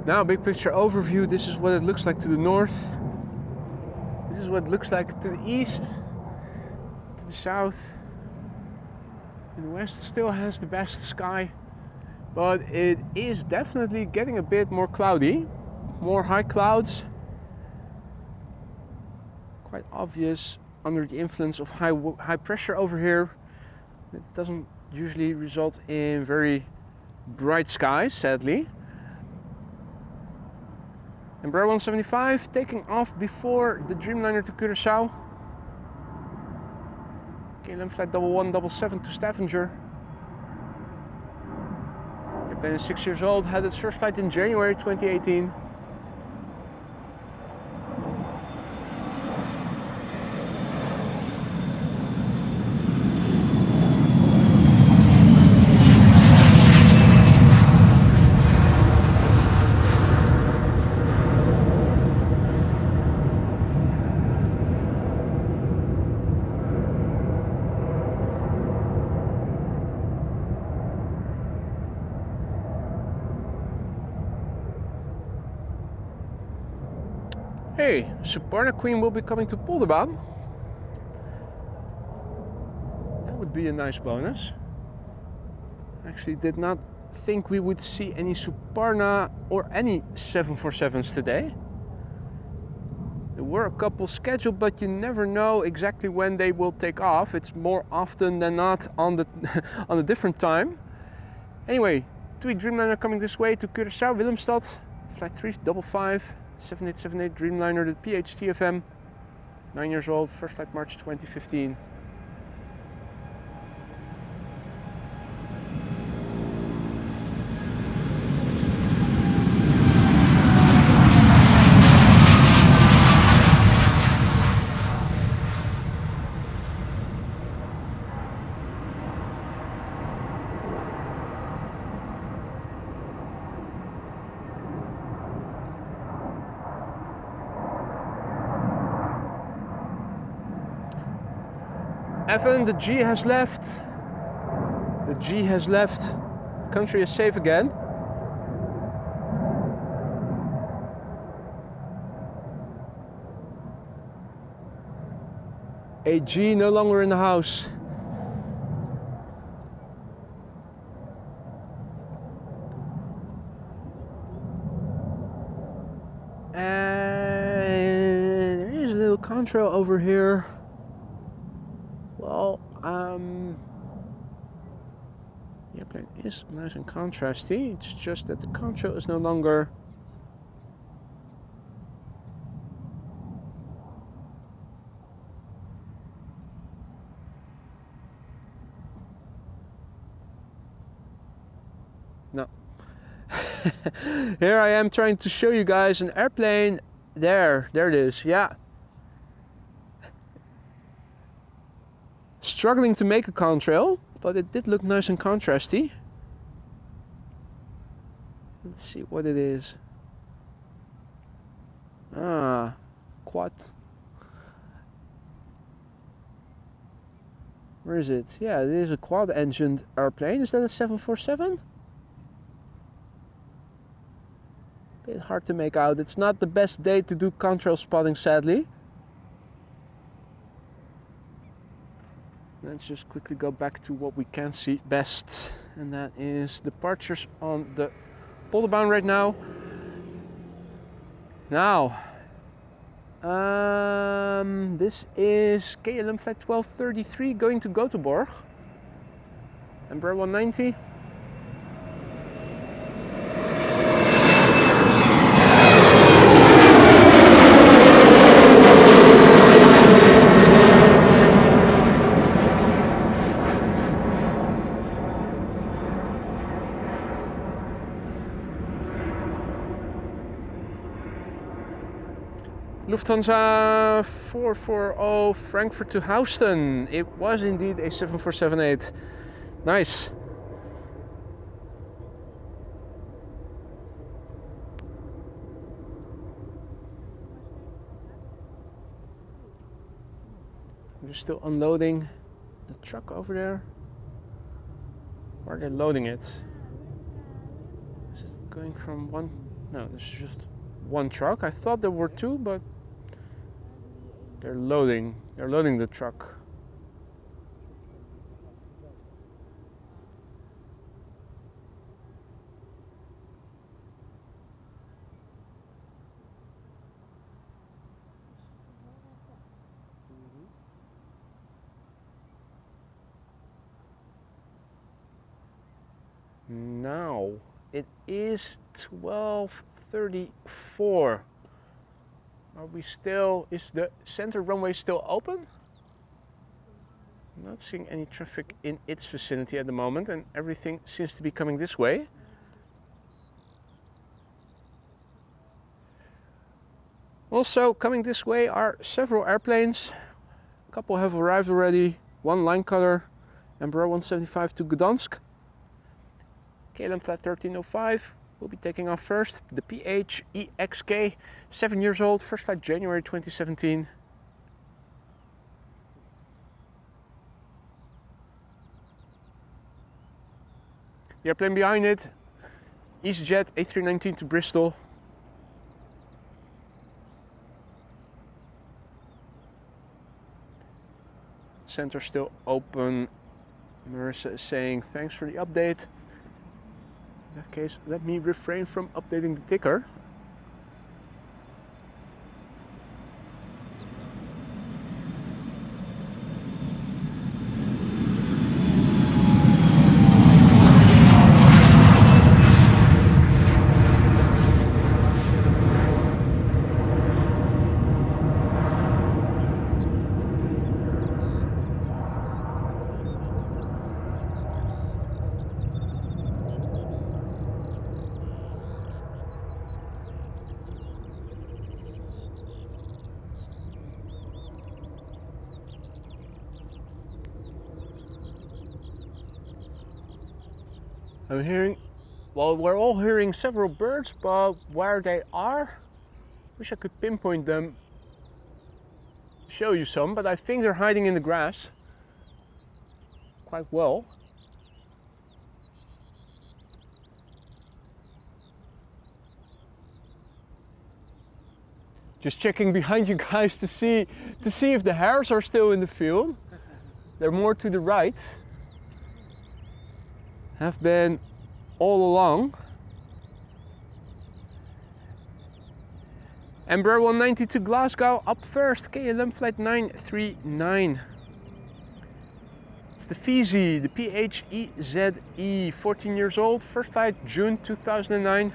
Now, big picture overview. This is what it looks like to the north. This is what it looks like to the east, to the south. And the west still has the best sky, but it is definitely getting a bit more cloudy, more high clouds. Quite obvious under the influence of high pressure over here. It doesn't usually result in very bright skies, sadly. Embraer 175 taking off before the Dreamliner to Curaçao. KLM flight 1177 to Stavanger. Airplane is 6 years old, had its first flight in January 2018. Hey, Suparna Queen will be coming to Polderbaan. That would be a nice bonus. Actually did not think we would see any Suparna or any 747s today. There were a couple scheduled, but you never know exactly when they will take off. It's more often than not on the on a different time. Anyway, TUI Dreamliner coming this way to Curaçao, Willemstad, flight 355. 7878 Dreamliner, the PHTFM, 9 years old, first flight March 2015. Evan, the G has left. The G has left. Country is safe again. A G no longer in the house. And there is a little contrail over here. Well, the airplane is nice and contrasty. It's just that the contrail is no longer no. Here I am trying to show you guys an airplane. There it is. Yeah. Struggling to make a contrail, but it did look nice and contrasty. Let's see what it is. Ah, quad. Where is it? Yeah, it is a quad-engined airplane. Is that a 747? bit hard to make out. It's not the best day to do contrail spotting, sadly. Let's just quickly go back to what we can see best, and that is departures on the Polderbaan right now. Now, this is KLM flight 1233 going to Göteborg. Embraer 190. Lufthansa 440 Frankfurt to Houston. It was indeed a 7478. Nice. They're still unloading the truck over there. Where are they loading it? Is it going from one? No, this is just one truck. I thought there were two, but they're loading the truck. Now it is 12:34. Are we still, is the center runway still open? I'm not seeing any traffic in its vicinity at the moment, and everything seems to be coming this way. Also coming this way are several airplanes. A couple have arrived already. One line cutter, Embraer 175 to Gdansk. KLM flight 1305 will be taking off first. The PHEXK, 7 years old, first flight January 2017. The airplane behind it, EasyJet A319 to Bristol. Center still open. Marissa is saying thanks for the update. In that case, let me refrain from updating the ticker. I'm hearing, well, we're all hearing several birds, but where they are, wish I could pinpoint them, show you some, but I think they're hiding in the grass quite well. Just checking behind you guys to see if the hares are still in the field. They're more to the right. Have been all along. Embraer 190 to Glasgow up first, KLM flight 939. It's the Fiji, the PHEZE, 14 years old, first flight June 2009.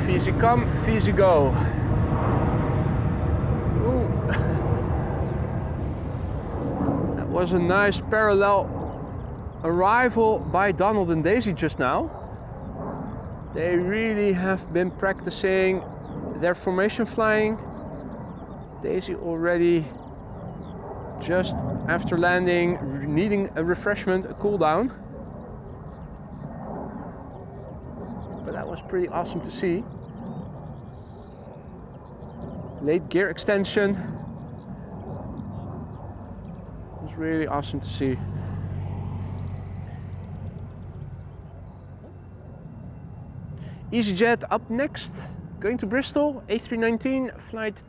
Fiji come, Fiji go. Ooh. That was a nice parallel arrival by Donald and Daisy just now. They really have been practicing their formation flying. Daisy already just after landing, needing a refreshment, a cool down. But that was pretty awesome to see. Late gear extension. It was really awesome to see. EasyJet up next, going to Bristol, A319, flight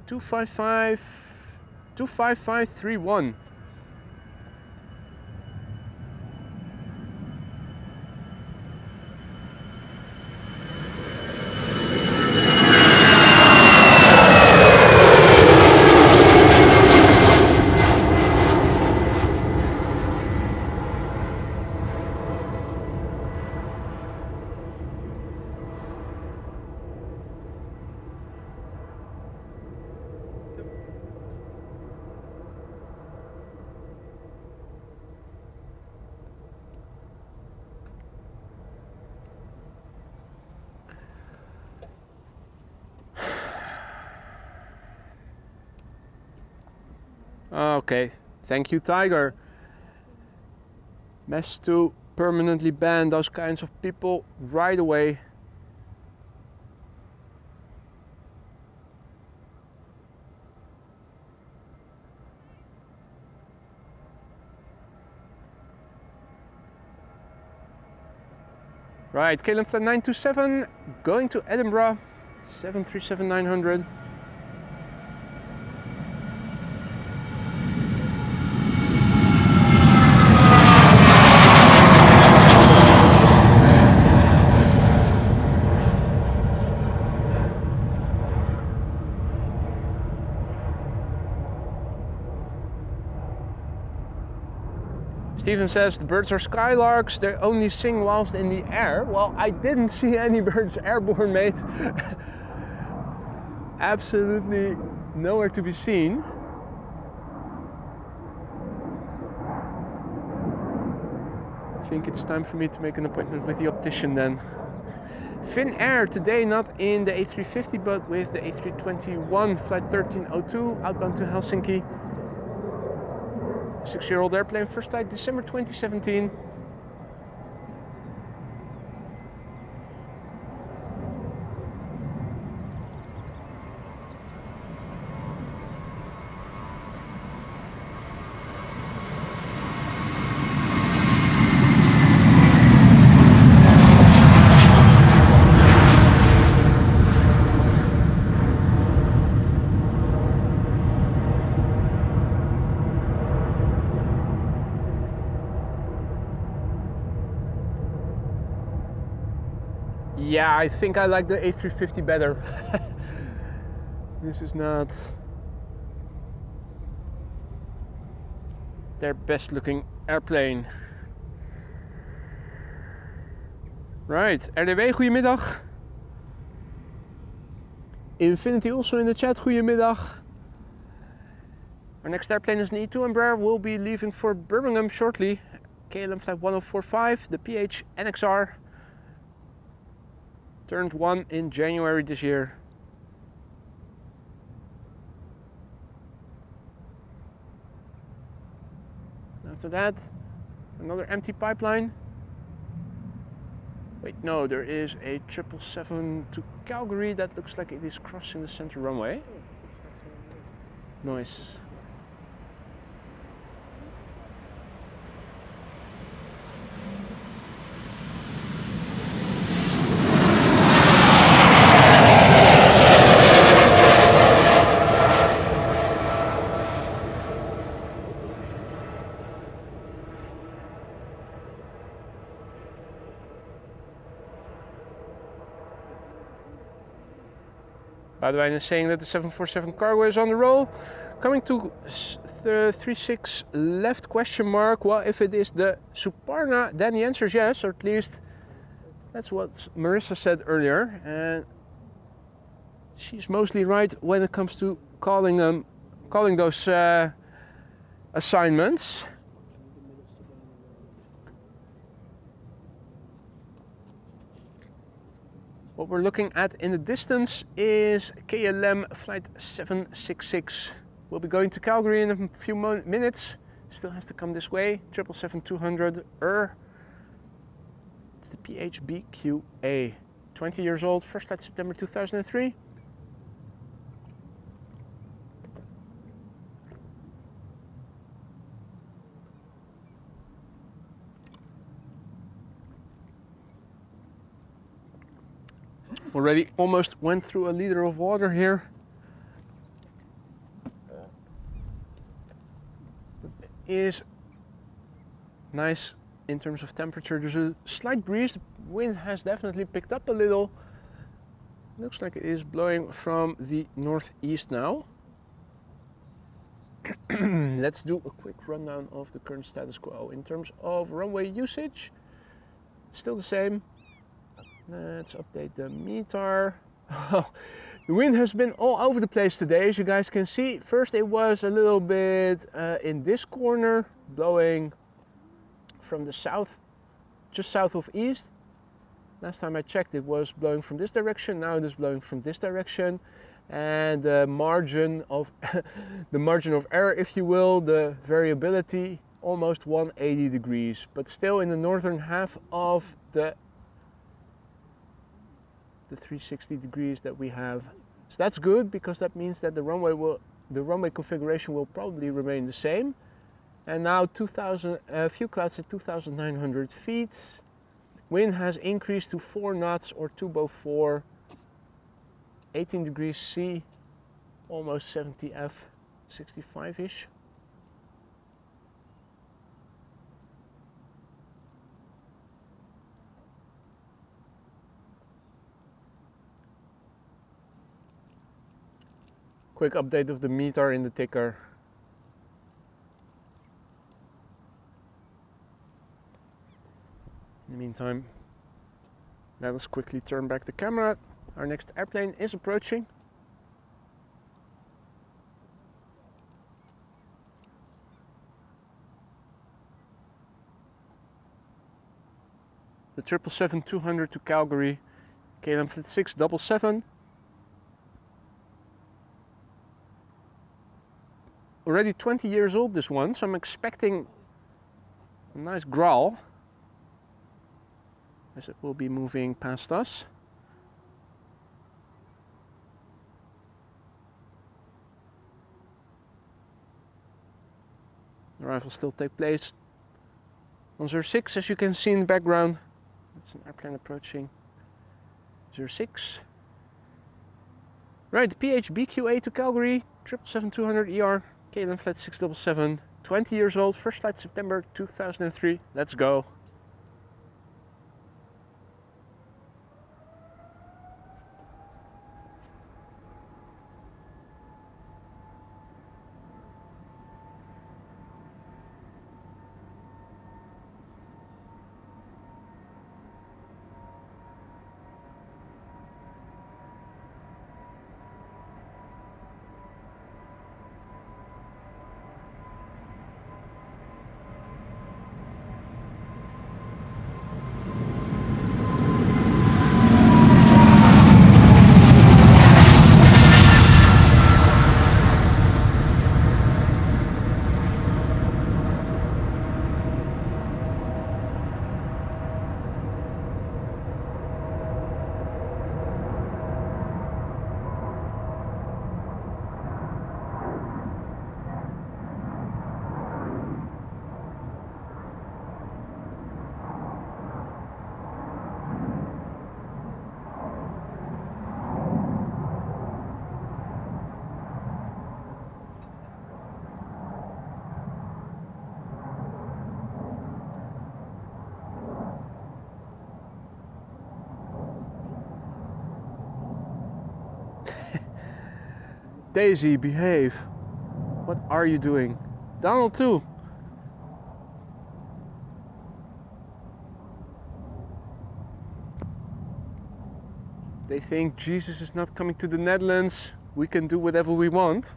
25531. Okay, thank you, Tiger. Best to permanently ban those kinds of people right away. Right, KLM flight 927 going to Edinburgh, 737-900. Steven says the birds are skylarks, they only sing whilst in the air. Well, I didn't see any birds airborne, mate. Absolutely nowhere to be seen. I think it's time for me to make an appointment with the optician then. Finnair today, not in the A350 but with the A321 flight 1302 outbound to Helsinki. 6-year-old airplane, first flight December 2017. Yeah, I think I like the A350 better. This is not their best looking airplane. Right, RDW, goedemiddag. Infinity also in the chat, goedemiddag. Our next airplane is an E2 Embraer. We'll be leaving for Birmingham shortly. KLM flight 1045, the PH NXR. Turned 1 in January this year. After that, another empty pipeline. Wait, no, there is a 777 to Calgary that looks like it is crossing the center runway. Nice. By the way, I'm saying that the 747 cargo is on the roll. Coming to 36 left question mark. Well, if it is the Suparna, then the answer is yes, or at least that's what Marissa said earlier. And she's mostly right when it comes to calling those assignments. What we're looking at in the distance is KLM flight 766. We'll be going to Calgary in a few minutes. Still has to come this way. 777-200 It's the PHBQA. 20 years old, first flight September 2003. Already almost went through a liter of water here. It is nice in terms of temperature. There's a slight breeze. The wind has definitely picked up a little. Looks like it is blowing from the northeast now. Let's do a quick rundown of the current status quo. In terms of runway usage, still the same. Let's update the METAR. The wind has been all over the place today, as you guys can see. First it was a little bit in this corner, blowing from the south, just south of east. Last time I checked it was blowing from this direction, now it is blowing from this direction. And the margin of the margin of error, if you will, the variability, almost 180 degrees, but still in the northern half of the 360 degrees that we have. So that's good, because that means that the runway configuration will probably remain the same. And now fuel clouds at 2,900 feet. Wind has increased to 4 knots or 2 bow 4. 18 degrees C, almost 70 F, 65-ish. Quick update of the METAR in the ticker. In the meantime, let us quickly turn back the camera. Our next airplane is approaching. The 777-200 to Calgary, KLM 677. Already 20 years old, this one, so I'm expecting a nice growl as it will be moving past us. Arrival still take place on 06, as you can see in the background. It's an airplane approaching 06. Right, PHBQA to Calgary, 777-200 ER, KLM flight 677, 20 years old, first flight September 2003. Let's go. Daisy, behave. What are you doing? Donald too. They think Jesus is not coming to the Netherlands. We can do whatever we want.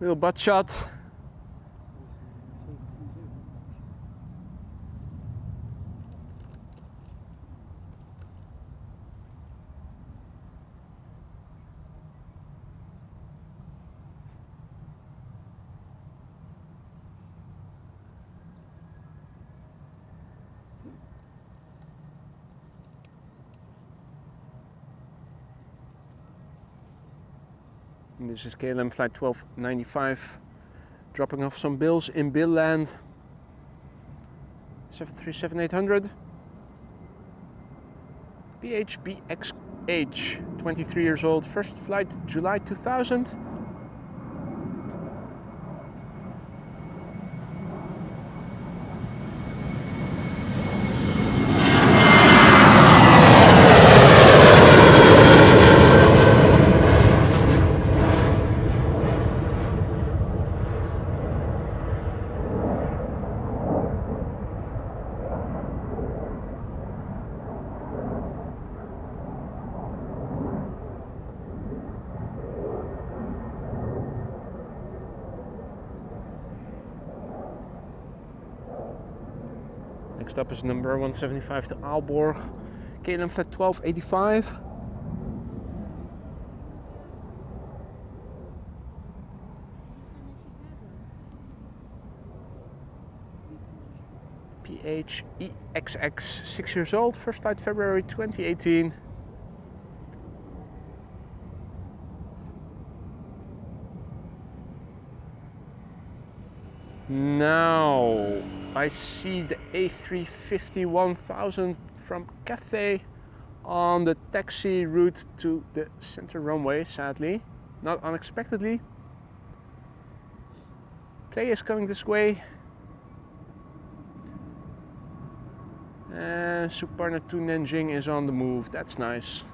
Little butt shot. This is KLM flight 1295, dropping off some bills in bill land. 737-800. PHBXH, 23 years old, first flight July 2000. Next up is number 175 to Aalborg, KLM flight 1285. PHEXX, 6 years old, first flight February 2018. Now I see the A350 1000 from Cathay on the taxi route to the center runway, sadly, not unexpectedly. Play is coming this way. And Suparna to Nanjing is on the move, that's nice.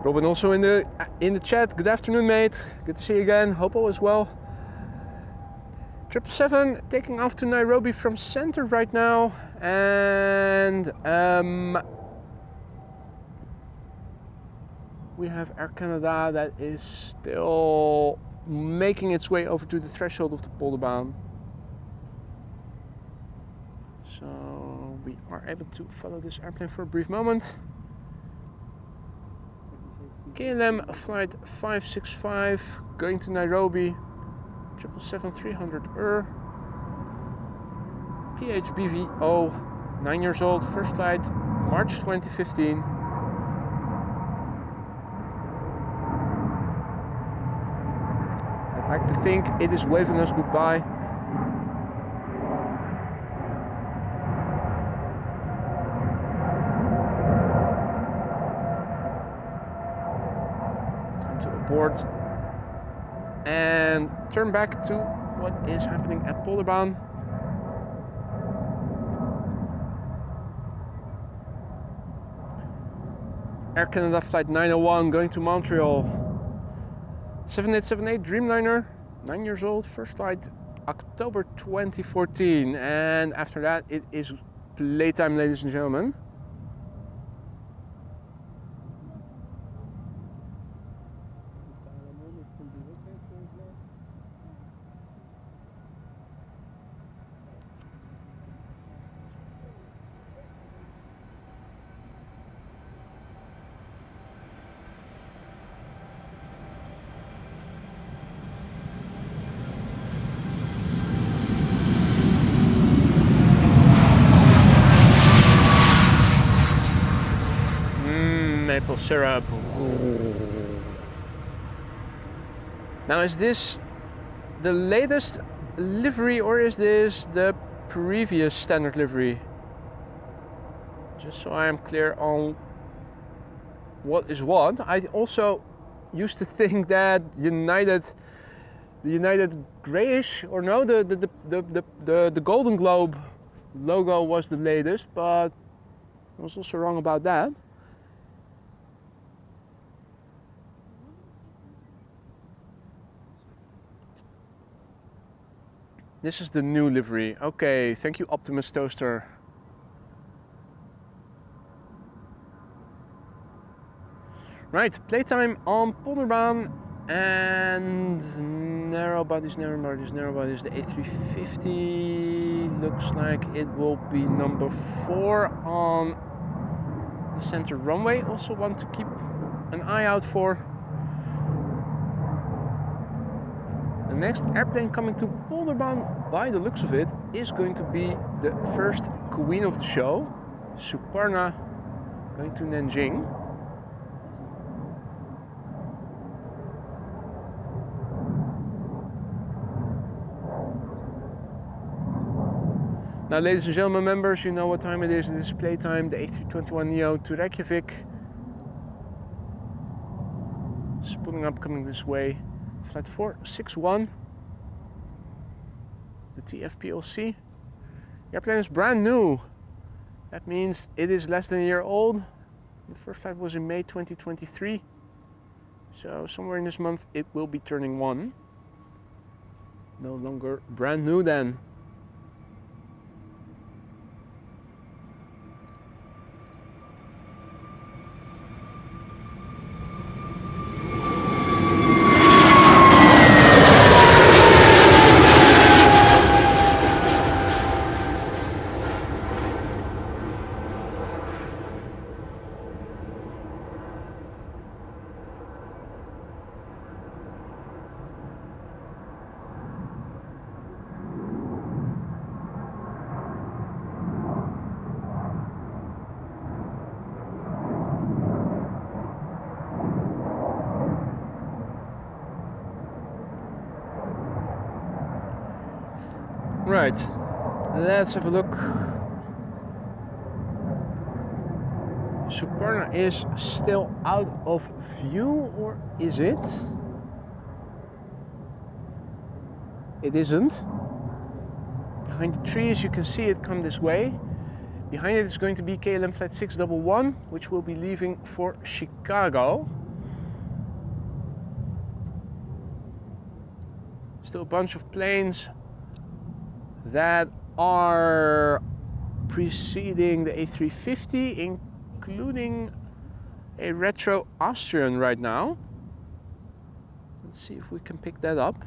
Robin also in the chat. Good afternoon, mate. Good to see you again. Hope all is well. 777 taking off to Nairobi from center right now, and we have Air Canada that is still making its way over to the threshold of the Polderbaan. So we are able to follow this airplane for a brief moment. KLM flight 565 going to Nairobi, 777-300 PHBVO, 9 years old, first flight March 2015. I'd like to think it is waving us goodbye. Board and turn back to what is happening at Polderbaan. Air Canada flight 901 going to Montreal. 7878 Dreamliner, 9 years old, first flight October 2014, and after that it is playtime, ladies and gentlemen. Maple syrup. Now, is this the latest livery or is this the previous standard livery? Just so I am clear on what is what. I also used to think that the United Grayish, or no, the Golden Globe logo was the latest, but I was also wrong about that. This is the new livery. Okay, thank you, Optimus Toaster. Right, playtime on Polderbaan And narrow bodies, the A350 looks like it will be number 4 on the center runway. Also want to keep an eye out for. The next airplane coming to Polderbaan, by the looks of it, is going to be the first queen of the show, Suparna, going to Nanjing. Now, ladies and gentlemen, members, you know what time it is. It is playtime, the A321neo to Reykjavik. Spooling up, coming this way. Flight 461. The TFPLC. The airplane is brand new. That means it is less than a year old. The first flight was in May 2023. So somewhere in this month it will be turning 1. No longer brand new then. Right, let's have a look. Suparna is still out of view, or is it? It isn't. Behind the trees you can see it come this way. Behind it is going to be KLM flight 611, which will be leaving for Chicago. Still a bunch of planes that are preceding the A350, including a retro Austrian right now. Let's see if we can pick that up.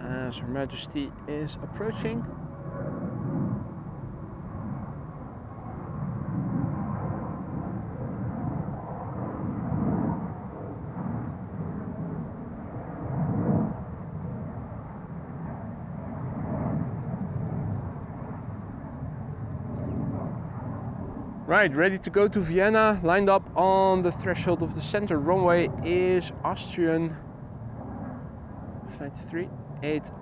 As Her Majesty is approaching. Right, ready to go to Vienna. Lined up on the threshold of the center runway is Austrian flight 380,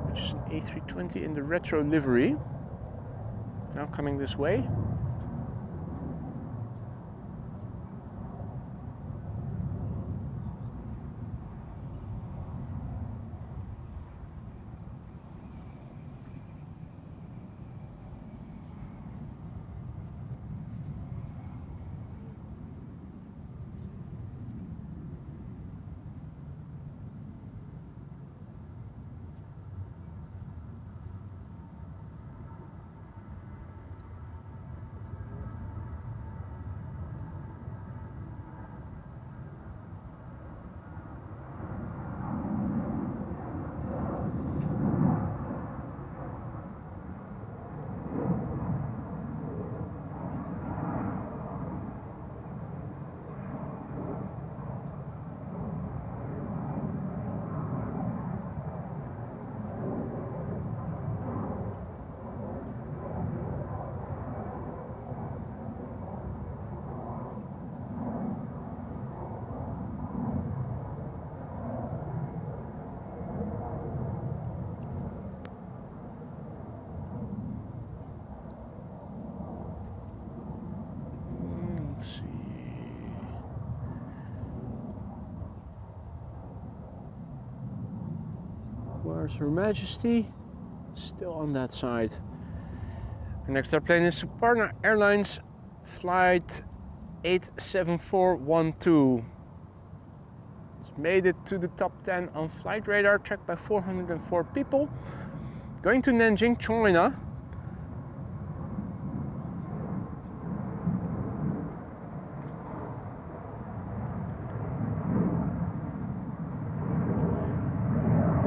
which is an A320 in the retro livery. Now coming this way. Where's Her Majesty? Still on that side. Our next airplane is Suparna Airlines flight 87412. It's made it to the top 10 on flight radar, tracked by 404 people. Going to Nanjing, China.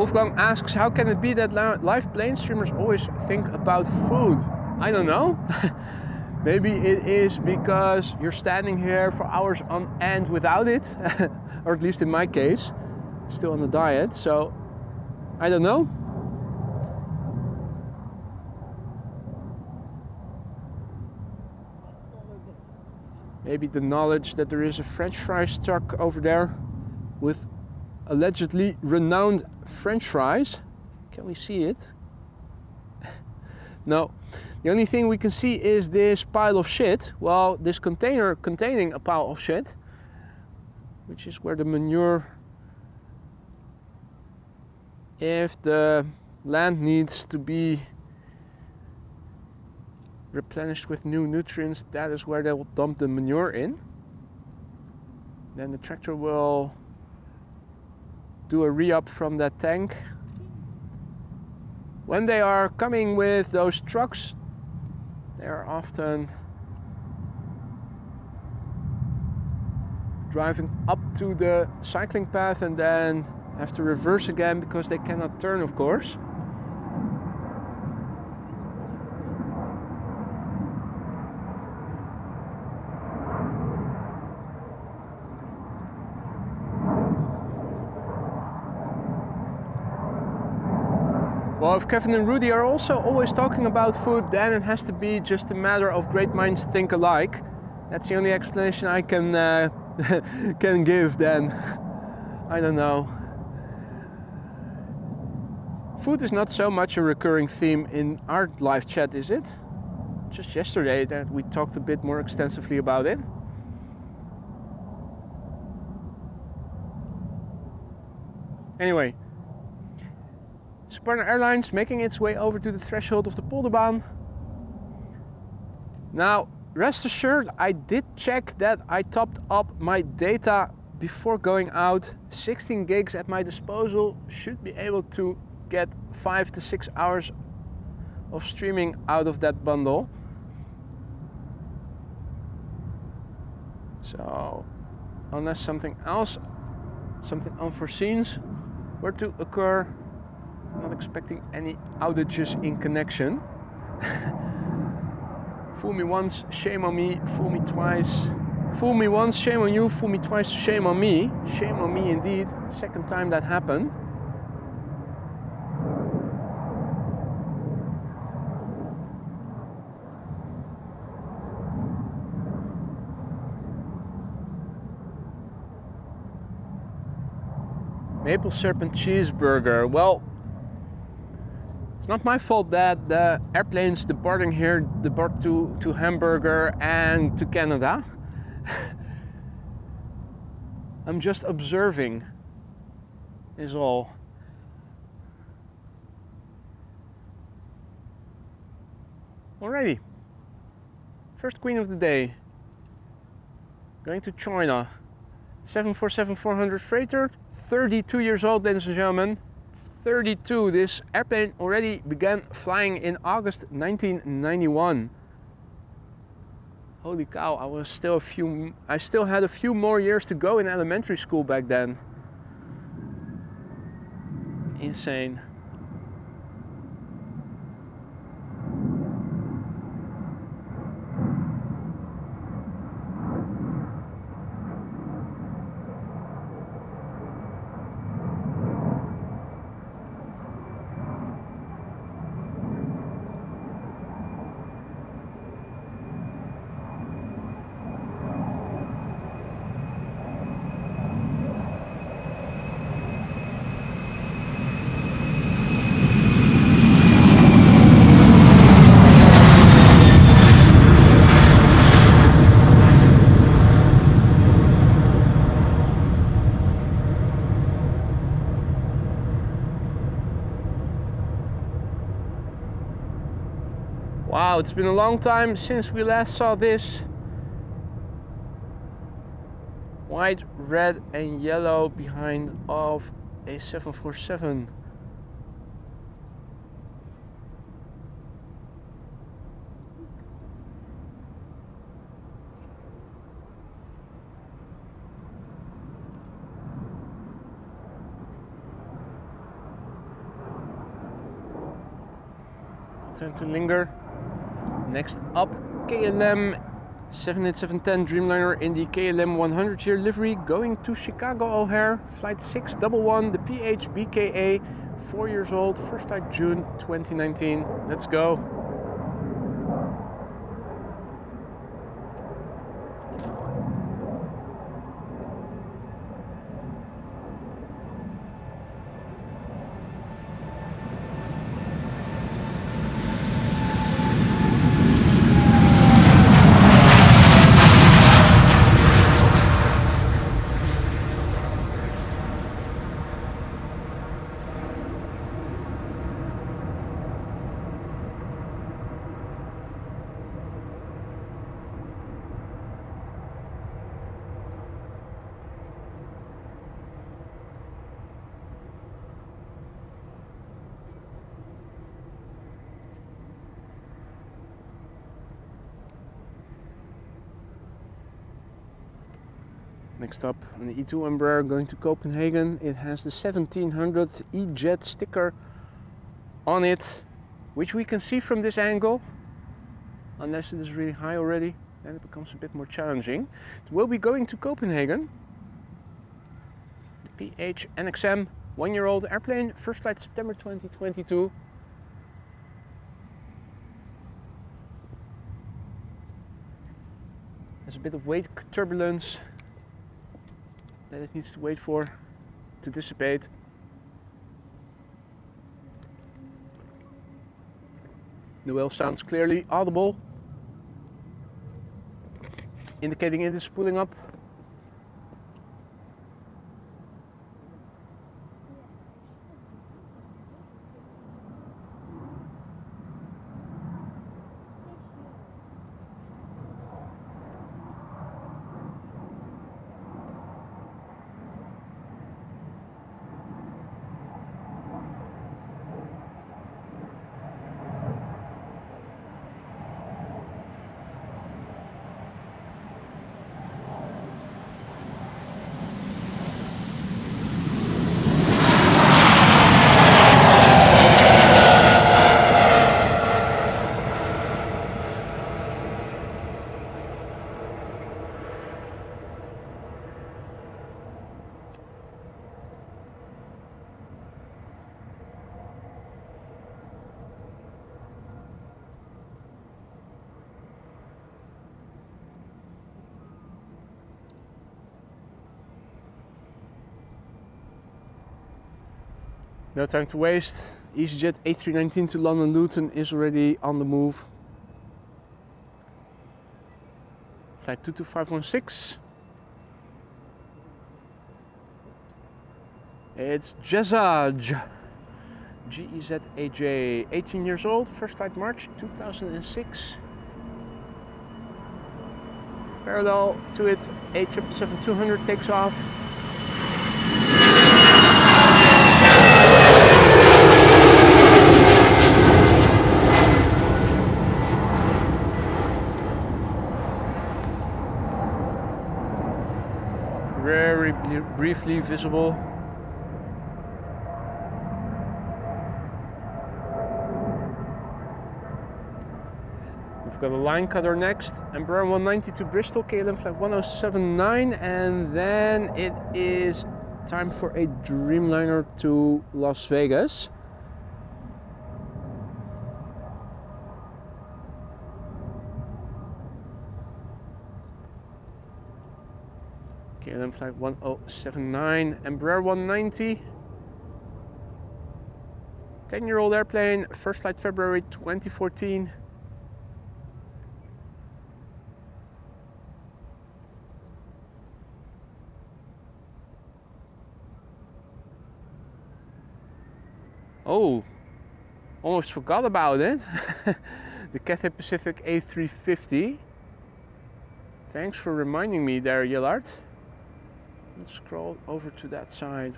Wolfgang asks, how can it be that live plane streamers always think about food? I don't know. Maybe it is because you're standing here for hours on end without it, or at least in my case, still on a diet, so I don't know. Maybe the knowledge that there is a French fries truck over there with allegedly renowned French fries. Can we see it? No. The only thing we can see is this pile of shit. Well, this container containing a pile of shit, which is where the manure, if the land needs to be replenished with new nutrients, that is where they will dump the manure in. Then the tractor will do a re-up from that tank. When they are coming with those trucks, they are often driving up to the cycling path and then have to reverse again because they cannot turn, of course. Well, if Kevin and Rudy are also always talking about food, then it has to be just a matter of great minds think alike. That's the only explanation I can can give then. I don't know. Food is not so much a recurring theme in our live chat, is it? Just yesterday that we talked a bit more extensively about it. Anyway. Suparna Airlines making its way over to the threshold of the Polderbaan. Now, rest assured, I did check that I topped up my data before going out. 16 gigs at my disposal, should be able to get 5 to 6 hours of streaming out of that bundle. So, unless something else, something unforeseen were to occur, I'm not expecting any outages in connection. Fool me once, shame on me. Fool me twice. Fool me once, shame on you. Fool me twice, shame on me. Shame on me indeed. Second time that happened. Maple Serpent Cheeseburger. Well, it's not my fault that the airplanes departing here depart to Hamburger and to Canada. I'm just observing, is all. Alrighty. First queen of the day. Going to China. 747-400 freighter. 32 years old, ladies and gentlemen. 32. This airplane already began flying in August 1991. Holy cow, I still had a few more years to go in elementary school back then. Insane. Wow, it's been a long time since we last saw this. White, red and yellow behind of a 747. time to linger. Next up, KLM 787-10 Dreamliner in the KLM 100-year livery going to Chicago O'Hare, flight 611, the PH-BKA, 4 years old, first flight June 2019. Let's go. Next up, an E2 Embraer going to Copenhagen. It has the 1700 E-Jet sticker on it, which we can see from this angle. Unless it is really high already, then it becomes a bit more challenging. It will be going to Copenhagen. The PH NXM, 1-year-old airplane, first flight September 2022. There's a bit of wake turbulence that it needs to wait for to dissipate. The whale sounds clearly audible, indicating it is spooling up. No time to waste. EasyJet A319 to London Luton is already on the move. Flight 22516. It's Jezaj. G-E-Z-A-J, 18 years old, first flight March 2006. Parallel to it, A777-200 takes off. Very briefly visible. We've got a line cutter next, Embraer 190 to Bristol, KLM flight 1079, and then it is time for a Dreamliner to Las Vegas. KLM flight 1079, Embraer 190. 10-year-old airplane, first flight February 2014. Oh, almost forgot about it. The Cathay Pacific A350. Thanks for reminding me there, Yellard. Let's scroll over to that side.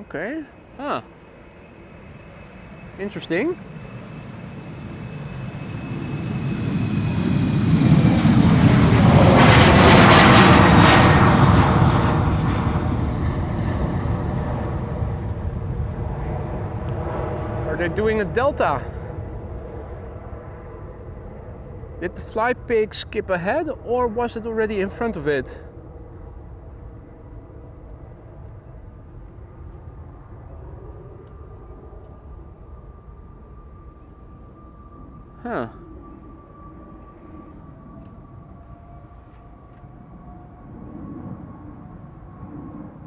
Okay. Ah. Interesting. Are they doing a delta? Did the fly pig skip ahead or was it already in front of it? Huh.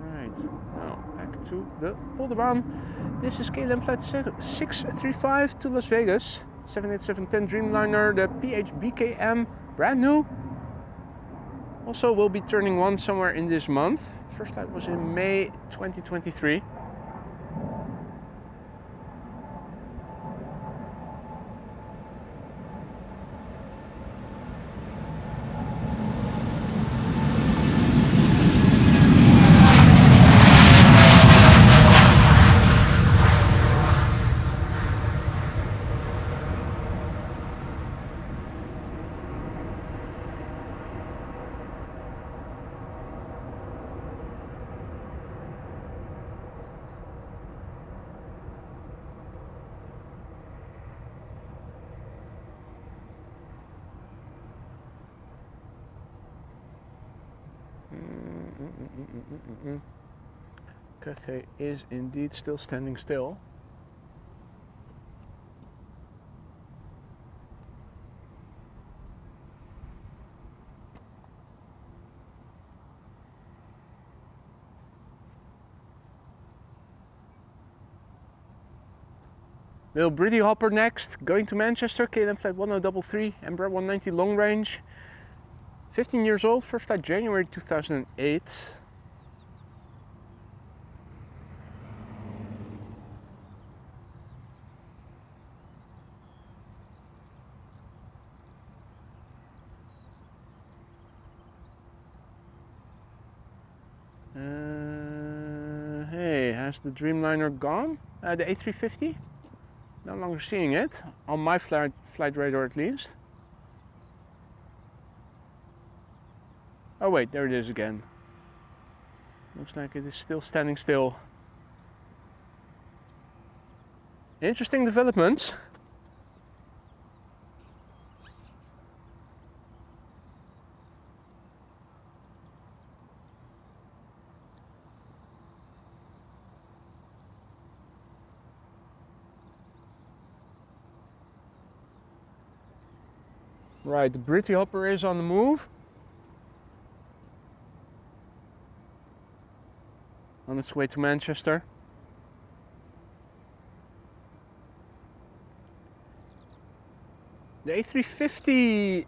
Right, now back to the Polderbaan. This is KLM flight 635 to Las Vegas. 787-10 Dreamliner, the PHBKM, brand new. Also will be turning one somewhere in this month. First flight was in May 2023. Cathay is indeed still standing still. Little Britty Hopper next, going to Manchester, KLM flight 1033, Embraer 190 long range. 15 years old, first flight January 2008. Hey, has the Dreamliner gone? The A350? No longer seeing it, on my flight radar at least. Oh wait, there it is again. Looks like it is still standing still. Interesting developments. Right, the Britty Hopper is on the move. On its way to Manchester. The A350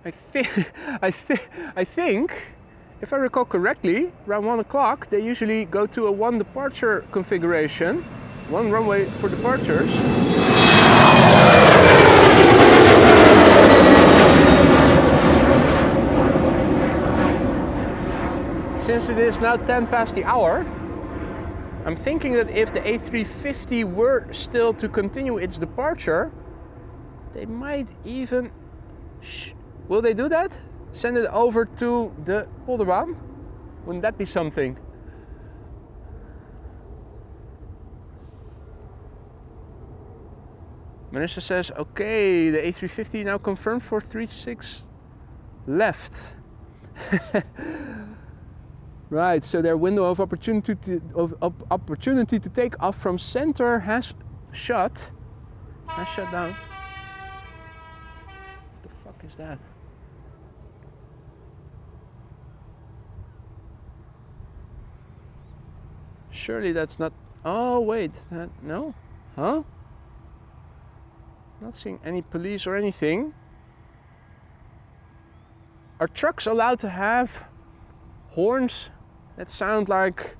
I think, if I recall correctly, around 1 o'clock they usually go to a one departure configuration. One runway for departures. Since it is now 10 past the hour, I'm thinking that if the A350 were still to continue its departure, they might even... Will they do that? Send it over to the Polderbaan? Wouldn't that be something? Minister says, okay, the A350 now confirmed for 36 left. Right, so their window of opportunity to take off from center has shut down. What the fuck is that? Surely that's not... Oh wait, no? Huh? Not seeing any police or anything. Are trucks allowed to have horns that sound like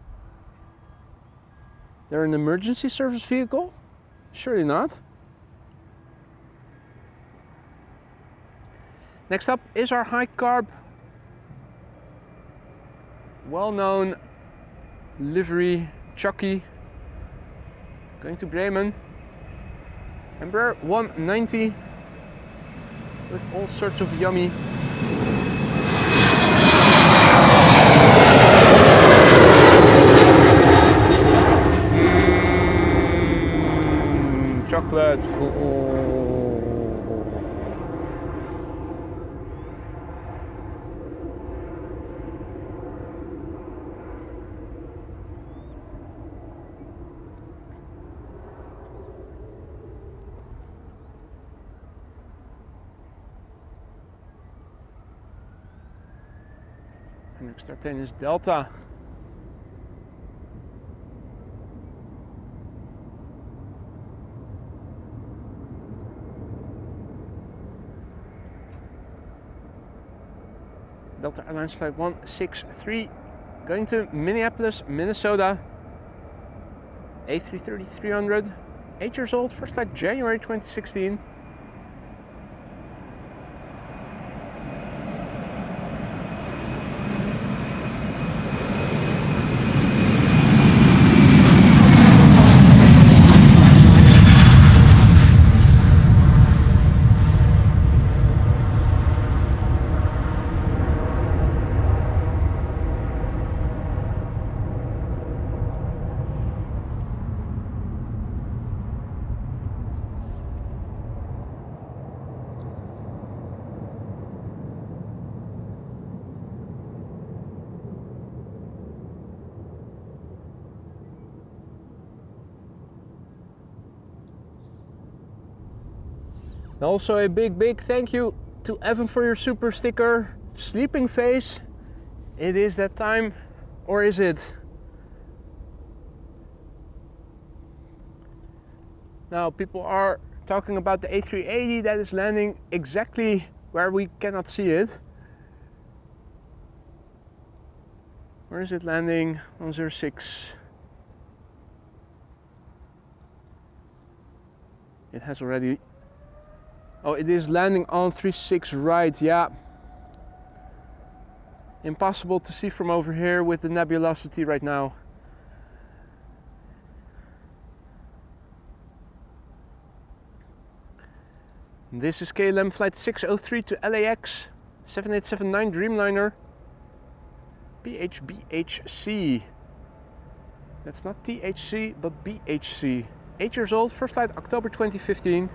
they're an emergency service vehicle? Surely not. Next up is our high carb, well-known livery Choc-y, going to Bremen. Embraer 190 with all sorts of yummy 600. The next airplane is Delta. Delta Airlines flight 163 going to Minneapolis, Minnesota. A330-300, 8 years old, first flight January 2016. Also a big thank you to Evan for your super sticker. Sleeping face. It is that time, or is it? Now people are talking about the A380 that is landing exactly where we cannot see it. Where is it landing? 106. It has already. Oh, it is landing on 36 right, yeah. Impossible to see from over here with the nebulosity right now. This is KLM flight 603 to LAX, 7879 Dreamliner, BHC. That's not THC, but BHC. 8 years old, first flight October 2015.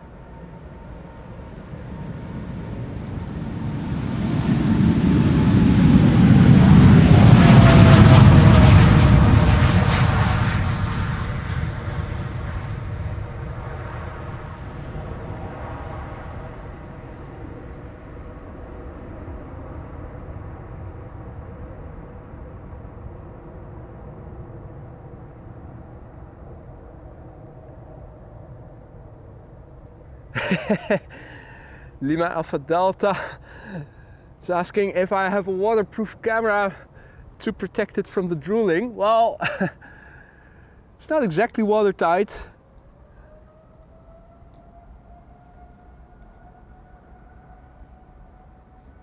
Lima Alpha Delta is asking if I have a waterproof camera to protect it from the drooling. Well, it's not exactly watertight.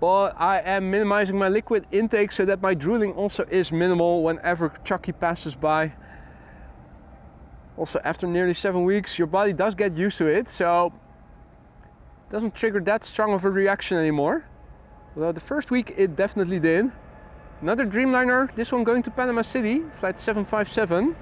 But I am minimizing my liquid intake so that my drooling also is minimal whenever Choc-y passes by. Also, after nearly 7 weeks, your body does get used to it, so it doesn't trigger that strong of a reaction anymore. Although the first week it definitely did. Another Dreamliner, this one going to Panama City, flight 757.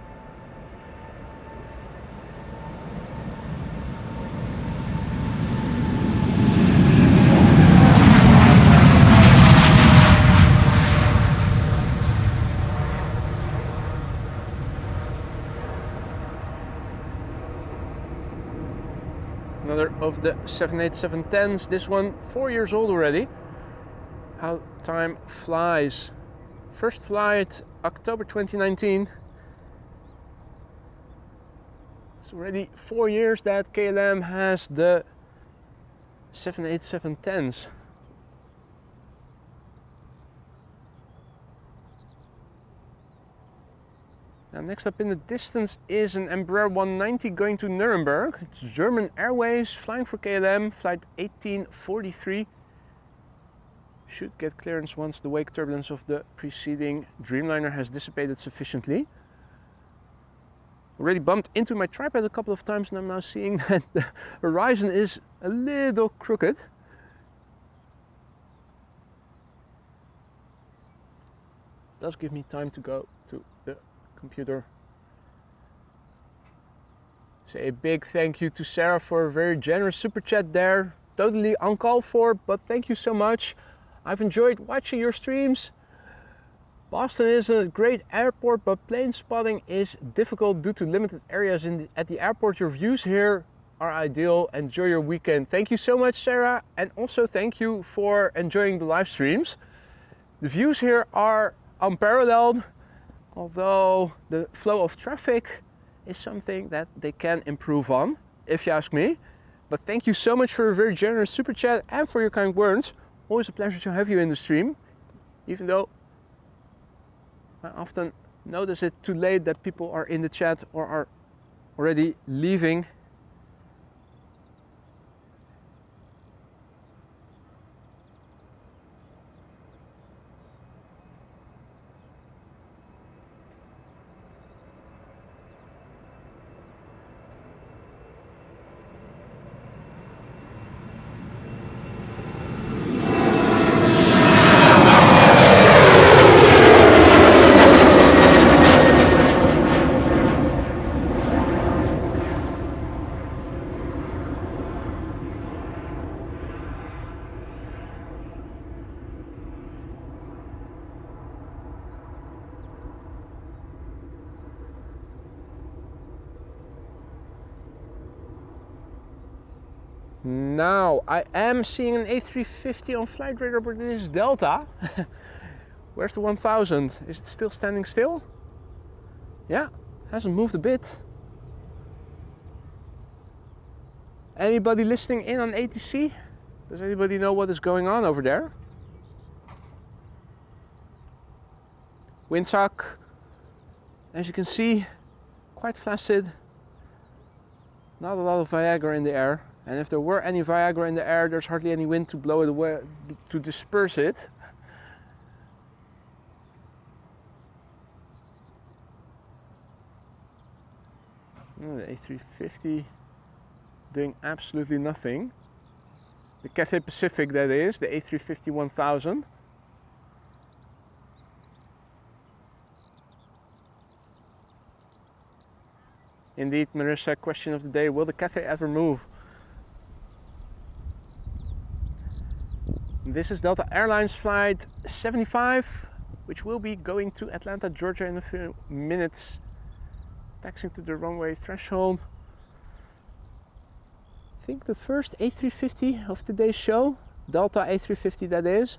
Another of the 787-10s, this one 4 years old already. How time flies. First flight October 2019. It's already 4 years that KLM has the 787-10s. Now next up in the distance is an Embraer 190 going to Nuremberg. It's German Airways flying for KLM, flight 1843. Should get clearance once the wake turbulence of the preceding Dreamliner has dissipated sufficiently. Already bumped into my tripod a couple of times and I'm now seeing that the horizon is a little crooked. Does give me time to go to the computer. Say a big thank you to Sarah for a very generous super chat there. Totally uncalled for, but thank you so much. I've enjoyed watching your streams. Boston is a great airport, but plane spotting is difficult due to limited areas at the airport. Your views here are ideal. Enjoy your weekend. Thank you so much, Sarah. And also thank you for enjoying the live streams. The views here are unparalleled, although the flow of traffic is something that they can improve on, if you ask me. But thank you so much for a very generous super chat and for your kind words. Always a pleasure to have you in the stream, even though I often notice it too late that people are in the chat or are already leaving. Now, I am seeing an A350 on flight radar, but it is Delta. Where's the 1000? Is it still standing still? Yeah, hasn't moved a bit. Anybody listening in on ATC? Does anybody know what is going on over there? Windsock, as you can see, quite flaccid. Not a lot of Viagra in the air. And if there were any Viagra in the air, there's hardly any wind to blow it away, to disperse it. The A350 doing absolutely nothing. The Cathay Pacific, that is, the A350 1000. Indeed, Marissa, question of the day, will the Cathay ever move? This is Delta Airlines flight 75, which will be going to Atlanta, Georgia in a few minutes. Taxiing to the runway threshold. I think the first A350 of today's show, Delta A350 that is.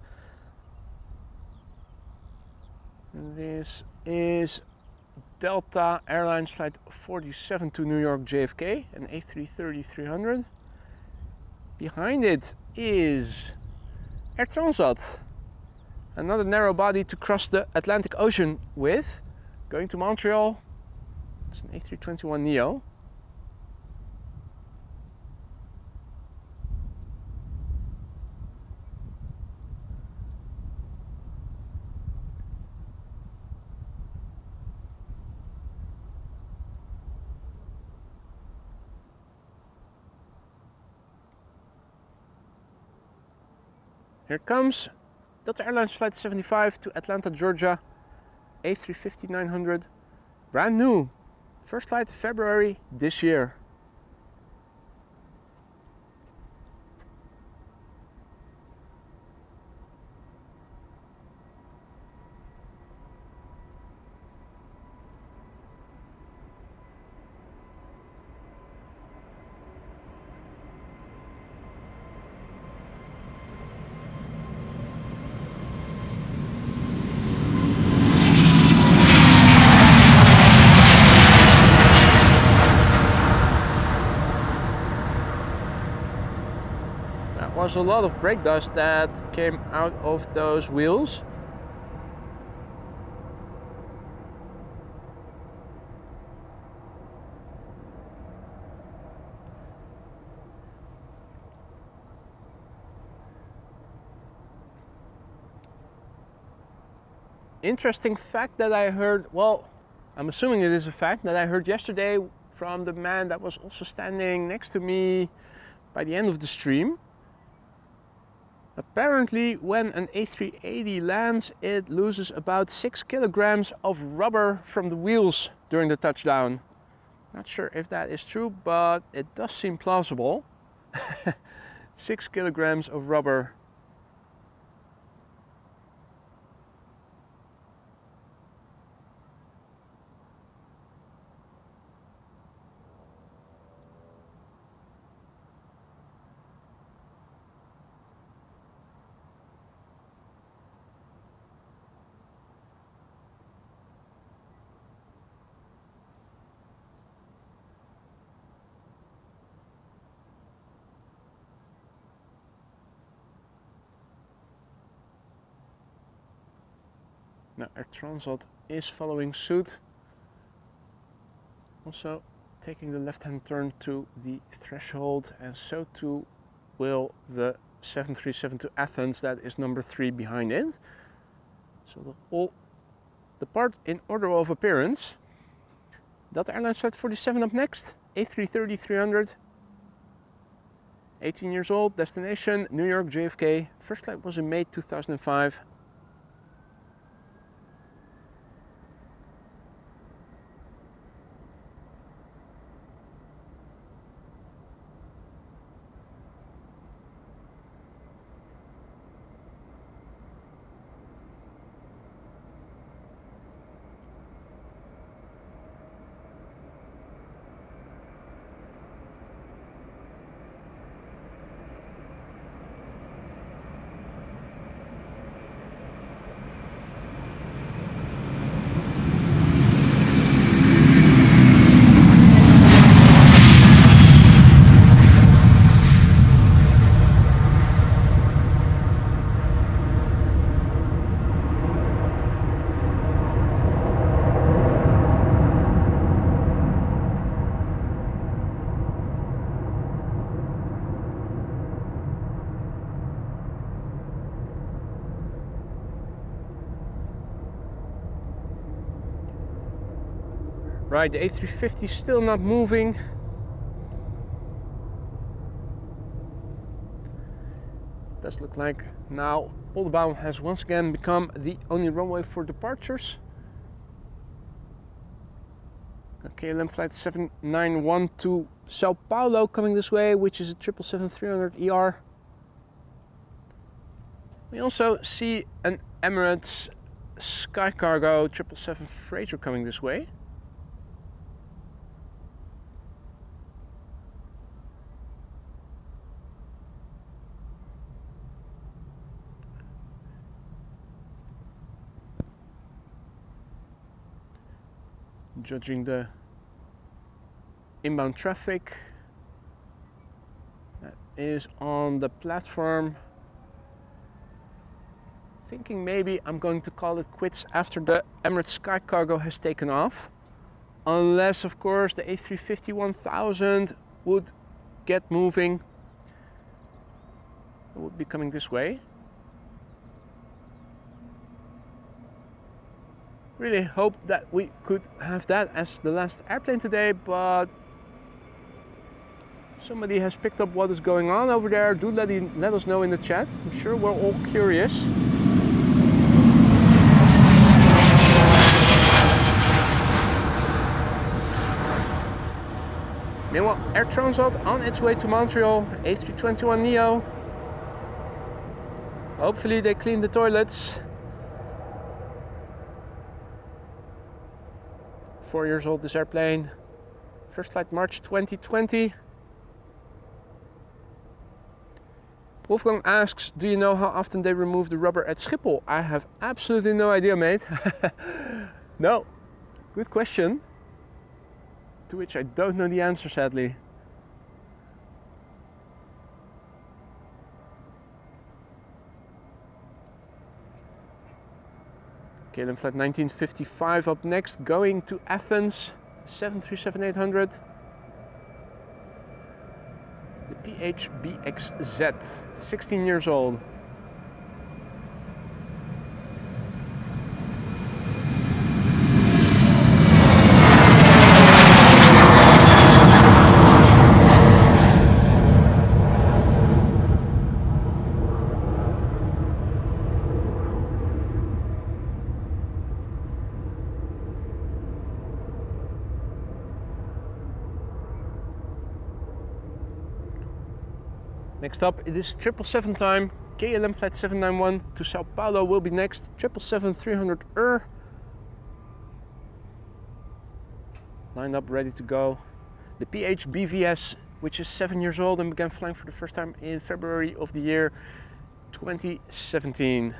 And this is Delta Airlines flight 47 to New York JFK, an A330-300. Behind it is Air Transat, another narrow body to cross the Atlantic Ocean with, going to Montreal. It's an A321neo. Here it comes, Delta Airlines flight 75 to Atlanta, Georgia, A350-900, brand new, first flight February this year. Was a lot of brake dust that came out of those wheels. Interesting fact that I heard, well, I'm assuming it is a fact that I heard yesterday from the man that was also standing next to me by the end of the stream. Apparently, when an A380 lands, it loses about 6 kilograms of rubber from the wheels during the touchdown. Not sure if that is true, but it does seem plausible. 6 kilograms of rubber. Now Air Transat is following suit, also taking the left-hand turn to the threshold, and so too will the 737 to Athens, that is number 3 behind it. So all depart in order of appearance. Delta Airlines Flight 47 up next, A330-300. 18 years old, destination New York JFK. First flight was in May 2005. Right, the A350 still not moving. Does look like now Polderbound has once again become the only runway for departures. A KLM flight 791 to Sao Paulo coming this way, which is a 777-300 ER. We also see an Emirates Sky Cargo 777 freighter coming this way. Judging the inbound traffic that is on the platform, thinking maybe I'm going to call it quits after the Emirates Sky Cargo has taken off, unless of course the A350-1000 would get moving. It would be coming this way. Really hope that we could have that as the last airplane today, but somebody has picked up what is going on over there. Do let us know in the chat. I'm sure we're all curious. Meanwhile, Air Transat on its way to Montreal, A321neo. Hopefully they clean the toilets. 4 years old, this airplane. First flight March 2020. Wolfgang asks, do you know how often they remove the rubber at Schiphol? I have absolutely no idea, mate. No, good question. To which I don't know the answer, sadly. KLM flight 1955 up next, going to Athens, 737-800. The PHBXZ, 16 years old. Next up, it is 777 time. KLM flight 791 to Sao Paulo will be next. 777-300 lined up, ready to go. The PH-BVS, which is 7 years old and began flying for the first time in February of the year 2017.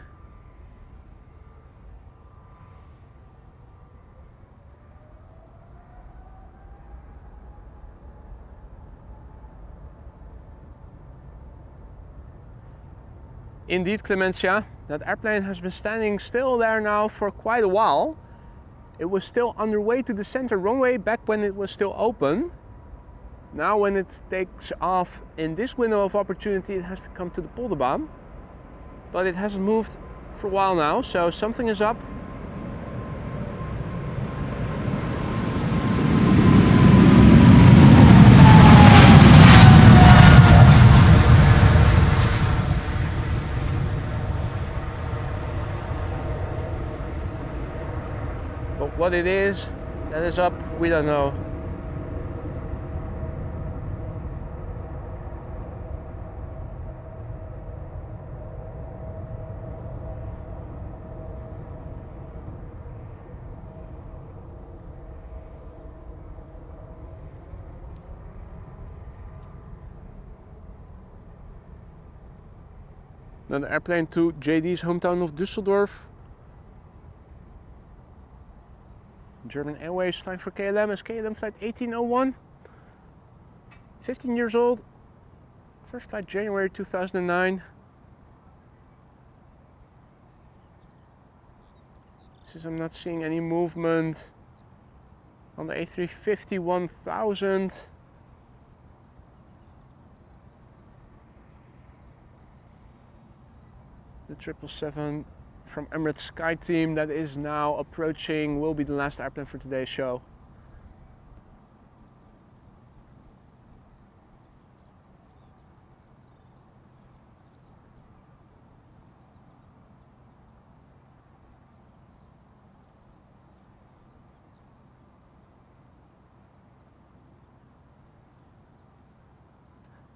Indeed, Clemencia, that airplane has been standing still there now for quite a while. It was still underway to the center runway back when it was still open. Now when it takes off in this window of opportunity, it has to come to the Polderbaan. But it hasn't moved for a while now, so something is up. But what it is, that is up, we don't know. Another airplane to JD's hometown of Düsseldorf. German Airways flying for KLM is KLM flight 1801. 15 years old. First flight January 2009. Since I'm not seeing any movement on the A350-1000. The 777 from Emirates Sky Team that is now approaching will be the last airplane for today's show.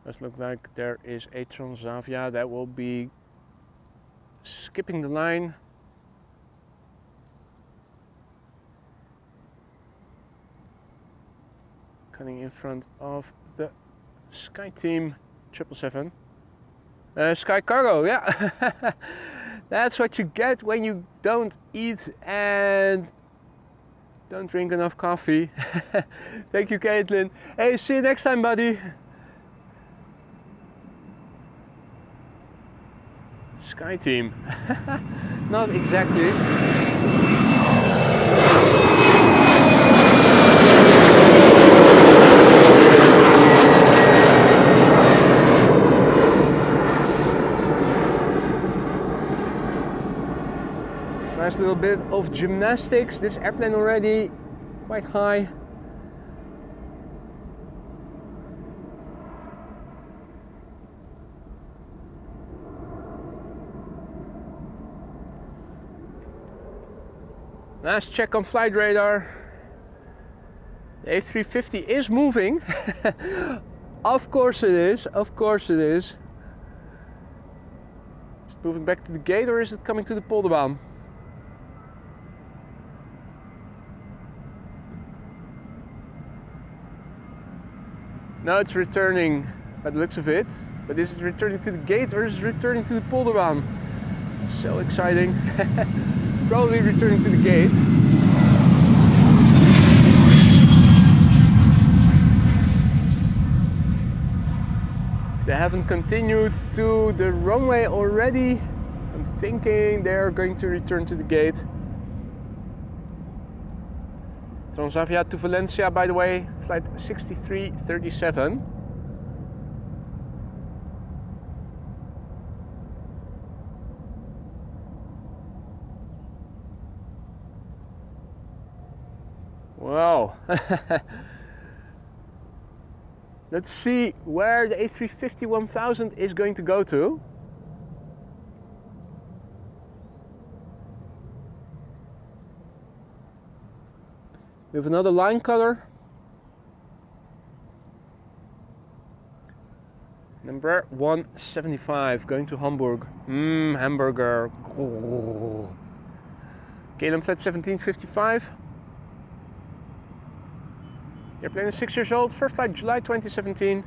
Does look like there is a Transavia that will be skipping the line. Coming in front of the Sky Team 777. Sky Cargo, yeah. That's what you get when you don't eat and don't drink enough coffee. Thank you, Caitlin. Hey, see you next time, buddy. Sky Team. Not exactly. Nice little bit of gymnastics. This airplane already quite high. Last check on flight radar. The A350 is moving. Of course it is, of course it is. Is it moving back to the gate or is it coming to the Polderbaan? No, it's returning by the looks of it. But is it returning to the gate or is it returning to the Polderbaan? So exciting. Probably returning to the gate. If they haven't continued to the runway already, I'm thinking they are going to return to the gate. Transavia to Valencia, by the way, flight 6337. Wow. Let's see where the A350-1000 is going to go to. We have another line cutter. Then Embraer 175 going to Hamburg. Hamburger. KLM flight 1755. The airplane is 6 years old. First flight July 2017.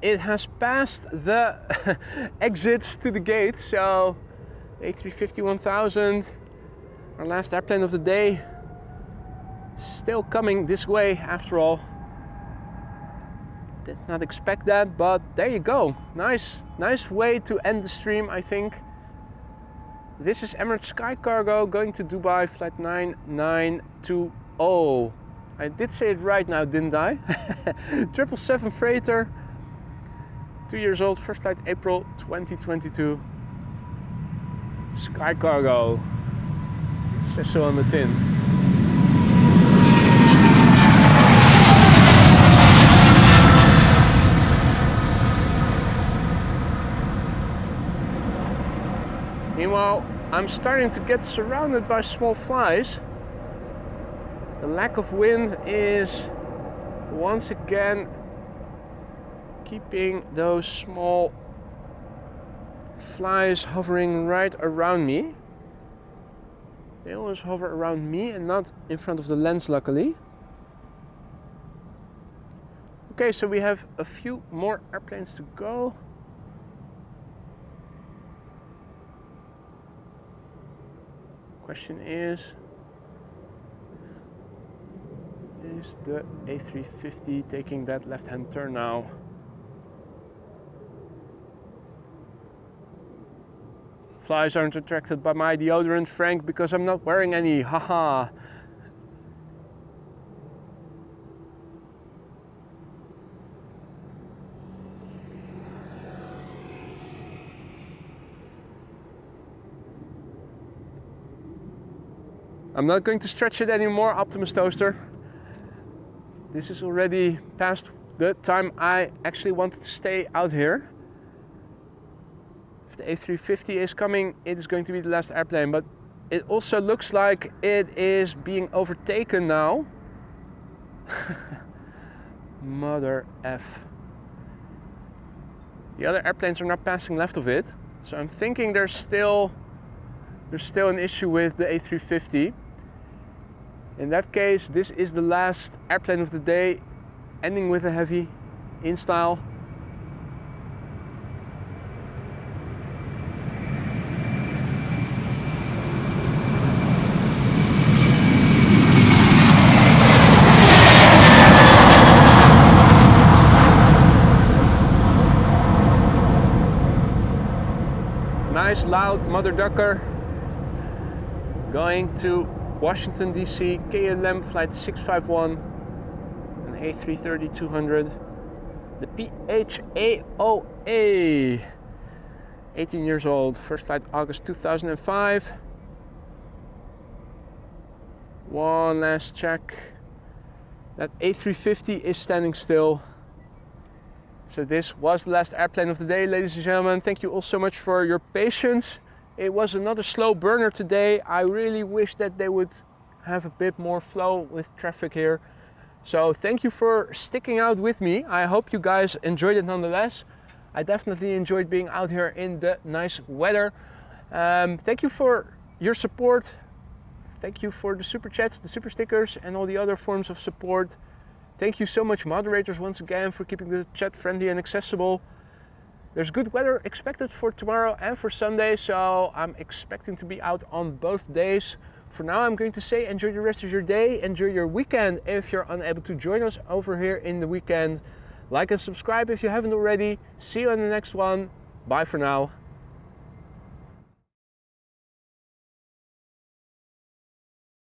It has passed the exits to the gate, so A350-1000, our last airplane of the day, still coming this way after all. Did not expect that, but there you go. Nice way to end the stream, I think. This is Emirates Sky Cargo going to Dubai, flight 9920. I did say it right now, didn't I? 777 freighter, 2 years old, first flight April 2022. Sky Cargo, it says so on the tin. Meanwhile, I'm starting to get surrounded by small flies. The lack of wind is once again keeping those small flies hovering right around me. They always hover around me and not in front of the lens, luckily. Okay, so we have a few more airplanes to go. Question is the A350 taking that left-hand turn now? Flies aren't attracted by my deodorant, Frank, because I'm not wearing any. Haha. I'm not going to stretch it anymore, Optimus Toaster. This is already past the time I actually wanted to stay out here. If the A350 is coming, it is going to be the last airplane, but it also looks like it is being overtaken now. Mother F. The other airplanes are not passing left of it, so I'm thinking there's still an issue with the A350. In that case, this is the last airplane of the day, ending with a heavy in style. Nice loud mother ducker going to Washington DC, KLM flight 651, an A330-200, the PHAOA, 18 years old, first flight August 2005. One last check. That A350 is standing still. So this was the last airplane of the day, ladies and gentlemen. Thank you all so much for your patience. It was another slow burner today. I really wish that they would have a bit more flow with traffic here. So thank you for sticking out with me. I hope you guys enjoyed it nonetheless. I definitely enjoyed being out here in the nice weather. Thank you for your support. Thank you for the super chats, the super stickers, and all the other forms of support. Thank you so much, moderators, once again, for keeping the chat friendly and accessible. There's good weather expected for tomorrow and for Sunday, so I'm expecting to be out on both days. For now, I'm going to say enjoy the rest of your day, enjoy your weekend if you're unable to join us over here in the weekend. Like and subscribe if you haven't already. See you on the next one. Bye for now.